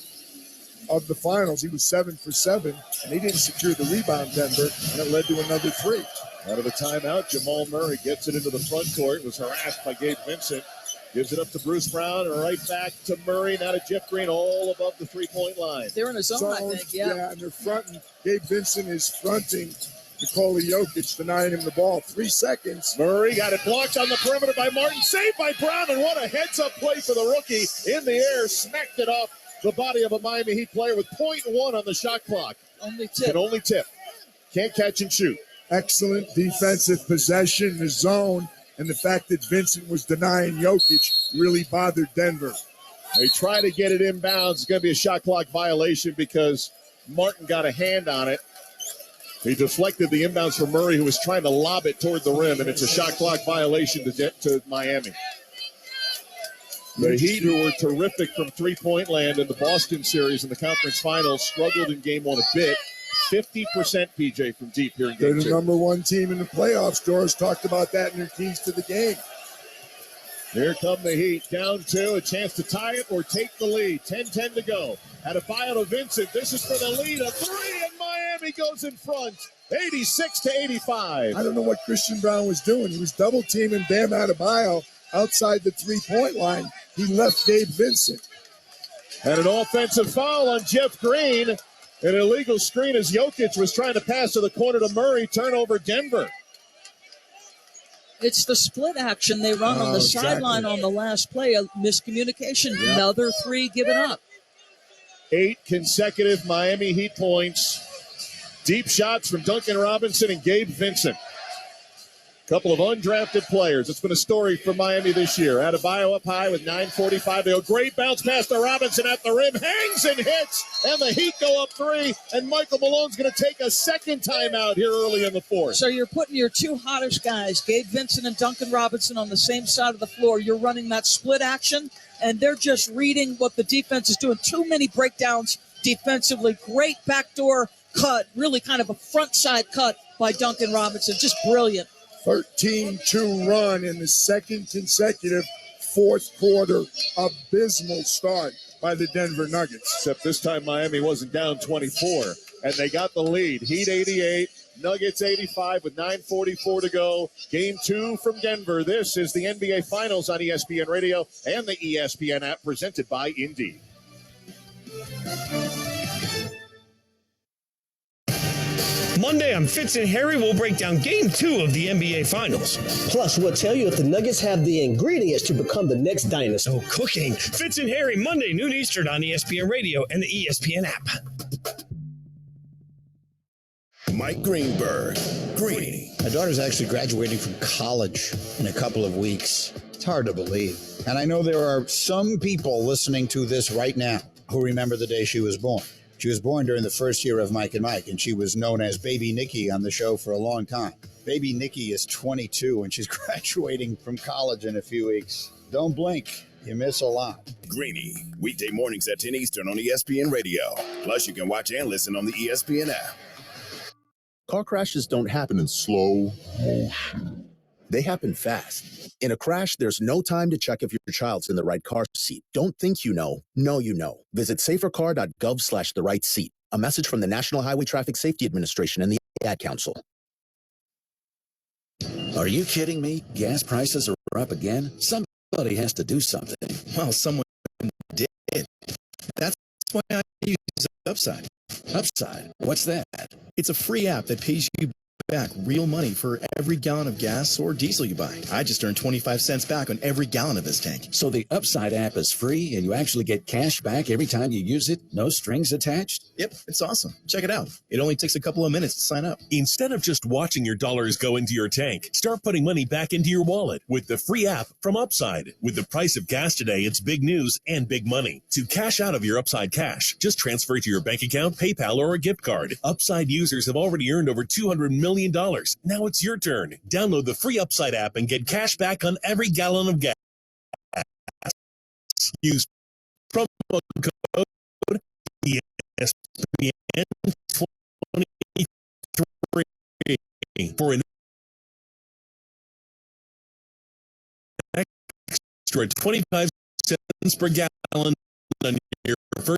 of the finals. He was 7 for 7, and he didn't secure the rebound, Denver, and it led to another 3. Out of the timeout, Jamal Murray gets it into the front court. Was harassed by Gabe Vincent. Gives it up to Bruce Brown and right back to Murray. Now to Jeff Green, all above the three-point line. They're in a zone, I think, yeah. And they're fronting. Gabe Vincent is fronting Nikola Jokic, denying him the ball. 3 seconds. Murray got it blocked on the perimeter by Martin. Saved by Brown, and what a heads-up play for the rookie. In the air, smacked it off the body of a Miami Heat player with 0.1 on the shot clock. Only tip. Can only tip. Can't catch and shoot. Excellent defensive possession, the zone, and the fact that Vincent was denying Jokic really bothered Denver. They try to get it inbounds. It's going to be a shot clock violation because Martin got a hand on it. He deflected the inbounds from Murray, who was trying to lob it toward the rim, and it's a shot clock violation to Miami. The Heat, who were terrific from three-point land in the Boston series in the conference finals, struggled in game 1 a bit. 50% PJ from deep here in game 2. They're the number 1 team in the playoffs. Doris talked about that in their keys to the game. Here come the Heat, down 2, a chance to tie it or take the lead. 10-10 to go. Adebayo to Vincent. This is for the lead. A 3, and Miami goes in front. 86-85. I don't know what Christian Brown was doing. He was double teaming Bam Adebayo outside the 3-point line. He left Gabe Vincent. And an offensive foul on Jeff Green. An illegal screen as Jokic was trying to pass to the corner to Murray. Turnover, Denver. It's the split action they run on the sideline on the last play. A miscommunication. Yep. Another three given up. 8 consecutive Miami Heat points. Deep shots from Duncan Robinson and Gabe Vincent. Couple of undrafted players. It's been a story for Miami this year. Adebayo up high with 9:45 to go. Great bounce pass to Robinson at the rim. Hangs and hits. And the Heat go up 3. And Michael Malone's going to take a second timeout here early in the fourth. So you're putting your two hottest guys, Gabe Vincent and Duncan Robinson, on the same side of the floor. You're running that split action, and they're just reading what the defense is doing. Too many breakdowns defensively. Great backdoor cut. Really kind of a front side cut by Duncan Robinson. Just brilliant. 13-2 run in the second consecutive fourth quarter. Abysmal start by the Denver Nuggets. Except this time Miami wasn't down 24, and they got the lead. Heat 88, Nuggets 85 with 9:44 to go. Game 2 from Denver. This is the NBA Finals on ESPN Radio and the ESPN app, presented by Indeed. Monday on Fitz and Harry, we'll break down Game 2 of the NBA Finals. Plus, we'll tell you if the Nuggets have the ingredients to become the next dinosaur. Oh, cooking. Fitz and Harry, Monday, noon Eastern on ESPN Radio and the ESPN app. Mike Greenberg, Greeny. My daughter's actually graduating from college in a couple of weeks. It's hard to believe. And I know there are some people listening to this right now who remember the day she was born. She was born during the first year of Mike and Mike, and she was known as Baby Nikki on the show for a long time. Baby Nikki is 22, and she's graduating from college in a few weeks. Don't blink. You miss a lot. Greeny, weekday mornings at 10 Eastern on ESPN Radio. Plus, you can watch and listen on the ESPN app. Car crashes don't happen in slow motion. They happen fast. In a crash, there's no time to check if your child's in the right car seat. Don't think you know. Know you know. Visit safercar.gov/the-right-seat. A message from the National Highway Traffic Safety Administration and the Ad Council. Are you kidding me? Gas prices are up again? Somebody has to do something. Well, someone did. That's why I use Upside. Upside? What's that? It's a free app that pays you back real money for every gallon of gas or diesel you buy. I just earned 25 cents back on every gallon of this tank. So the Upside app is free and you actually get cash back every time you use it? No strings attached? Yep, it's awesome. Check it out. It only takes a couple of minutes to sign up. Instead of just watching your dollars go into your tank, start putting money back into your wallet with the free app from Upside. With the price of gas today, it's big news and big money. To cash out of your Upside cash, just transfer it to your bank account, PayPal, or a gift card. Upside users have already earned over $200 million. Now it's your turn. Download the free Upside app and get cash back on every gallon of gas. Use promo code ESPN23 for an extra 25 cents per gallon on your first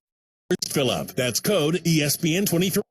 fill up. That's code ESPN23.